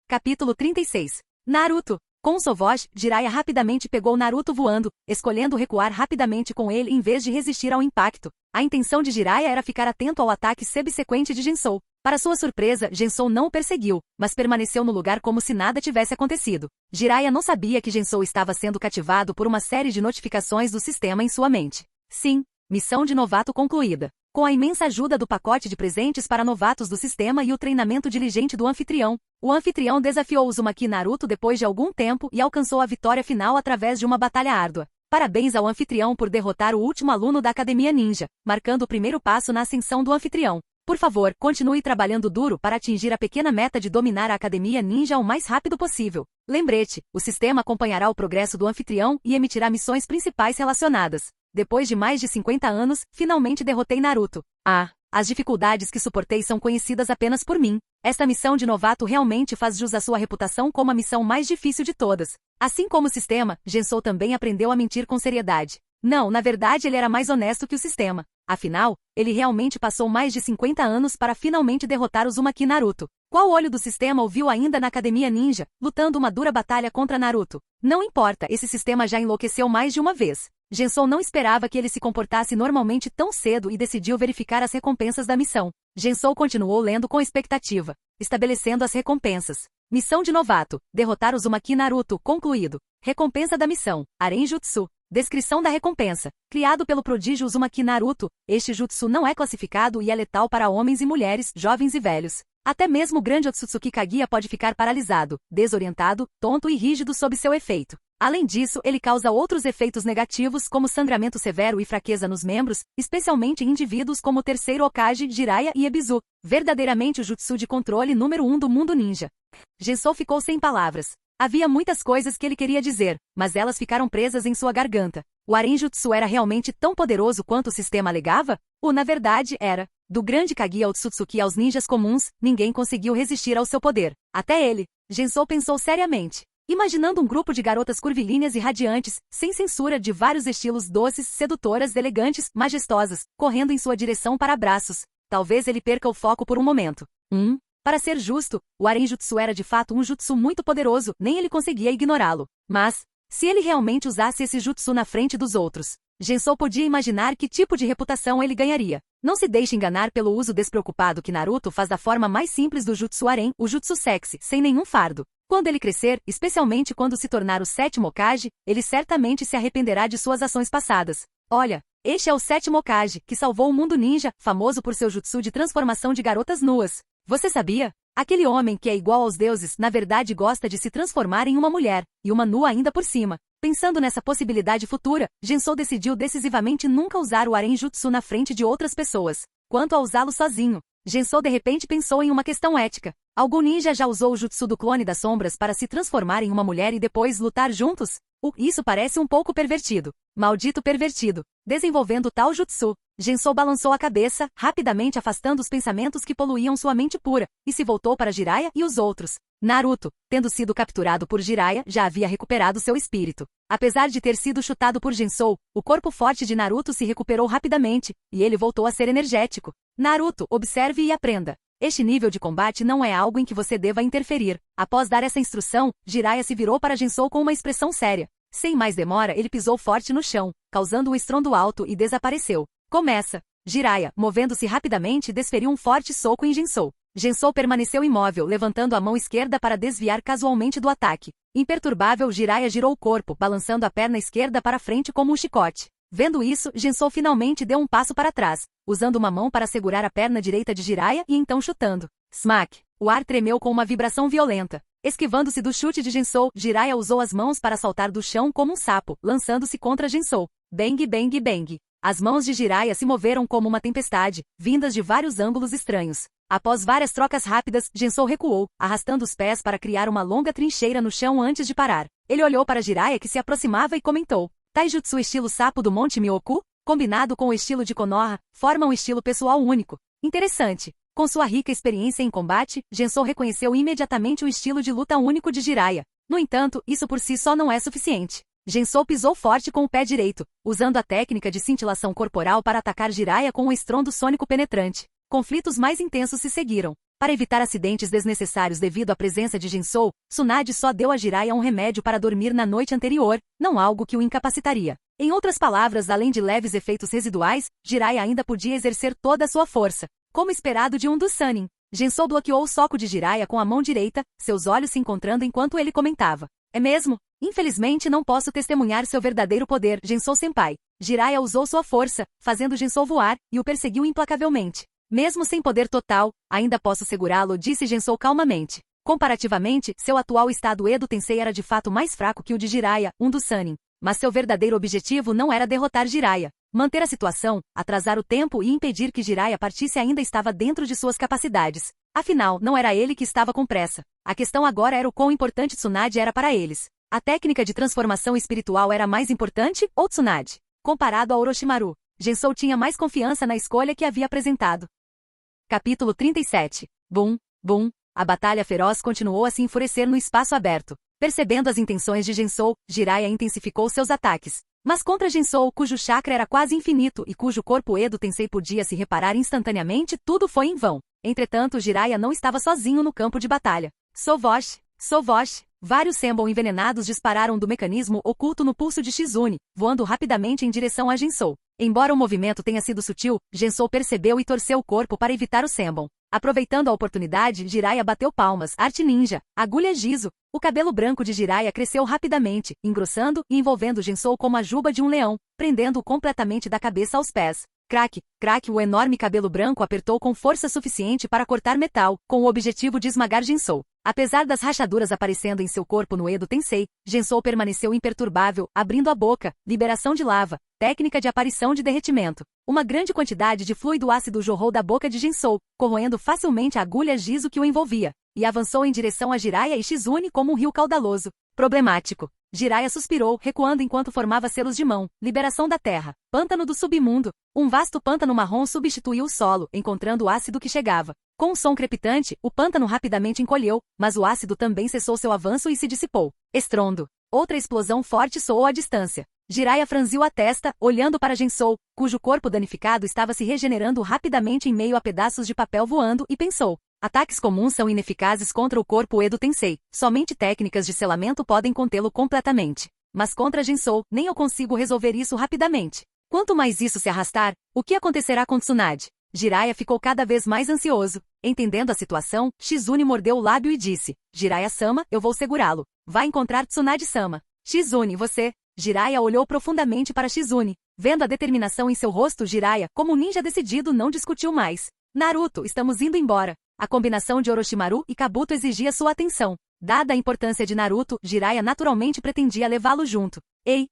S1: Capítulo 36. Naruto. Com o Sovosh, Jiraiya rapidamente pegou Naruto voando, escolhendo recuar rapidamente com ele em vez de resistir ao impacto. A intenção de Jiraiya era ficar atento ao ataque subsequente de Gensou. Para sua surpresa, Gensou não o perseguiu, mas permaneceu no lugar como se nada tivesse acontecido. Jiraiya não sabia que Gensou estava sendo cativado por uma série de notificações do sistema em sua mente. Sim, missão de novato concluída. Com a imensa ajuda do pacote de presentes para novatos do sistema e o treinamento diligente do anfitrião, o anfitrião desafiou Uzumaki Naruto depois de algum tempo e alcançou a vitória final através de uma batalha árdua. Parabéns ao anfitrião por derrotar o último aluno da Academia Ninja, marcando o primeiro passo na ascensão do anfitrião. Por favor, continue trabalhando duro para atingir a pequena meta de dominar a Academia Ninja o mais rápido possível. Lembrete, o sistema acompanhará o progresso do anfitrião e emitirá missões principais relacionadas. Depois de mais de 50 anos, finalmente derrotei Naruto. As dificuldades que suportei são conhecidas apenas por mim. Esta missão de novato realmente faz jus à sua reputação como a missão mais difícil de todas. Assim como o sistema, Gensou também aprendeu a mentir com seriedade. Não, na verdade ele era mais honesto que o sistema. Afinal, ele realmente passou mais de 50 anos para finalmente derrotar Uzumaki Naruto. Qual olho do sistema o viu ainda na Academia Ninja, lutando uma dura batalha contra Naruto? Não importa, esse sistema já enlouqueceu mais de uma vez. Gensou não esperava que ele se comportasse normalmente tão cedo e decidiu verificar as recompensas da missão. Gensou continuou lendo com expectativa, estabelecendo as recompensas. Missão de novato, derrotar Uzumaki Naruto, concluído. Recompensa da missão, Aren Jutsu. Descrição da recompensa. Criado pelo prodígio Uzumaki Naruto, este jutsu não é classificado e é letal para homens e mulheres, jovens e velhos. Até mesmo o grande Otsutsuki Kaguya pode ficar paralisado, desorientado, tonto e rígido sob seu efeito. Além disso, ele causa outros efeitos negativos como sangramento severo e fraqueza nos membros, especialmente em indivíduos como o terceiro Hokage, Jiraiya e Ebisu. Verdadeiramente o jutsu de controle número 1 do mundo ninja. Gensou ficou sem palavras. Havia muitas coisas que ele queria dizer, mas elas ficaram presas em sua garganta. O Aren Jutsu era realmente tão poderoso quanto o sistema alegava? Na verdade, era. Do grande Kaguya Otsutsuki aos ninjas comuns, ninguém conseguiu resistir ao seu poder. Até ele. Gensou pensou seriamente. Imaginando um grupo de garotas curvilíneas e radiantes, sem censura, de vários estilos doces, sedutoras, elegantes, majestosas, correndo em sua direção para abraços. Talvez ele perca o foco por um momento. Para ser justo, o Aren Jutsu era de fato um jutsu muito poderoso, nem ele conseguia ignorá-lo. Mas, se ele realmente usasse esse jutsu na frente dos outros, Gensou podia imaginar que tipo de reputação ele ganharia. Não se deixe enganar pelo uso despreocupado que Naruto faz da forma mais simples do jutsu Aren, o jutsu sexy, sem nenhum fardo. Quando ele crescer, especialmente quando se tornar o sétimo Hokage, ele certamente se arrependerá de suas ações passadas. Olha, este é o sétimo Hokage, que salvou o mundo ninja, famoso por seu jutsu de transformação de garotas nuas. Você sabia? Aquele homem que é igual aos deuses, na verdade gosta de se transformar em uma mulher, e uma nua ainda por cima. Pensando nessa possibilidade futura, Gensou decidiu decisivamente nunca usar o Aren Jutsu na frente de outras pessoas. Quanto a usá-lo sozinho, Gensou de repente pensou em uma questão ética. Algum ninja já usou o jutsu do clone das sombras para se transformar em uma mulher e depois lutar juntos? Isso parece um pouco pervertido. Maldito pervertido. Desenvolvendo tal jutsu, Gensou balançou a cabeça, rapidamente afastando os pensamentos que poluíam sua mente pura, e se voltou para Jiraiya e os outros. Naruto, tendo sido capturado por Jiraiya, já havia recuperado seu espírito. Apesar de ter sido chutado por Gensou, o corpo forte de Naruto se recuperou rapidamente, e ele voltou a ser energético. Naruto, observe e aprenda. Este nível de combate não é algo em que você deva interferir. Após dar essa instrução, Jiraiya se virou para Gensou com uma expressão séria. Sem mais demora, ele pisou forte no chão, causando um estrondo alto e desapareceu. Começa. Jiraiya, movendo-se rapidamente, desferiu um forte soco em Gensou. Gensou permaneceu imóvel, levantando a mão esquerda para desviar casualmente do ataque. Imperturbável, Jiraiya girou o corpo, balançando a perna esquerda para frente como um chicote. Vendo isso, Gensou finalmente deu um passo para trás, usando uma mão para segurar a perna direita de Jiraiya e então chutando. Smack! O ar tremeu com uma vibração violenta. Esquivando-se do chute de Gensou, Jiraiya usou as mãos para saltar do chão como um sapo, lançando-se contra Gensou. Bang bang bang! As mãos de Jiraiya se moveram como uma tempestade, vindas de vários ângulos estranhos. Após várias trocas rápidas, Gensou recuou, arrastando os pés para criar uma longa trincheira no chão antes de parar. Ele olhou para Jiraiya que se aproximava e comentou. Taijutsu estilo sapo do Monte Myoku, combinado com o estilo de Konoha, forma um estilo pessoal único. Interessante. Com sua rica experiência em combate, Gensou reconheceu imediatamente o estilo de luta único de Jiraiya. No entanto, isso por si só não é suficiente. Gensou pisou forte com o pé direito, usando a técnica de cintilação corporal para atacar Jiraiya com um estrondo sônico penetrante. Conflitos mais intensos se seguiram. Para evitar acidentes desnecessários devido à presença de Gensou, Tsunade só deu a Jiraiya um remédio para dormir na noite anterior, não algo que o incapacitaria. Em outras palavras, além de leves efeitos residuais, Jiraiya ainda podia exercer toda a sua força. Como esperado de um dos Sannin, Gensou bloqueou o soco de Jiraiya com a mão direita, seus olhos se encontrando enquanto ele comentava. É mesmo? Infelizmente não posso testemunhar seu verdadeiro poder, Gensou-senpai. Jiraiya usou sua força, fazendo Gensou voar, e o perseguiu implacavelmente. Mesmo sem poder total, ainda posso segurá-lo, disse Gensou calmamente. Comparativamente, seu atual estado Edo Tensei era de fato mais fraco que o de Jiraiya, um dos Sannin. Mas seu verdadeiro objetivo não era derrotar Jiraiya. Manter a situação, atrasar o tempo e impedir que Jiraiya partisse ainda estava dentro de suas capacidades. Afinal, não era ele que estava com pressa. A questão agora era o quão importante Tsunade era para eles. A técnica de transformação espiritual era mais importante, ou Tsunade? Comparado a Orochimaru, Gensou tinha mais confiança na escolha que havia apresentado. Capítulo 37. Bum, bum. A batalha feroz continuou a se enfurecer no espaço aberto. Percebendo as intenções de Gensou, Jiraiya intensificou seus ataques. Mas contra Gensou, cujo chakra era quase infinito e cujo corpo Edo Tensei podia se reparar instantaneamente, tudo foi em vão. Entretanto, Jiraiya não estava sozinho no campo de batalha. Sovosh! Sovosh! Vários Senbon envenenados dispararam do mecanismo oculto no pulso de Shizune, voando rapidamente em direção a Gensou. Embora o movimento tenha sido sutil, Gensou percebeu e torceu o corpo para evitar o Senbon. Aproveitando a oportunidade, Jiraiya bateu palmas, arte ninja, agulha Gizo. O cabelo branco de Jiraiya cresceu rapidamente, engrossando e envolvendo Gensou como a juba de um leão, prendendo-o completamente da cabeça aos pés. Crack, crack, o enorme cabelo branco apertou com força suficiente para cortar metal, com o objetivo de esmagar Gensou. Apesar das rachaduras aparecendo em seu corpo no Edo Tensei, Gensou permaneceu imperturbável, abrindo a boca, liberação de lava, técnica de aparição de derretimento. Uma grande quantidade de fluido ácido jorrou da boca de Gensou, corroendo facilmente a agulha Gizo que o envolvia, e avançou em direção a Jiraiya e Shizune como um rio caudaloso. Problemático. Jiraiya suspirou, recuando enquanto formava selos de mão. Liberação da terra. Pântano do submundo. Um vasto pântano marrom substituiu o solo, encontrando o ácido que chegava. Com um som crepitante, o pântano rapidamente encolheu, mas o ácido também cessou seu avanço e se dissipou. Estrondo. Outra explosão forte soou à distância. Jiraiya franziu a testa, olhando para Gensou, cujo corpo danificado estava se regenerando rapidamente em meio a pedaços de papel voando, e pensou. Ataques comuns são ineficazes contra o corpo Edo Tensei. Somente técnicas de selamento podem contê-lo completamente. Mas contra Gensou, nem eu consigo resolver isso rapidamente. Quanto mais isso se arrastar, o que acontecerá com Tsunade? Jiraiya ficou cada vez mais ansioso. Entendendo a situação, Shizune mordeu o lábio e disse, Jiraiya-sama, eu vou segurá-lo. Vai encontrar Tsunade-sama. Shizune, você... Jiraiya olhou profundamente para Shizune. Vendo a determinação em seu rosto, Jiraiya, como um ninja decidido, não discutiu mais. Naruto, estamos indo embora. A combinação de Orochimaru e Kabuto exigia sua atenção. Dada a importância de Naruto, Jiraiya naturalmente pretendia levá-lo junto. Ei,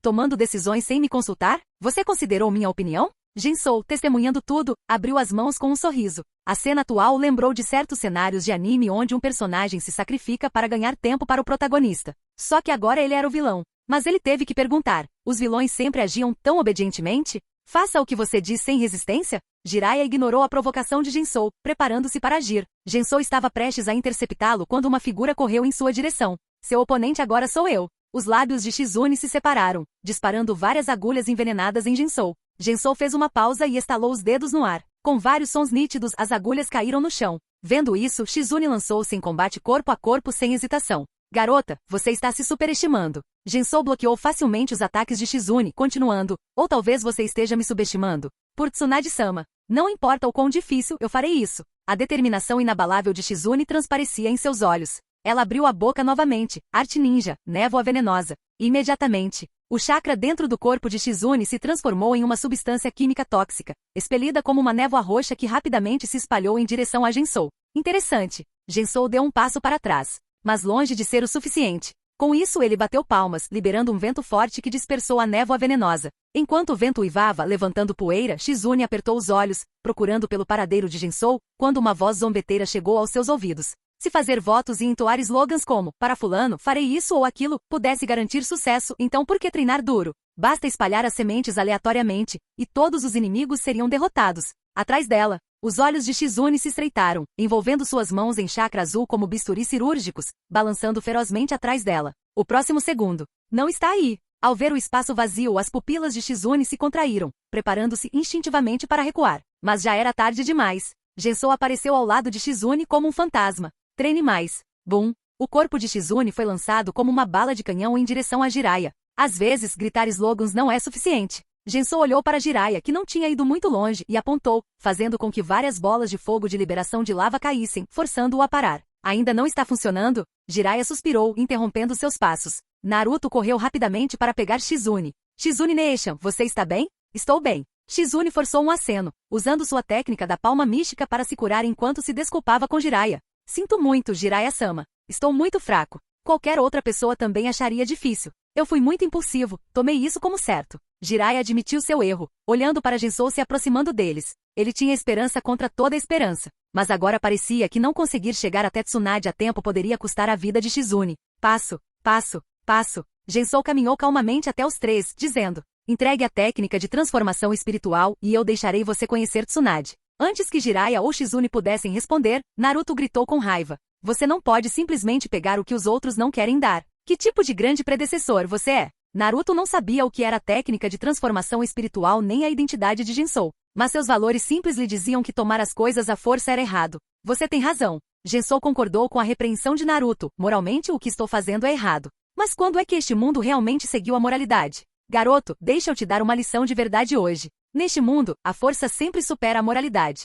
S1: tomando decisões sem me consultar? Você considerou minha opinião? Gensou, testemunhando tudo, abriu as mãos com um sorriso. A cena atual lembrou de certos cenários de anime onde um personagem se sacrifica para ganhar tempo para o protagonista. Só que agora ele era o vilão. Mas ele teve que perguntar, os vilões sempre agiam tão obedientemente? Faça o que você diz sem resistência? Jiraiya ignorou a provocação de Gensou, preparando-se para agir. Gensou estava prestes a interceptá-lo quando uma figura correu em sua direção. Seu oponente agora sou eu. Os lábios de Shizune se separaram, disparando várias agulhas envenenadas em Gensou. Gensou fez uma pausa e estalou os dedos no ar. Com vários sons nítidos, as agulhas caíram no chão. Vendo isso, Shizune lançou-se em combate corpo a corpo sem hesitação. Garota, você está se superestimando. Gensou bloqueou facilmente os ataques de Shizune, continuando, ou talvez você esteja me subestimando. Por Tsunade-sama. Não importa o quão difícil, eu farei isso. A determinação inabalável de Shizune transparecia em seus olhos. Ela abriu a boca novamente, arte ninja, névoa venenosa. Imediatamente, o chakra dentro do corpo de Shizune se transformou em uma substância química tóxica, expelida como uma névoa roxa que rapidamente se espalhou em direção a Gensou. Interessante. Gensou deu um passo para trás. Mas longe de ser o suficiente. Com isso ele bateu palmas, liberando um vento forte que dispersou a névoa venenosa. Enquanto o vento uivava, levantando poeira, Shizune apertou os olhos, procurando pelo paradeiro de Gensou, quando uma voz zombeteira chegou aos seus ouvidos. Se fazer votos e entoar slogans como, para fulano, farei isso ou aquilo, pudesse garantir sucesso, então por que treinar duro? Basta espalhar as sementes aleatoriamente, e todos os inimigos seriam derrotados. Atrás dela, os olhos de Shizune se estreitaram, envolvendo suas mãos em chakra azul como bisturis cirúrgicos, balançando ferozmente atrás dela. O próximo segundo. Não está aí. Ao ver o espaço vazio, as pupilas de Shizune se contraíram, preparando-se instintivamente para recuar. Mas já era tarde demais. Gensou apareceu ao lado de Shizune como um fantasma. Treine mais. Bum! O corpo de Shizune foi lançado como uma bala de canhão em direção a Jiraiya. Às vezes, gritar slogans não é suficiente. Gensou olhou para Jiraiya, que não tinha ido muito longe, e apontou, fazendo com que várias bolas de fogo de liberação de lava caíssem, forçando-o a parar. Ainda não está funcionando? Jiraiya suspirou, interrompendo seus passos. Naruto correu rapidamente para pegar Shizune. Shizune Neishan, você está bem? Estou bem. Shizune forçou um aceno, usando sua técnica da palma mística para se curar enquanto se desculpava com Jiraiya. Sinto muito, Jiraiya-sama. Estou muito fraco. Qualquer outra pessoa também acharia difícil. Eu fui muito impulsivo, tomei isso como certo. Jiraiya admitiu seu erro, olhando para Gensou se aproximando deles. Ele tinha esperança contra toda a esperança. Mas agora parecia que não conseguir chegar até Tsunade a tempo poderia custar a vida de Shizune. Passo, passo, passo. Gensou caminhou calmamente até os três, dizendo: entregue a técnica de transformação espiritual e eu deixarei você conhecer Tsunade. Antes que Jiraiya ou Shizune pudessem responder, Naruto gritou com raiva. Você não pode simplesmente pegar o que os outros não querem dar. Que tipo de grande predecessor você é? Naruto não sabia o que era a técnica de transformação espiritual nem a identidade de Gensou. Mas seus valores simples lhe diziam que tomar as coisas à força era errado. Você tem razão. Gensou concordou com a repreensão de Naruto. Moralmente, o que estou fazendo é errado. Mas quando é que este mundo realmente seguiu a moralidade? Garoto, deixa eu te dar uma lição de verdade hoje. Neste mundo, a força sempre supera a moralidade.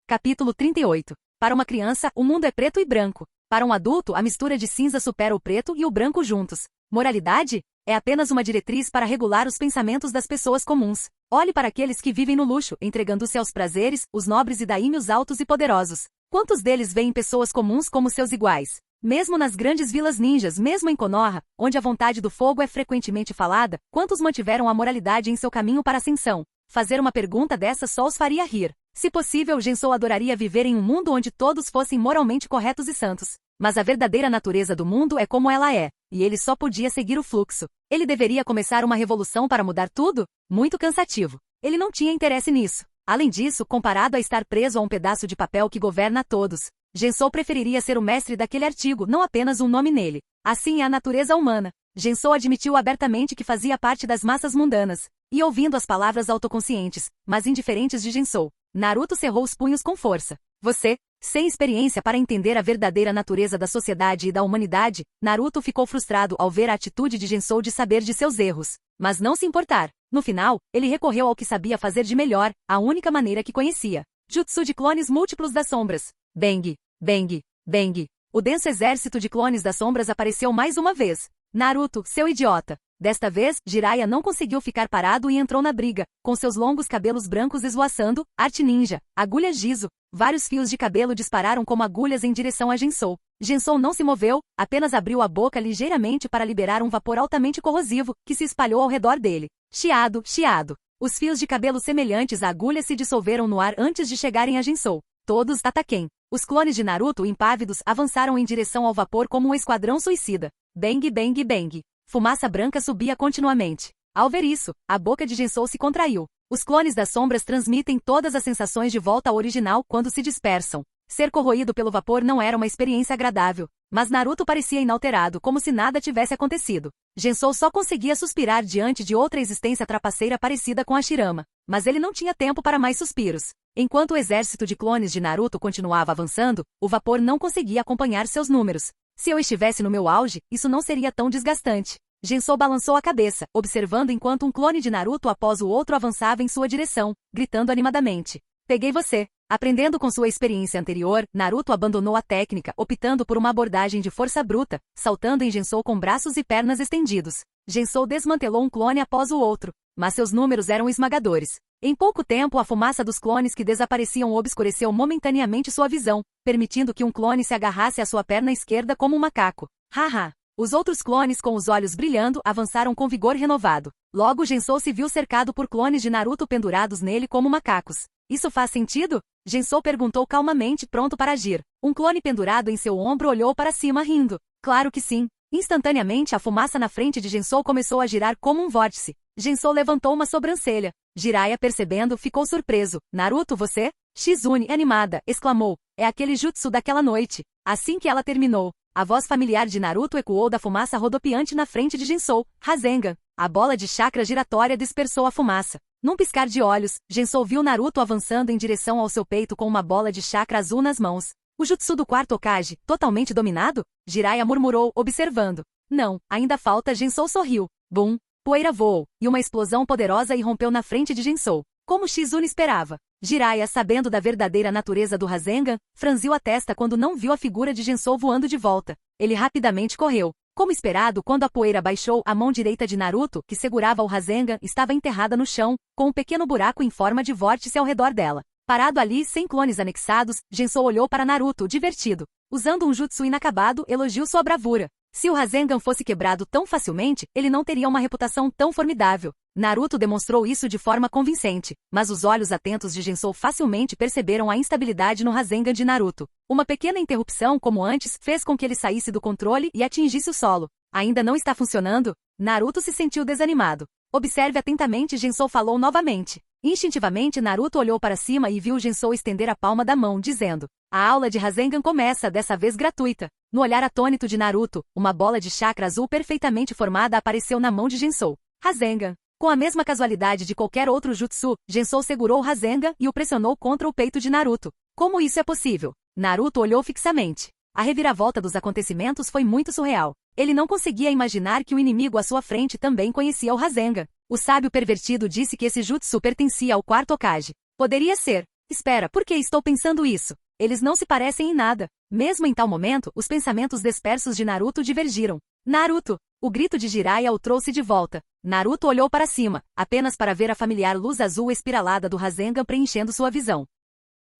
S1: Capítulo 38. Para uma criança, o mundo é preto e branco. Para um adulto, a mistura de cinza supera o preto e o branco juntos. Moralidade? É apenas uma diretriz para regular os pensamentos das pessoas comuns. Olhe para aqueles que vivem no luxo, entregando-se aos prazeres, os nobres e daímios altos e poderosos. Quantos deles veem pessoas comuns como seus iguais? Mesmo nas grandes vilas ninjas, mesmo em Konoha, onde a vontade do fogo é frequentemente falada, quantos mantiveram a moralidade em seu caminho para a ascensão? Fazer uma pergunta dessa só os faria rir. Se possível, Gensou adoraria viver em um mundo onde todos fossem moralmente corretos e santos. Mas a verdadeira natureza do mundo é como ela é, e ele só podia seguir o fluxo. Ele deveria começar uma revolução para mudar tudo? Muito cansativo. Ele não tinha interesse nisso. Além disso, comparado a estar preso a um pedaço de papel que governa a todos, Gensou preferiria ser o mestre daquele artigo, não apenas um nome nele. Assim é a natureza humana. Gensou admitiu abertamente que fazia parte das massas mundanas, e ouvindo as palavras autoconscientes, mas indiferentes de Gensou, Naruto cerrou os punhos com força. Você, sem experiência para entender a verdadeira natureza da sociedade e da humanidade, Naruto ficou frustrado ao ver a atitude de Gensou de saber de seus erros, mas não se importar. No final, ele recorreu ao que sabia fazer de melhor, a única maneira que conhecia. Jutsu de clones múltiplos das sombras. Bang, bang, bang. O denso exército de clones das sombras apareceu mais uma vez. Naruto, seu idiota. Desta vez, Jiraiya não conseguiu ficar parado e entrou na briga, com seus longos cabelos brancos esvoaçando, arte ninja, agulha Gizo. Vários fios de cabelo dispararam como agulhas em direção a Gensou. Gensou não se moveu, apenas abriu a boca ligeiramente para liberar um vapor altamente corrosivo, que se espalhou ao redor dele. Chiado, chiado. Os fios de cabelo semelhantes a agulhas se dissolveram no ar antes de chegarem a Gensou. Todos ataquem. Os clones de Naruto, impávidos, avançaram em direção ao vapor como um esquadrão suicida. Bang, bang, bang. Fumaça branca subia continuamente. Ao ver isso, a boca de Gensou se contraiu. Os clones das sombras transmitem todas as sensações de volta ao original quando se dispersam. Ser corroído pelo vapor não era uma experiência agradável, mas Naruto parecia inalterado, como se nada tivesse acontecido. Gensou só conseguia suspirar diante de outra existência trapaceira parecida com a Shirama, mas ele não tinha tempo para mais suspiros. Enquanto o exército de clones de Naruto continuava avançando, o vapor não conseguia acompanhar seus números. Se eu estivesse no meu auge, isso não seria tão desgastante. Gensou balançou a cabeça, observando enquanto um clone de Naruto após o outro avançava em sua direção, gritando animadamente. Peguei você. Aprendendo com sua experiência anterior, Naruto abandonou a técnica, optando por uma abordagem de força bruta, saltando em Gensou com braços e pernas estendidos. Gensou desmantelou um clone após o outro, mas seus números eram esmagadores. Em pouco tempo, a fumaça dos clones que desapareciam obscureceu momentaneamente sua visão, permitindo que um clone se agarrasse à sua perna esquerda como um macaco. Haha! Os outros clones com os olhos brilhando avançaram com vigor renovado. Logo Gensou se viu cercado por clones de Naruto pendurados nele como macacos. Isso faz sentido? Gensou perguntou calmamente, pronto para agir. Um clone pendurado em seu ombro olhou para cima rindo. Claro que sim. Instantaneamente a fumaça na frente de Gensou começou a girar como um vórtice. Gensou levantou uma sobrancelha. Jiraiya, percebendo, ficou surpreso. Naruto, você? Shizune, animada, exclamou. É aquele jutsu daquela noite. Assim que ela terminou, a voz familiar de Naruto ecoou da fumaça rodopiante na frente de Gensou. Rasengan. A bola de chakra giratória dispersou a fumaça. Num piscar de olhos, Gensou viu Naruto avançando em direção ao seu peito com uma bola de chakra azul nas mãos. O jutsu do quarto Hokage, totalmente dominado? Jiraiya murmurou, observando. Não, ainda falta. Gensou sorriu. Bum! Poeira voou, e uma explosão poderosa irrompeu na frente de Gensou. Como Shizune esperava. Jiraiya, sabendo da verdadeira natureza do Rasengan, franziu a testa quando não viu a figura de Gensou voando de volta. Ele rapidamente correu. Como esperado, quando a poeira baixou, a mão direita de Naruto, que segurava o Rasengan, estava enterrada no chão, com um pequeno buraco em forma de vórtice ao redor dela. Parado ali, sem clones anexados, Gensou olhou para Naruto, divertido. Usando um jutsu inacabado, elogiou sua bravura. Se o Rasengan fosse quebrado tão facilmente, ele não teria uma reputação tão formidável. Naruto demonstrou isso de forma convincente, mas os olhos atentos de Gensou facilmente perceberam a instabilidade no Rasengan de Naruto. Uma pequena interrupção, como antes, fez com que ele saísse do controle e atingisse o solo. Ainda não está funcionando? Naruto se sentiu desanimado. Observe atentamente, Gensou falou novamente. Instintivamente, Naruto olhou para cima e viu Gensou estender a palma da mão, dizendo: a aula de Rasengan começa, dessa vez gratuita. No olhar atônito de Naruto, uma bola de chakra azul perfeitamente formada apareceu na mão de Gensou. Rasengan. Com a mesma casualidade de qualquer outro jutsu, Gensou segurou o Rasengan e o pressionou contra o peito de Naruto. Como isso é possível? Naruto olhou fixamente. A reviravolta dos acontecimentos foi muito surreal. Ele não conseguia imaginar que o inimigo à sua frente também conhecia o Rasengan. O sábio pervertido disse que esse jutsu pertencia ao quarto Hokage. Poderia ser. Espera, por que estou pensando isso? Eles não se parecem em nada. Mesmo em tal momento, os pensamentos dispersos de Naruto divergiram. Naruto! O grito de Jiraiya o trouxe de volta. Naruto olhou para cima, apenas para ver a familiar luz azul espiralada do Rasengan preenchendo sua visão.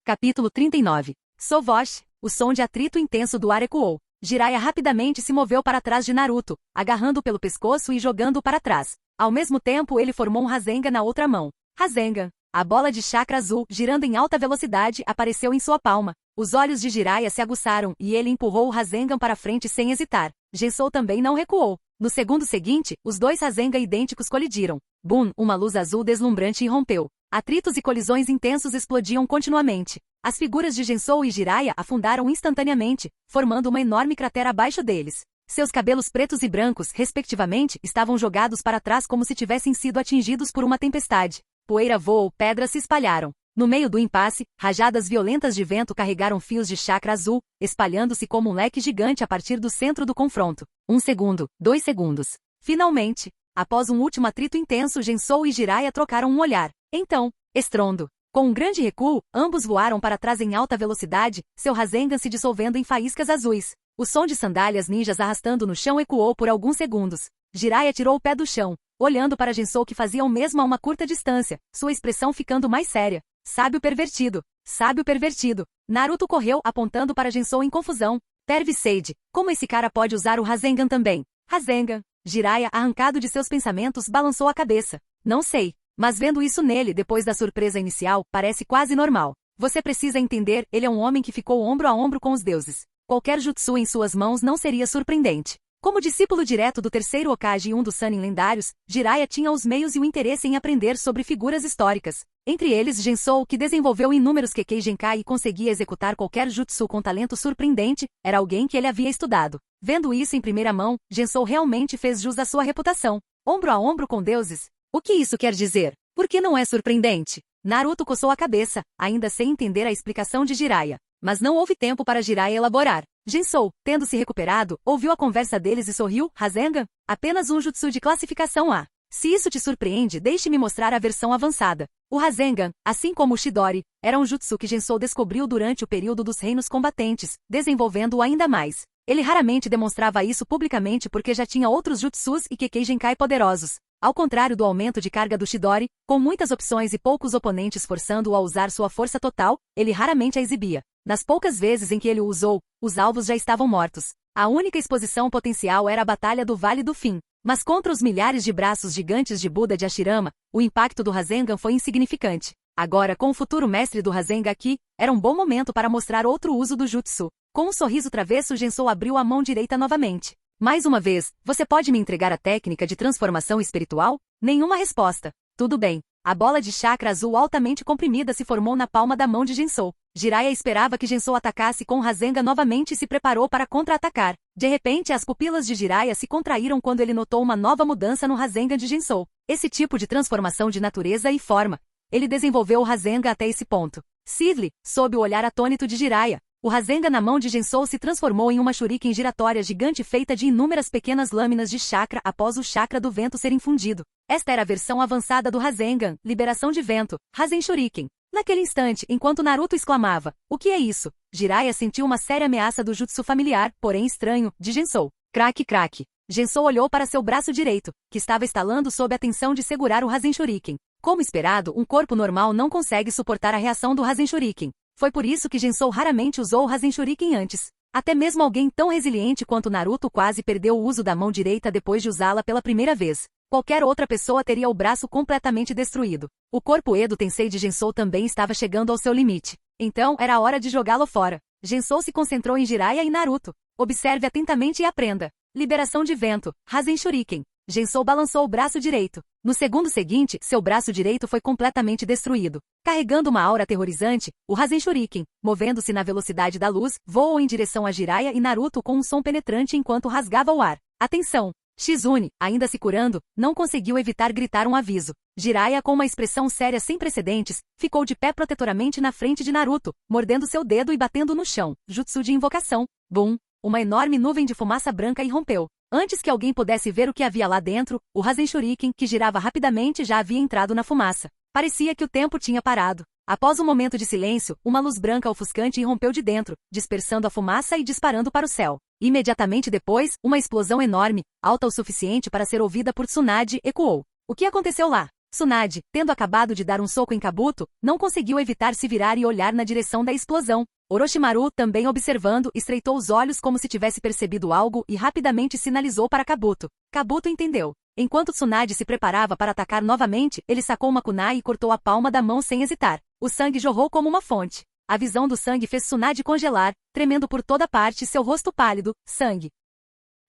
S1: Capítulo 39. Sovosh. O som de atrito intenso do ar ecoou. Jiraiya rapidamente se moveu para trás de Naruto, agarrando-o pelo pescoço e jogando-o para trás. Ao mesmo tempo, ele formou um Rasengan na outra mão. Rasengan. A bola de chakra azul, girando em alta velocidade, apareceu em sua palma. Os olhos de Jiraiya se aguçaram e ele empurrou o Rasengan para frente sem hesitar. Gensou também não recuou. No segundo seguinte, os dois Rasengan idênticos colidiram. Bum! Uma luz azul deslumbrante irrompeu. Atritos e colisões intensos explodiam continuamente. As figuras de Gensou e Jiraiya afundaram instantaneamente, formando uma enorme cratera abaixo deles. Seus cabelos pretos e brancos, respectivamente, estavam jogados para trás como se tivessem sido atingidos por uma tempestade. Poeira voou, pedras se espalharam. No meio do impasse, rajadas violentas de vento carregaram fios de chakra azul, espalhando-se como um leque gigante a partir do centro do confronto. 1 segundo, 2 segundos. Finalmente, após um último atrito intenso, Gensou e Jiraiya trocaram um olhar. Então, estrondo. Com um grande recuo, ambos voaram para trás em alta velocidade, seu Rasengan se dissolvendo em faíscas azuis. O som de sandálias ninjas arrastando no chão ecoou por alguns segundos. Jiraiya tirou o pé do chão, olhando para Gensou que fazia o mesmo a uma curta distância, sua expressão ficando mais séria. Sábio pervertido. Sábio pervertido. Naruto correu, apontando para Gensou em confusão. Perviseide. Como esse cara pode usar o Rasengan também? Rasengan. Jiraiya, arrancado de seus pensamentos, balançou a cabeça. Não sei. Mas vendo isso nele depois da surpresa inicial, parece quase normal. Você precisa entender, ele é um homem que ficou ombro a ombro com os deuses. Qualquer jutsu em suas mãos não seria surpreendente. Como discípulo direto do terceiro Hokage e um dos Sannin lendários, Jiraiya tinha os meios e o interesse em aprender sobre figuras históricas. Entre eles Gensou, que desenvolveu inúmeros Kekkei Genkai e conseguia executar qualquer jutsu com talento surpreendente, era alguém que ele havia estudado. Vendo isso em primeira mão, Gensou realmente fez jus à sua reputação. Ombro a ombro com deuses? O que isso quer dizer? Por que não é surpreendente? Naruto coçou a cabeça, ainda sem entender a explicação de Jiraiya. Mas não houve tempo para Jiraiya elaborar. Gensou, tendo se recuperado, ouviu a conversa deles e sorriu. Rasengan? Apenas um jutsu de classificação A. Se isso te surpreende, deixe-me mostrar a versão avançada. O Rasengan, assim como o Chidori, era um jutsu que Gensou descobriu durante o período dos reinos combatentes, desenvolvendo-o ainda mais. Ele raramente demonstrava isso publicamente porque já tinha outros jutsus e Kekkei Genkai poderosos. Ao contrário do aumento de carga do Chidori, com muitas opções e poucos oponentes forçando-o a usar sua força total, ele raramente a exibia. Nas poucas vezes em que ele o usou, os alvos já estavam mortos. A única exposição potencial era a Batalha do Vale do Fim. Mas contra os milhares de braços gigantes de Buda de Ashirama, o impacto do Rasengan foi insignificante. Agora, com o futuro mestre do Rasengan aqui, era um bom momento para mostrar outro uso do jutsu. Com um sorriso travesso, Gensou abriu a mão direita novamente. Mais uma vez, você pode me entregar a técnica de transformação espiritual? Nenhuma resposta. Tudo bem. A bola de chakra azul altamente comprimida se formou na palma da mão de Gensou. Jiraiya esperava que Gensou atacasse com Rasengan novamente e se preparou para contra-atacar. De repente, as pupilas de Jiraiya se contraíram quando ele notou uma nova mudança no Rasengan de Gensou. Esse tipo de transformação de natureza e forma. Ele desenvolveu o Rasengan até esse ponto. Sidley, sob o olhar atônito de Jiraiya, o Rasengan na mão de Gensou se transformou em uma shuriken giratória gigante feita de inúmeras pequenas lâminas de chakra após o chakra do vento ser infundido. Esta era a versão avançada do Rasengan, liberação de vento, Rasen Shuriken. Naquele instante, enquanto Naruto exclamava, "O que é isso?", Jiraiya sentiu uma séria ameaça do jutsu familiar, porém estranho, de Gensou. Craque craque. Gensou olhou para seu braço direito, que estava estalando sob a tensão de segurar o Rasen Shuriken. Como esperado, um corpo normal não consegue suportar a reação do Rasen Shuriken. Foi por isso que Gensou raramente usou o Rasen Shuriken antes. Até mesmo alguém tão resiliente quanto Naruto quase perdeu o uso da mão direita depois de usá-la pela primeira vez. Qualquer outra pessoa teria o braço completamente destruído. O corpo Edo Tensei de Gensou também estava chegando ao seu limite. Então, era hora de jogá-lo fora. Gensou se concentrou em Jiraiya e Naruto. Observe atentamente e aprenda. Liberação de vento, Rasen Shuriken. Gensou balançou o braço direito. No segundo seguinte, seu braço direito foi completamente destruído. Carregando uma aura aterrorizante, o Rasen Shuriken, movendo-se na velocidade da luz, voou em direção a Jiraiya e Naruto com um som penetrante enquanto rasgava o ar. Atenção! Shizune, ainda se curando, não conseguiu evitar gritar um aviso. Jiraiya, com uma expressão séria sem precedentes, ficou de pé protetoramente na frente de Naruto, mordendo seu dedo e batendo no chão. Jutsu de invocação. Bum! Uma enorme nuvem de fumaça branca irrompeu. Antes que alguém pudesse ver o que havia lá dentro, o Rasen Shuriken, que girava rapidamente, já havia entrado na fumaça. Parecia que o tempo tinha parado. Após um momento de silêncio, uma luz branca ofuscante irrompeu de dentro, dispersando a fumaça e disparando para o céu. Imediatamente depois, uma explosão enorme, alta o suficiente para ser ouvida por Tsunade, ecoou. O que aconteceu lá? Tsunade, tendo acabado de dar um soco em Kabuto, não conseguiu evitar se virar e olhar na direção da explosão. Orochimaru, também observando, estreitou os olhos como se tivesse percebido algo e rapidamente sinalizou para Kabuto. Kabuto entendeu. Enquanto Tsunade se preparava para atacar novamente, ele sacou uma kunai e cortou a palma da mão sem hesitar. O sangue jorrou como uma fonte. A visão do sangue fez Tsunade congelar, tremendo por toda parte seu rosto pálido, sangue.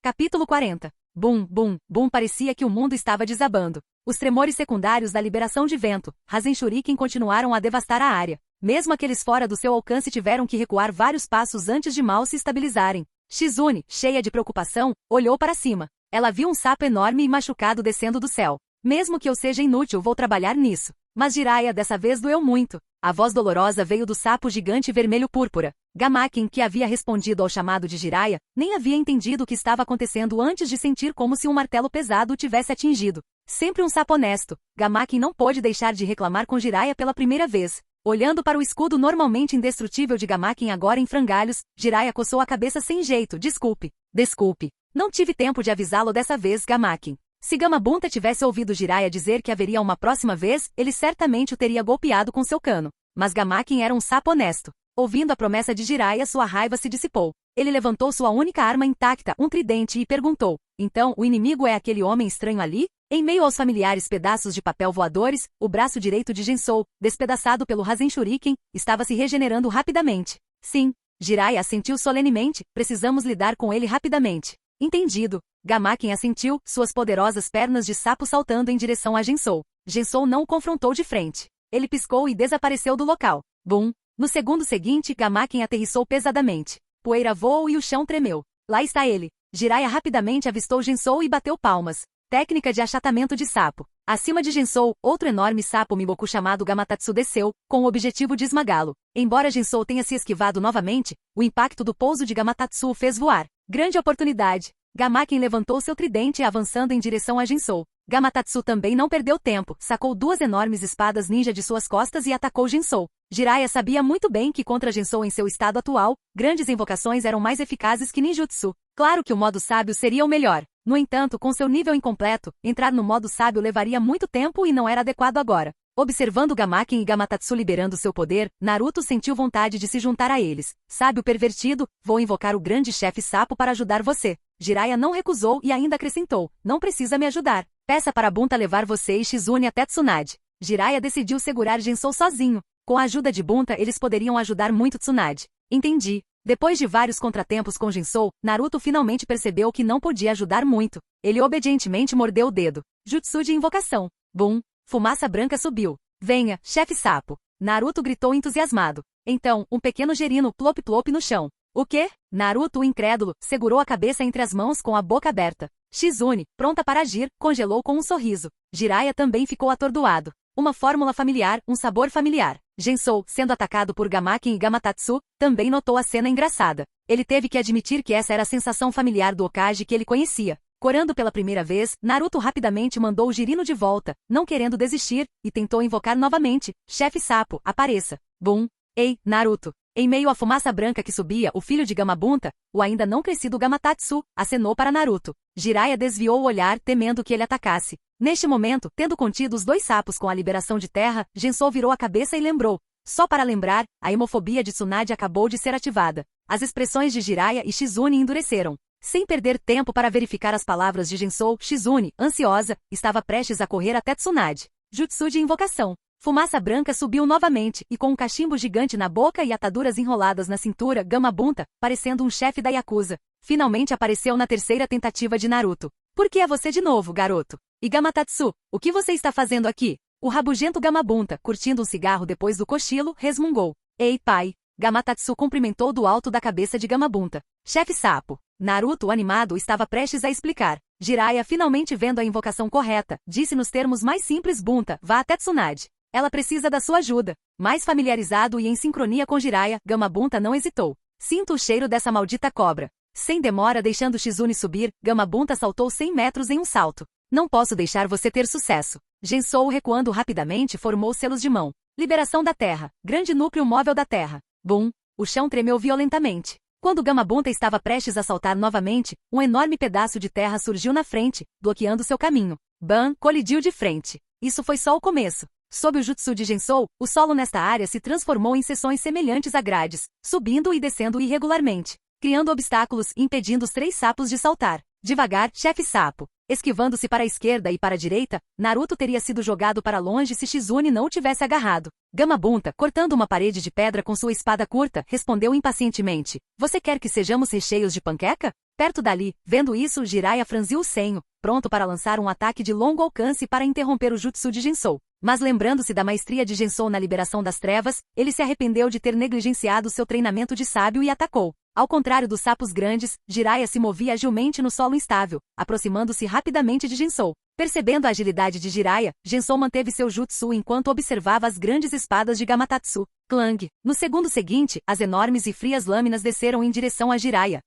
S1: Capítulo 40. Bum, bum, bum, parecia que o mundo estava desabando. Os tremores secundários da liberação de vento, Rasen Shuriken, continuaram a devastar a área. Mesmo aqueles fora do seu alcance tiveram que recuar vários passos antes de mal se estabilizarem. Shizune, cheia de preocupação, olhou para cima. Ela viu um sapo enorme e machucado descendo do céu. Mesmo que eu seja inútil, vou trabalhar nisso. Mas Jiraiya dessa vez doeu muito. A voz dolorosa veio do sapo gigante vermelho-púrpura. Gamaken, que havia respondido ao chamado de Jiraiya, nem havia entendido o que estava acontecendo antes de sentir como se um martelo pesado o tivesse atingido. Sempre um sapo honesto, Gamaken não pôde deixar de reclamar com Jiraiya pela primeira vez. Olhando para o escudo normalmente indestrutível de Gamaken agora em frangalhos, Jiraiya coçou a cabeça sem jeito. Desculpe. Desculpe. Não tive tempo de avisá-lo dessa vez, Gamaken. Se Gamabunta tivesse ouvido Jiraiya dizer que haveria uma próxima vez, ele certamente o teria golpeado com seu cano. Mas Gamaken era um sapo honesto. Ouvindo a promessa de Jiraiya, sua raiva se dissipou. Ele levantou sua única arma intacta, um tridente, e perguntou: "Então, o inimigo é aquele homem estranho ali?" Em meio aos familiares pedaços de papel voadores, o braço direito de Gensou, despedaçado pelo Rasen Shuriken, estava se regenerando rapidamente. Sim, Jiraiya assentiu solenemente, precisamos lidar com ele rapidamente. Entendido. Gamaken assentiu, suas poderosas pernas de sapo saltando em direção a Gensou. Gensou não o confrontou de frente. Ele piscou e desapareceu do local. Bum! No segundo seguinte, Gamaken aterrissou pesadamente. Poeira voou e o chão tremeu. Lá está ele. Jiraiya rapidamente avistou Gensou e bateu palmas. Técnica de achatamento de sapo. Acima de Gensou, outro enorme sapo Mimoku chamado Gamatatsu desceu, com o objetivo de esmagá-lo. Embora Gensou tenha se esquivado novamente, o impacto do pouso de Gamatatsu o fez voar. Grande oportunidade. Gamaken levantou seu tridente avançando em direção a Gensou. Gamatatsu também não perdeu tempo, sacou duas enormes espadas ninja de suas costas e atacou Gensou. Jiraiya sabia muito bem que contra Gensou em seu estado atual, grandes invocações eram mais eficazes que ninjutsu. Claro que o modo sábio seria o melhor. No entanto, com seu nível incompleto, entrar no modo sábio levaria muito tempo e não era adequado agora. Observando Gamaken e Gamatatsu liberando seu poder, Naruto sentiu vontade de se juntar a eles. Sábio pervertido, vou invocar o grande chefe sapo para ajudar você. Jiraiya não recusou e ainda acrescentou: não precisa me ajudar. Peça para Bunta levar você e Shizune até Tsunade. Jiraiya decidiu segurar Gensou sozinho. Com a ajuda de Bunta eles poderiam ajudar muito Tsunade. Entendi. Depois de vários contratempos com Jinsou, Naruto finalmente percebeu que não podia ajudar muito. Ele obedientemente mordeu o dedo. Jutsu de invocação. Bum! Fumaça branca subiu. Venha, chefe sapo! Naruto gritou entusiasmado. Então, um pequeno gerino plop-plop no chão. O quê? Naruto, o incrédulo, segurou a cabeça entre as mãos com a boca aberta. Shizune, pronta para agir, congelou com um sorriso. Jiraiya também ficou atordoado. Uma fórmula familiar, um sabor familiar. Gensou, sendo atacado por Gamaken e Gamatatsu, também notou a cena engraçada. Ele teve que admitir que essa era a sensação familiar do Hokage que ele conhecia. Corando pela primeira vez, Naruto rapidamente mandou o Jirino de volta, não querendo desistir, e tentou invocar novamente. Chefe sapo, apareça. Bum! Ei, Naruto! Em meio à fumaça branca que subia, o filho de Gamabunta, o ainda não crescido Gamatatsu, acenou para Naruto. Jiraiya desviou o olhar, temendo que ele atacasse. Neste momento, tendo contido os 2 sapos com a liberação de terra, Gensou virou a cabeça e lembrou. Só para lembrar, a hemofobia de Tsunade acabou de ser ativada. As expressões de Jiraiya e Shizune endureceram. Sem perder tempo para verificar as palavras de Gensou, Shizune, ansiosa, estava prestes a correr até Tsunade. Jutsu de invocação. Fumaça branca subiu novamente, e com um cachimbo gigante na boca e ataduras enroladas na cintura, Gamabunta, parecendo um chefe da Yakuza, finalmente apareceu na terceira tentativa de Naruto. Por que é você de novo, garoto? E Gamatatsu, o que você está fazendo aqui? O rabugento Gamabunta, curtindo um cigarro depois do cochilo, resmungou. Ei, pai! Gamatatsu cumprimentou do alto da cabeça de Gamabunta. Chefe sapo. Naruto, animado, estava prestes a explicar. Jiraiya, finalmente vendo a invocação correta, disse nos termos mais simples: Bunta, vá até Tsunade. Ela precisa da sua ajuda. Mais familiarizado e em sincronia com Jiraiya, Gamabunta não hesitou. Sinto o cheiro dessa maldita cobra. Sem demora, deixando Shizune subir, Gamabunta saltou 100 metros em um salto. Não posso deixar você ter sucesso. Gensou, recuando rapidamente, formou selos de mão. Liberação da terra. Grande núcleo móvel da terra. Bum! O chão tremeu violentamente. Quando Gamabunta estava prestes a saltar novamente, um enorme pedaço de terra surgiu na frente, bloqueando seu caminho. Bam! Colidiu de frente. Isso foi só o começo. Sob o jutsu de Gensou, o solo nesta área se transformou em seções semelhantes a grades, subindo e descendo irregularmente, criando obstáculos e impedindo os 3 sapos de saltar. Devagar, chefe sapo. Esquivando-se para a esquerda e para a direita, Naruto teria sido jogado para longe se Shizune não o tivesse agarrado. Gamabunta, cortando uma parede de pedra com sua espada curta, respondeu impacientemente. Você quer que sejamos recheios de panqueca? Perto dali, vendo isso, Jiraiya franziu o senho, pronto para lançar um ataque de longo alcance para interromper o jutsu de Gensou. Mas lembrando-se da maestria de Gensou na liberação das trevas, ele se arrependeu de ter negligenciado seu treinamento de sábio e atacou. Ao contrário dos sapos grandes, Jiraiya se movia agilmente no solo instável, aproximando-se rapidamente de Gensou. Percebendo a agilidade de Jiraiya, Gensou manteve seu jutsu enquanto observava as grandes espadas de Gamatatsu. Clang! No segundo seguinte, as enormes e frias lâminas desceram em direção a Jiraiya.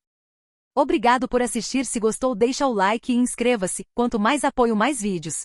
S1: Obrigado por assistir. Se gostou, deixa o like e inscreva-se. Quanto mais apoio, mais vídeos.